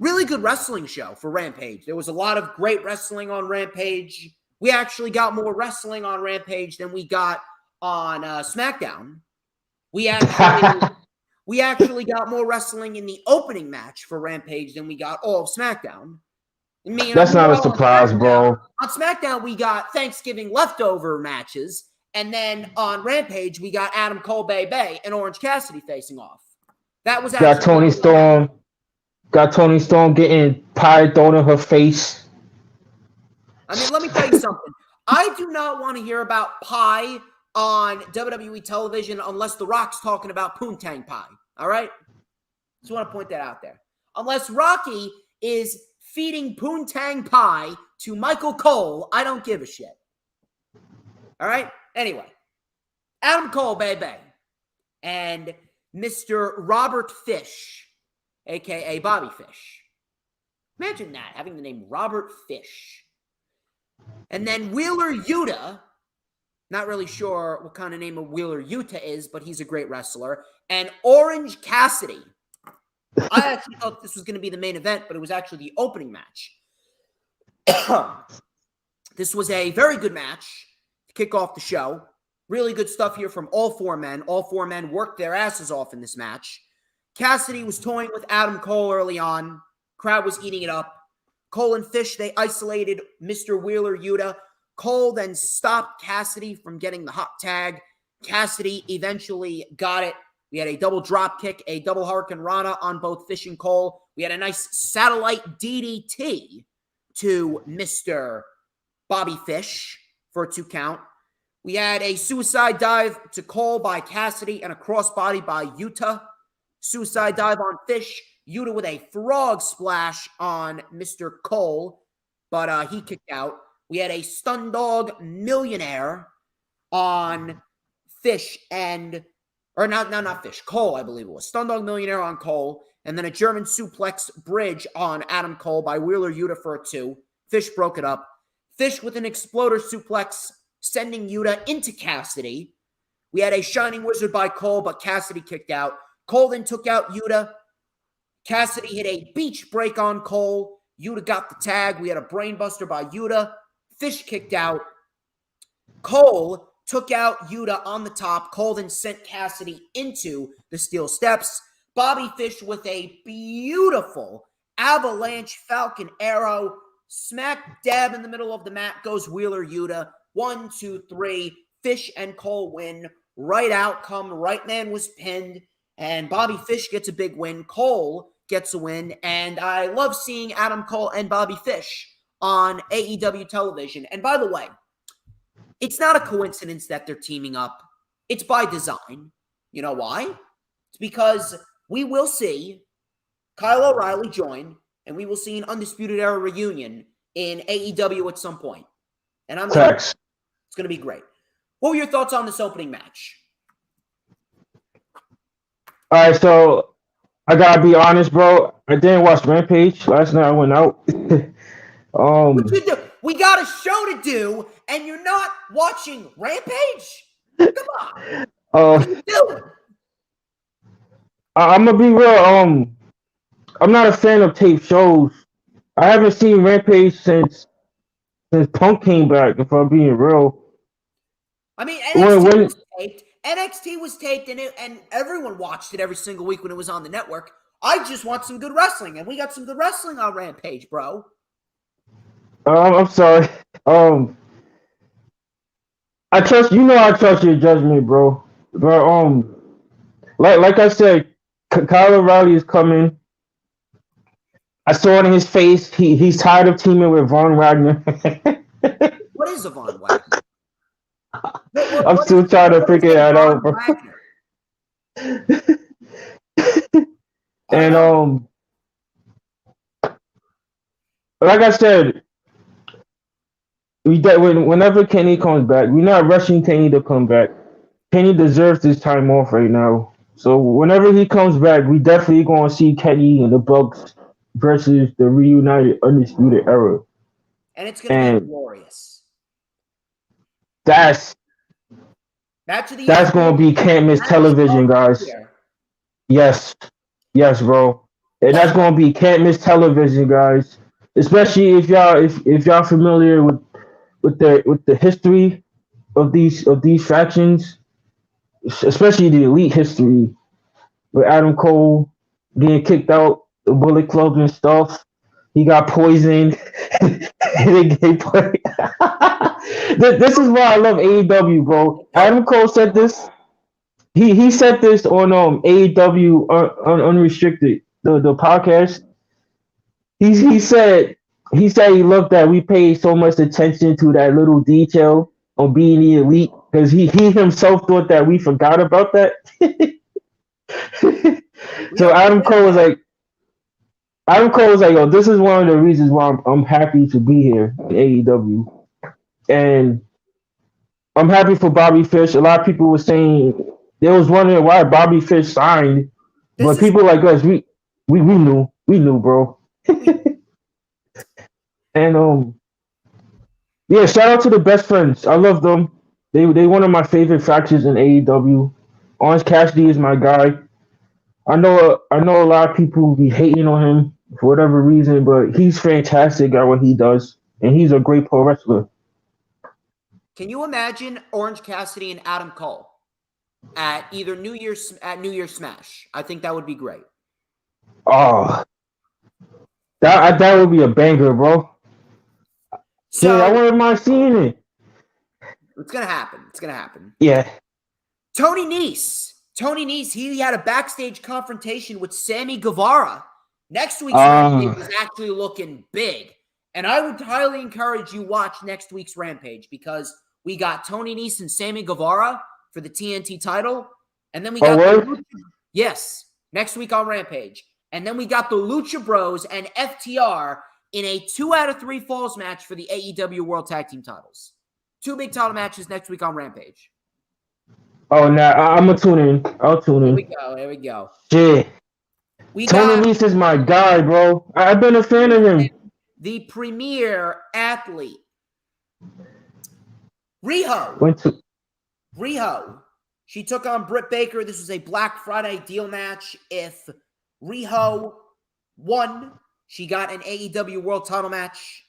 Really good wrestling show for Rampage. There was a lot of great wrestling on Rampage. We actually got more wrestling on Rampage than we got on SmackDown. We actually got more wrestling in the opening match for Rampage than we got all of SmackDown. That's not a surprise, bro. On SmackDown, we got Thanksgiving leftover matches, and then on Rampage, we got Adam Cole, Bay, and Orange Cassidy facing off. That was got Tony Storm. Got Tony Storm getting pie thrown in her face. I mean, let me tell you something. I do not want to hear about pie on WWE television unless The Rock's talking about poontang pie. All right? Just want to point that out there. Unless Rocky is feeding poontang pie to Michael Cole, I don't give a shit. All right? Anyway, Adam Cole, baby, and Mr. Robert Fish, a.k.a. Bobby Fish. Imagine that, having the name Robert Fish. And then Wheeler Yuta, not really sure what kind of name a Wheeler Yuta is, but he's a great wrestler. And Orange Cassidy. I actually thought this was going to be the main event, but it was actually the opening match. This was a very good match to kick off the show. Really good stuff here from all four men. All four men worked their asses off in this match. Cassidy was toying with Adam Cole early on. Crowd was eating it up. Cole and Fish, they isolated Mr. Wheeler Yuta. Cole then stopped Cassidy from getting the hot tag. Cassidy eventually got it. We had a double drop kick, a double Hurricane Rana on both Fish and Cole. We had a nice satellite DDT to Mr. Bobby Fish for a 2 count. We had a suicide dive to Cole by Cassidy and a crossbody by Yuta. Suicide dive on Fish. Yuta with a frog splash on Mr. Cole, but he kicked out. We had a stun dog millionaire on Fish and Or not Fish. Cole, I believe it was. Stundog Millionaire on Cole. And then a German suplex bridge on Adam Cole by Wheeler Yuta for a 2. Fish broke it up. Fish with an exploder suplex, sending Yuta into Cassidy. We had a Shining Wizard by Cole, but Cassidy kicked out. Cole then took out Yuta. Cassidy hit a beach break on Cole. Yuta got the tag. We had a brainbuster by Yuta. Fish kicked out. Cole took out Yuta on the top. Cole then sent Cassidy into the steel steps. Bobby Fish with a beautiful avalanche Falcon arrow. Smack dab in the middle of the mat goes Wheeler Yuta. 1, 2, 3. Fish and Cole win. Right outcome. Right man was pinned. And Bobby Fish gets a big win. Cole gets a win. And I love seeing Adam Cole and Bobby Fish on AEW television. And by the way, it's not a coincidence that they're teaming up. It's by design. You know why? It's because we will see Kyle O'Reilly join, and we will see an Undisputed Era reunion in AEW at some point. And it's going to be great. What were your thoughts on this opening match? All right, so I gotta be honest, bro. I didn't watch Rampage last night. I went out. What you do? We got a show to do, and you're not watching Rampage? Come on. What are you doing? I'm gonna be real. I'm not a fan of tape shows. I haven't seen Rampage since Punk came back. If I'm being real. I mean, NXT was taped. NXT was taped, and everyone watched it every single week when it was on the network. I just want some good wrestling, and we got some good wrestling on Rampage, bro. I'm sorry. I trust your judgment, bro. But like I said, Kyle O'Reilly is coming. I saw it in his face. He's tired of teaming with Von Wagner. What is a Von Wagner? I'm still trying to figure that out, bro. And like I said, whenever Kenny comes back, we're not rushing Kenny to come back. Kenny deserves this time off right now. So whenever he comes back, we definitely gonna see Kenny and the Bucks versus the reunited Undisputed Era. And it's gonna be glorious. That's gonna be can't miss television, guys. Yes, bro. And that's gonna be can't miss television, guys. Especially if y'all familiar with the history of these factions, especially the Elite history, with Adam Cole getting kicked out, the Bullet Club and stuff. He got poisoned. This is why I love AEW, bro. Adam Cole said this. He said this on AEW Unrestricted, the podcast. He said he loved that we paid so much attention to that little detail on being the Elite because he himself thought that we forgot about that. So Adam Cole was like, yo, this is one of the reasons why I'm happy to be here in AEW. And I'm happy for Bobby Fish. A lot of people were saying, they was wondering why Bobby Fish signed. But people like us, we knew, bro. And yeah, shout out to the Best Friends. I love them. They one of my favorite factions in AEW. Orange Cassidy is my guy. I know a lot of people be hating on him for whatever reason, but he's fantastic at what he does, and he's a great pro wrestler. Can you imagine Orange Cassidy and Adam Cole at either New Year's Smash? I think that would be great. Oh, that would be a banger, bro. So yeah, I wouldn't mind seeing it. It's gonna happen. Yeah. Tony Nese, he had a backstage confrontation with Sammy Guevara. Next week's Rampage is actually looking big. And I would highly encourage you watch next week's Rampage because we got Tony Nese and Sammy Guevara for the TNT title. And then we got next week on Rampage. And then we got the Lucha Bros and FTR in a 2 out of 3 falls match for the AEW World Tag Team titles. 2 big title matches next week on Rampage. Oh, nah, I'm gonna tune in. I'll tune Here we in. go. Here we go. Shit. We Tony got Nese is my guy, bro. I've been a fan of him. the premier athlete, Riho. Went to Riho. She took on Britt Baker. This was a Black Friday deal match. If Riho won, she got an AEW World Title match.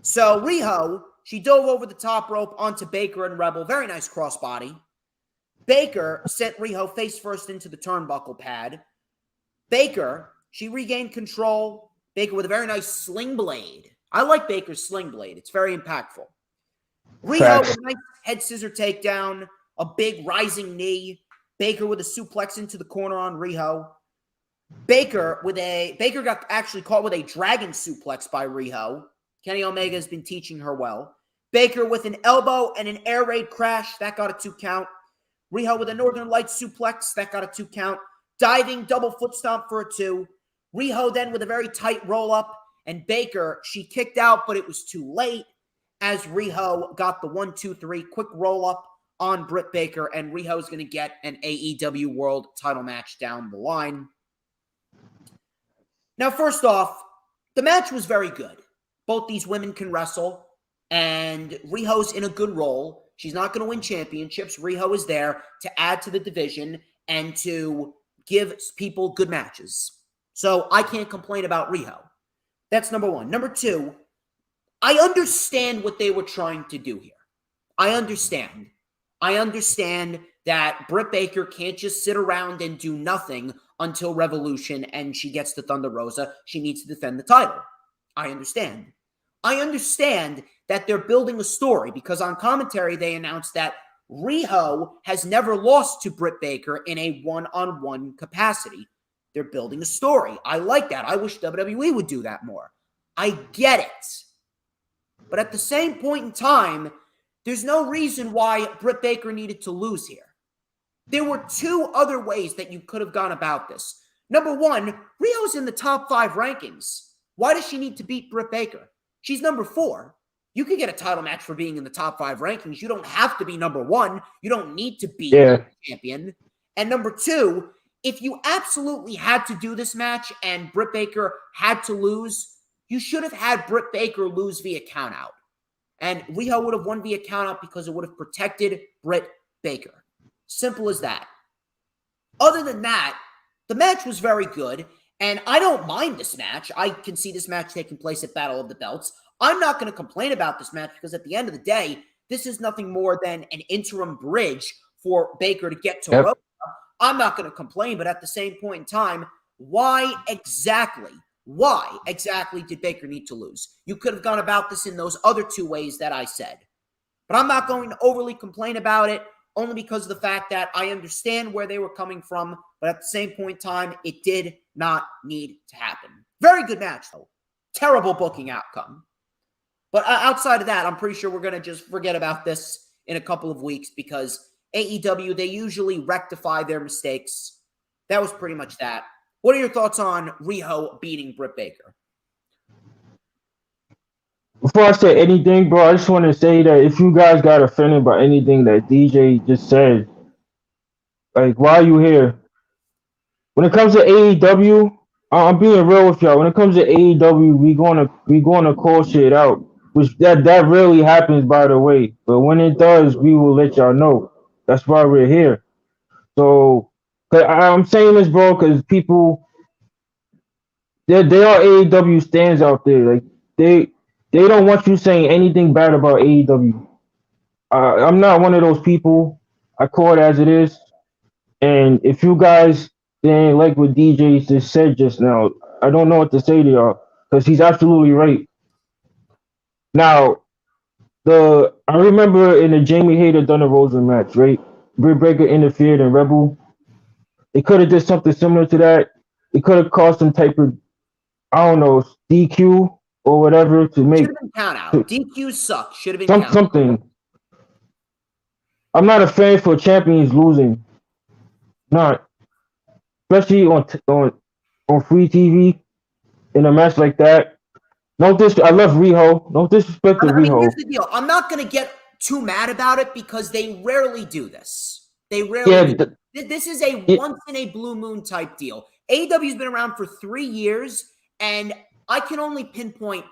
So Riho, she dove over the top rope onto Baker and Rebel. Very nice crossbody. Baker sent Riho face first into the turnbuckle pad. Baker, she regained control. Baker with a very nice sling blade. I like Baker's sling blade. It's very impactful. Riho with a nice head scissor takedown, a big rising knee. Baker with a suplex into the corner on Riho. Baker got actually caught with a dragon suplex by Riho. Kenny Omega has been teaching her well. Baker with an elbow and an air raid crash. That got a 2 count. Riho with a Northern Lights suplex. That got a 2 count. Diving double foot stomp for a 2. Riho then with a very tight roll up. And Baker, she kicked out, but it was too late as Riho got the 1, 2, 3 quick roll up on Britt Baker. And Riho's going to get an AEW World Title match down the line. Now, first off, the match was very good. Both these women can wrestle, and Riho's in a good role. She's not going to win championships. Riho is there to add to the division and to give people good matches. So I can't complain about Riho. That's number one. Number two, I understand what they were trying to do here. I understand. I understand that Britt Baker can't just sit around and do nothing until Revolution and she gets to Thunder Rosa. She needs to defend the title. I understand. I understand that they're building a story because on commentary they announced that Riho has never lost to Britt Baker in a one-on-one capacity. They're building a story. I like that. I wish WWE would do that more. I get it. But at the same point in time, there's no reason why Britt Baker needed to lose here. There were 2 other ways that you could have gone about this. Number one, Riho's in the top 5 rankings. Why does she need to beat Britt Baker? She's number 4. You could get a title match for being in the top 5 rankings. You don't have to be number 1. You don't need to be the champion. And number 2, if you absolutely had to do this match and Britt Baker had to lose, you should have had Britt Baker lose via countout. And Riho would have won via countout because it would have protected Britt Baker. Simple as that. Other than that, the match was very good, and I don't mind this match. I can see this match taking place at Battle of the Belts. I'm not going to complain about this match because at the end of the day, this is nothing more than an interim bridge for Baker to get to Rosa. I'm not going to complain, but at the same point in time, why exactly did Baker need to lose? You could have gone about this in those other 2 ways that I said. But I'm not going to overly complain about it, only because of the fact that I understand where they were coming from, but at the same point in time, it did not need to happen. Very good match, though. Terrible booking outcome. But outside of that, I'm pretty sure we're going to just forget about this in a couple of weeks because AEW, they usually rectify their mistakes. That was pretty much that. What are your thoughts on Riho beating Britt Baker? Before I say anything, bro, I just want to say that if you guys got offended by anything that DJ just said, like, why are you here? When it comes to AEW, I'm being real with y'all. When it comes to AEW, we gonna call shit out, which that rarely happens, by the way. But when it does, we will let y'all know. That's why we're here. So, I'm saying this, bro, because people, there are AEW stands out there. Like they don't want you saying anything bad about AEW. I'm not one of those people. I call it as it is. And if you guys didn't like what DJ just said just now, I don't know what to say to y'all because he's absolutely right. Now, I remember in the Jamie Hayter Thunder Rosa match, right? Britt Baker interfered in Rebel. They could have did something similar to that. It could have caused some type of, I don't know, DQ or whatever to make. Should have been count out. DQ sucked. Should have been count out. Something. I'm not a fan for champions losing. Not. Especially on free TV in a match like that. I love Riho. No disrespect to Riho. Here's the deal. I'm not going to get too mad about it because they rarely do this. They rarely Yeah, do. This is a once in a blue moon type deal. AEW's been around for 3 years, and I can only pinpoint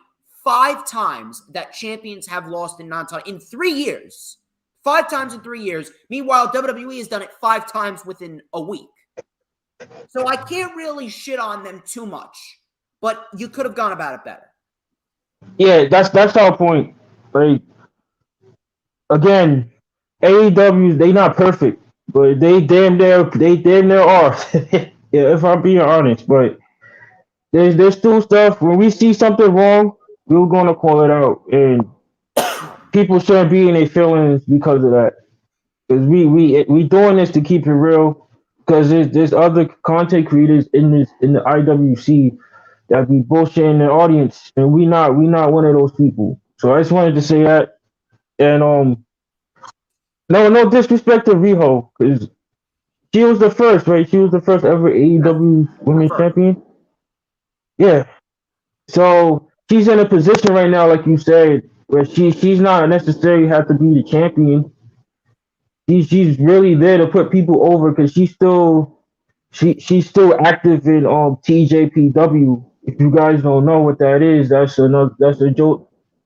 5 times that champions have lost in non-title in 3 years. 5 times in 3 years. Meanwhile, WWE has done it 5 times within a week. So I can't really shit on them too much, but you could have gone about it better. yeah, that's our point. Like again, AEW they not perfect, but they damn near are. Yeah, if I'm being honest, but there's still stuff when we see something wrong, we're gonna call it out, and people shouldn't be in their feelings because of that. Because we doing this to keep it real. Because there's other content creators in the IWC that be bullshitting the audience, and we not one of those people. So I just wanted to say that, and no disrespect to Riho, because she was the first, right? She was the first ever AEW Women's Champion. Yeah. So she's in a position right now, like you said, where she's not necessarily have to be the champion. She's really there to put people over because she's still active in TJPW. If you guys don't know what that is, that's a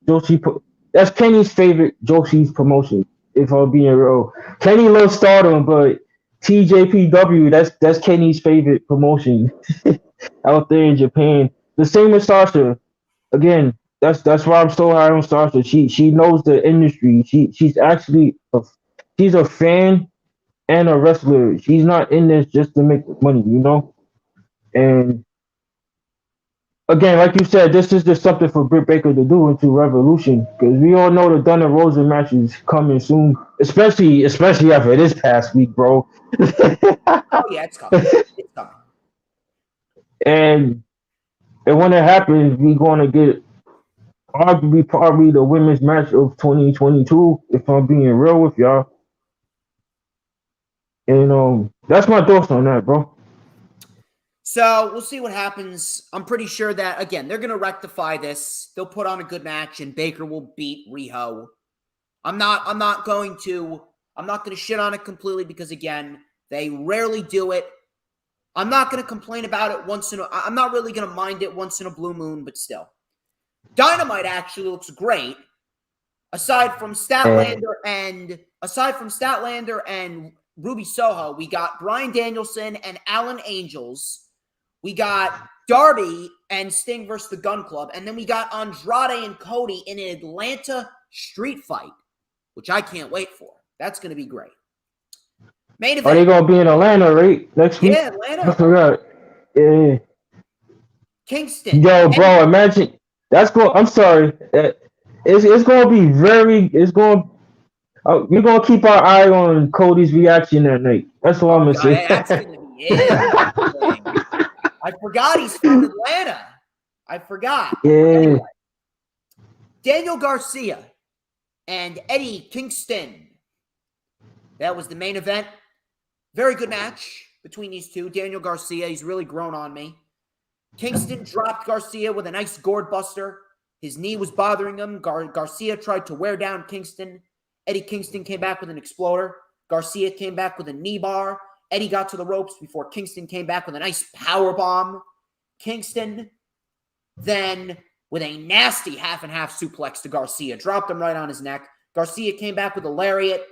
Joshi that's Kenny's favorite Joshi's promotion. If I'm being real, Kenny loves Stardom, but TJPW that's Kenny's favorite promotion out there in Japan. The same with Sasha. Again, that's why I'm so high on Sasha. She knows the industry. She's a fan and a wrestler. She's not in this just to make money, you know? And again, like you said, this is just something for Britt Baker to do into Revolution because we all know the Thunder Rosa match is coming soon, especially after this past week, bro. Oh yeah, it's coming. It's coming. And when it happens, we're gonna get arguably probably the women's match of 2022. If I'm being real with y'all. And that's my thoughts on that, bro. So we'll see what happens. I'm pretty sure that again they're gonna rectify this. They'll put on a good match, and Baker will beat Riho. I'm not going to shit on it completely because again they rarely do it. I'm not gonna complain about it I'm not really gonna mind it once in a blue moon, but still, Dynamite actually looks great. Aside from Statlander and Ruby Soho, we got Bryan Danielson and Alan Angels. We got Darby and Sting versus the Gun Club. And then we got Andrade and Cody in an Atlanta street fight, which I can't wait for. That's going to be great. Main event. Are they going to be in Atlanta, right? Next week? Yeah, Atlanta. I forgot. Yeah. Kingston. Yo, bro, imagine. I'm sorry. It's going to be we're gonna keep our eye on Cody's reaction that night. That's all I'm gonna say. That's gonna be it. I forgot he's from Atlanta. I forgot. Yeah. Anyway, Daniel Garcia and Eddie Kingston. That was the main event. Very good match between these two. Daniel Garcia, he's really grown on me. Kingston dropped Garcia with a nice gourd buster. His knee was bothering him. Garcia tried to wear down Kingston. Eddie Kingston came back with an exploder. Garcia came back with a knee bar. Eddie got to the ropes before Kingston came back with a nice power bomb. Kingston then, with a nasty half-and-half suplex to Garcia, dropped him right on his neck. Garcia came back with a lariat.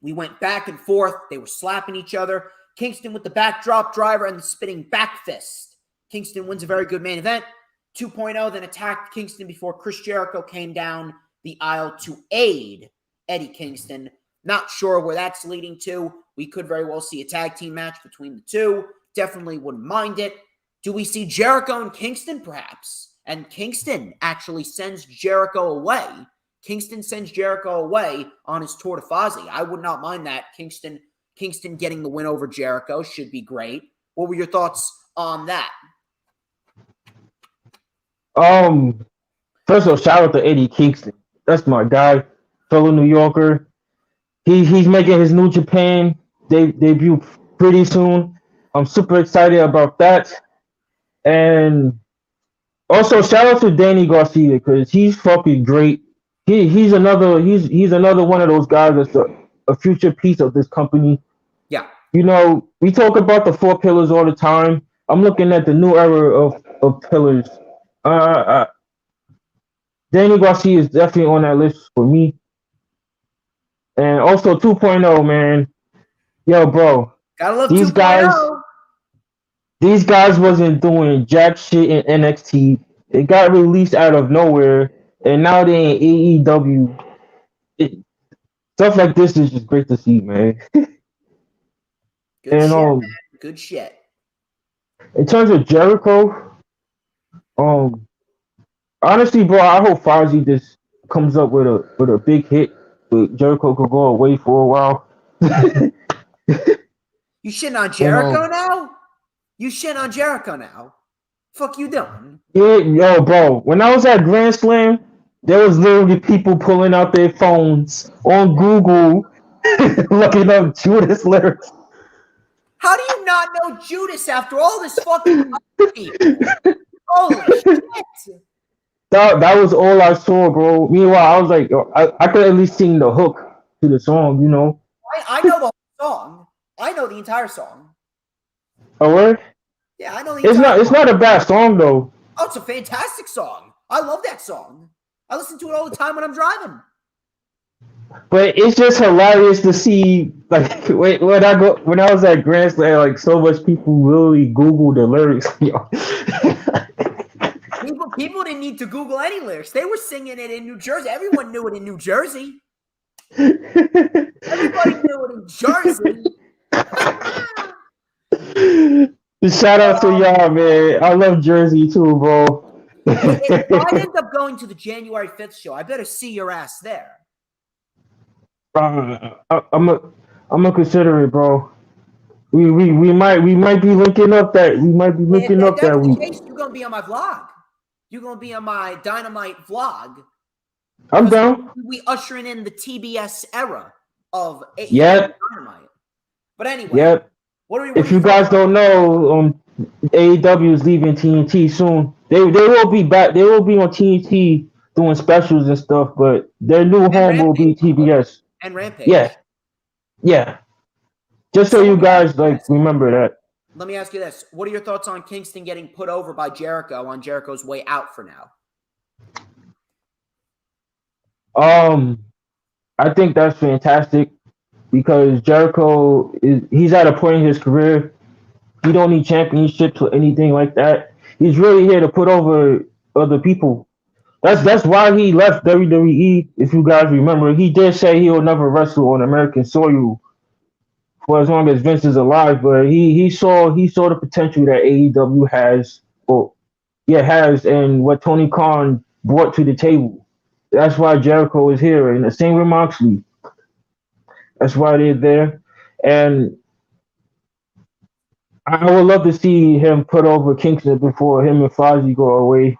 We went back and forth. They were slapping each other. Kingston with the backdrop driver and the spinning back fist. Kingston wins a very good main event. 2.0 then attacked Kingston before Chris Jericho came down the aisle to aid Eddie Kingston. Not sure where that's leading to. We could very well see a tag team match between the two. Definitely wouldn't mind it. Do we see Jericho and Kingston perhaps? And Kingston actually sends Jericho away. Kingston sends Jericho away on his Tour de Fozzy. I would not mind that. Kingston getting the win over Jericho should be great. What were your thoughts on that? First of all, shout out to Eddie Kingston. That's my guy, fellow New Yorker. He's making his New Japan debut pretty soon. I'm super excited about that. And also shout out to Danny Garcia because he's fucking great. He's another one of those guys a future piece of this company. Yeah. You know, we talk about the four pillars all the time. I'm looking at the new era of pillars. Uh, Danny Garcia is definitely on that list for me. And also 2.0, man. Yo, bro, Gotta love these 2.0. guys, these guys wasn't doing jack shit in NXT. It got released out of nowhere, and now they in AEW. Stuff like this is just great to see, man. Good And shit, man. Good shit. in terms of Jericho, um, honestly, bro, I hope Fozzy just comes up with a big hit. But Jericho could go away for a while. You shitting on And Jericho now? You shitting on Jericho now? Fuck you doing? yeah, yo, bro, when I was at Grand Slam, there was literally people pulling out their phones on Google, looking up Judas lyrics. How do you not know Judas after all this fucking people? Holy shit. That was all I saw, bro. Meanwhile, I was like, yo, I could at least sing the hook to the song, you know. I know the whole song. I know the entire song. Oh, word? Yeah, I know the It's entire not. It's song. not a bad song though. Oh, it's a fantastic song. I love that song. I listen to it all the time when I'm driving. But it's just hilarious to see, like, when I was at Grand Slam, like, so much people really Google the lyrics. Yo. People didn't need to Google any lyrics. They were singing it in New Jersey. Everyone knew it in New Jersey. Everybody knew it in Jersey. Shout out to y'all, man. I love Jersey too, bro. If I end up going to the January 5th show, I better see your ass there. I'm gonna consider it, bro. We might be linking up that If that's the week. case, you're gonna be on my vlog. You're gonna be on my Dynamite vlog. I'm down. We ushering in the TBS era of Yep. Dynamite. But anyway, Yep. If you guys don't know, AEW is leaving TNT soon. They will be back. They will be on TNT doing specials and stuff, but their new home will be TBS. And Rampage. Yeah. Just so you guys remember that. Let me ask you this: what are your thoughts on Kingston getting put over by Jericho on Jericho's way out for now? I think that's fantastic because Jericho he's at a point in his career. He don't need championships or anything like that. He's really here to put over other people. That's why he left WWE. If you guys remember, he did say he'll never wrestle on American soil for as long as Vince is alive. But he saw the potential that AEW has, and what Tony Khan brought to the table. That's why Jericho is here, and the same with Moxley. That's why they're there, and I would love to see him put over Kingston before him and Fozzy go away.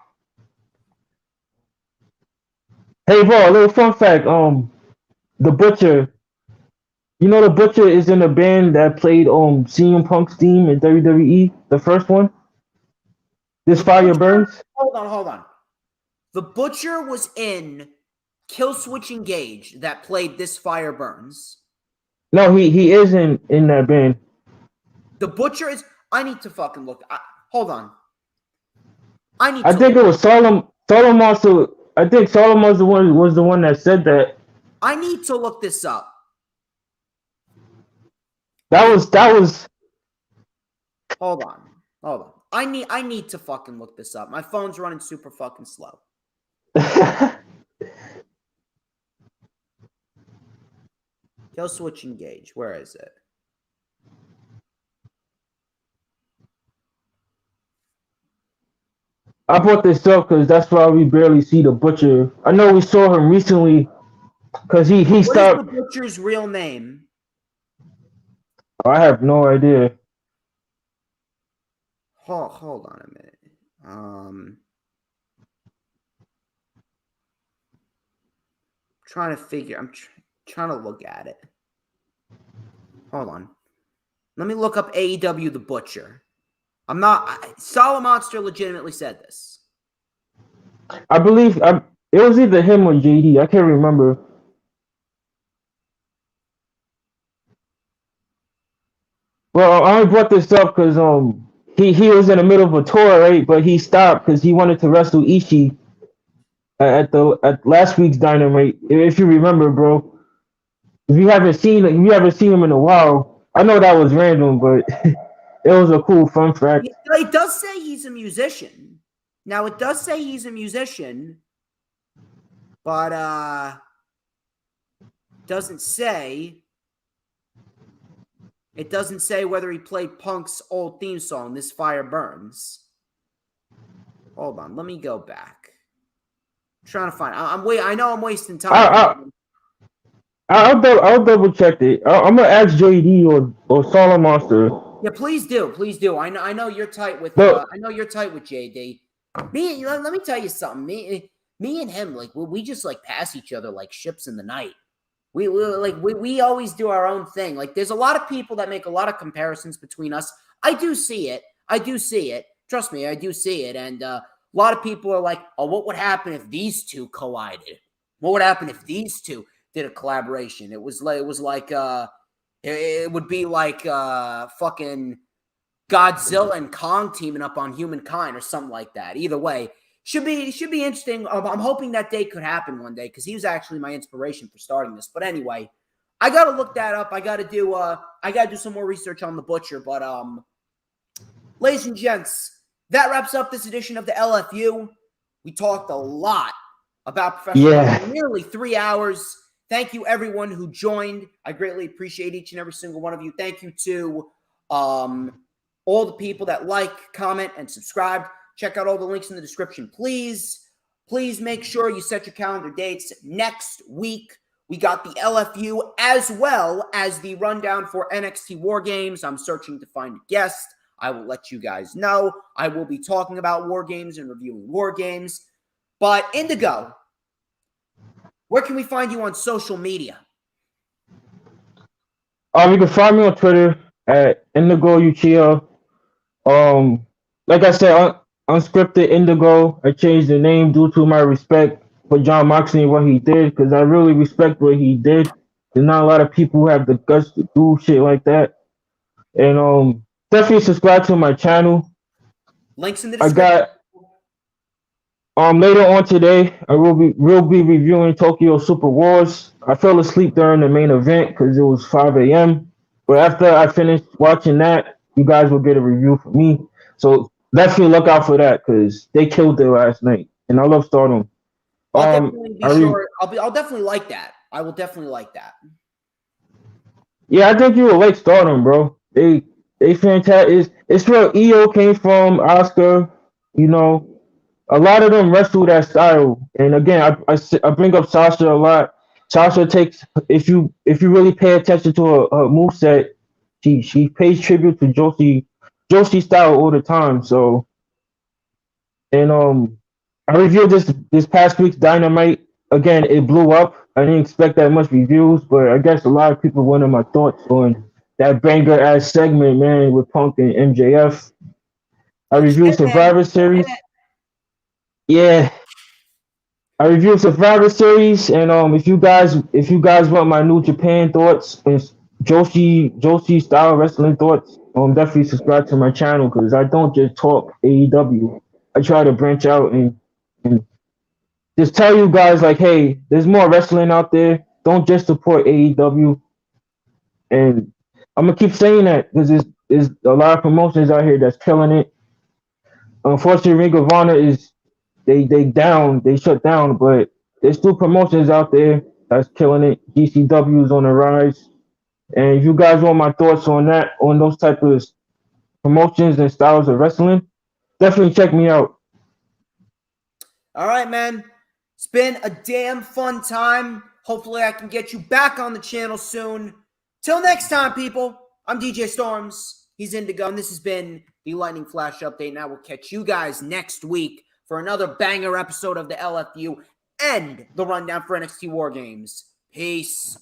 Hey, bro, a little fun fact. The Butcher. You know the Butcher is in a band that played CM Punk's theme in WWE, the first one. This Fire Burns. Hold on. The Butcher was in Killswitch Engage that played This Fire Burns. No, he is in that band. The Butcher is. I need to fucking look. Hold on. I think it was Solomon. I think Solomon was the one that said that. I need to look this up. That was. Hold on. I need to fucking look this up. My phone's running super fucking slow. Killswitch Engage. Where is it? I brought this up because that's why we barely see the Butcher. I know we saw him recently because he stopped. What is the Butcher's real name? I have no idea. Hold on a minute. Trying to figure. I'm trying to look at it. Hold on. Let me look up AEW The Butcher. I'm not. Solid Monster legitimately said this. I believe it was either him or JD. I can't remember. Well, I only brought this up because he was in the middle of a tour, right? But he stopped because he wanted to wrestle Ishii at last week's Dynamite. If you remember, bro. If you haven't seen him in a while. I know that was random, but it was a cool fun fact. It does say he's a musician. Now, it does say he's a musician, but doesn't say. It doesn't say whether he played Punk's old theme song, "This Fire Burns." Hold on, let me go back. I'm trying to find. I know I'm wasting time. I'll double check it. I'm gonna ask JD or Solid Monster. Yeah, please do, please do. I know you're tight with. But, I know you're tight with JD. Let me tell you something. Me and him, like we just like pass each other like ships in the night. We always do our own thing. Like there's a lot of people that make a lot of comparisons between us. I do see it. Trust me, I do see it. And a lot of people are like, "Oh, what would happen if these two collided? What would happen if these two did a collaboration?" It would be like fucking Godzilla and Kong teaming up on Humankind or something like that. Either way, should be interesting. I'm hoping that day could happen one day because he was actually my inspiration for starting this. But anyway, I gotta look that up. I gotta do some more research on the Butcher. But ladies and gents, that wraps up this edition of the LFU. We talked a lot about professional wrestling, nearly 3 hours. Thank you, everyone who joined. I greatly appreciate each and every single one of you. Thank you to all the people that like, comment, and subscribe. Check out all the links in the description. Please make sure you set your calendar dates. Next week, we got the LFU as well as the rundown for NXT War Games. I'm searching to find a guest. I will let you guys know. I will be talking about War Games and reviewing War Games. But Indigo, where can we find you on social media? You can find me on Twitter at Indigo Uchiha. Like I said, Unscripted Indigo. I changed the name due to my respect for John Moxley and what he did, because I really respect what he did. There's not a lot of people who have the guts to do shit like that. And definitely subscribe to my channel. Links in the description. I got later on today, I will be reviewing Tokyo Super Wars. I fell asleep during the main event because it was 5 a.m. But after I finished watching that, you guys will get a review from me. So definitely look out for that because they killed it last night, and I love Stardom. I'll definitely be sure. I'll definitely like that. I will definitely like that. Yeah, I think you will like Stardom, bro. They fantastic. It's where EO came from. Oscar, you know. A lot of them wrestle that style, and again, I bring up Sasha a lot. Sasha takes if you really pay attention to her moveset, she pays tribute to Joshi style all the time. So, and I reviewed this past week's Dynamite. Again, it blew up. I didn't expect that much reviews, but I guess a lot of people wanted my thoughts on that banger ass segment, man, with Punk and MJF. I reviewed Survivor Series. Yeah, I reviewed Survivor Series, and if you guys want my New Japan thoughts and Joshi style wrestling thoughts, definitely subscribe to my channel because I don't just talk AEW. I try to branch out and just tell you guys like, hey, there's more wrestling out there. Don't just support AEW. And I'm gonna keep saying that because there's a lot of promotions out here that's killing it. Unfortunately, Ring of Honor is they shut down, but there's still promotions out there that's killing it. GCW is on the rise, and if you guys want my thoughts on that, on those type of promotions and styles of wrestling, definitely check me out. All right, man. It's been a damn fun time. Hopefully, I can get you back on the channel soon. Till next time, people. I'm DJ Storms. He's Indigo, and this has been the Lightning Flash Update. And I will catch you guys next week for another banger episode of the LFU and the rundown for NXT War Games. Peace.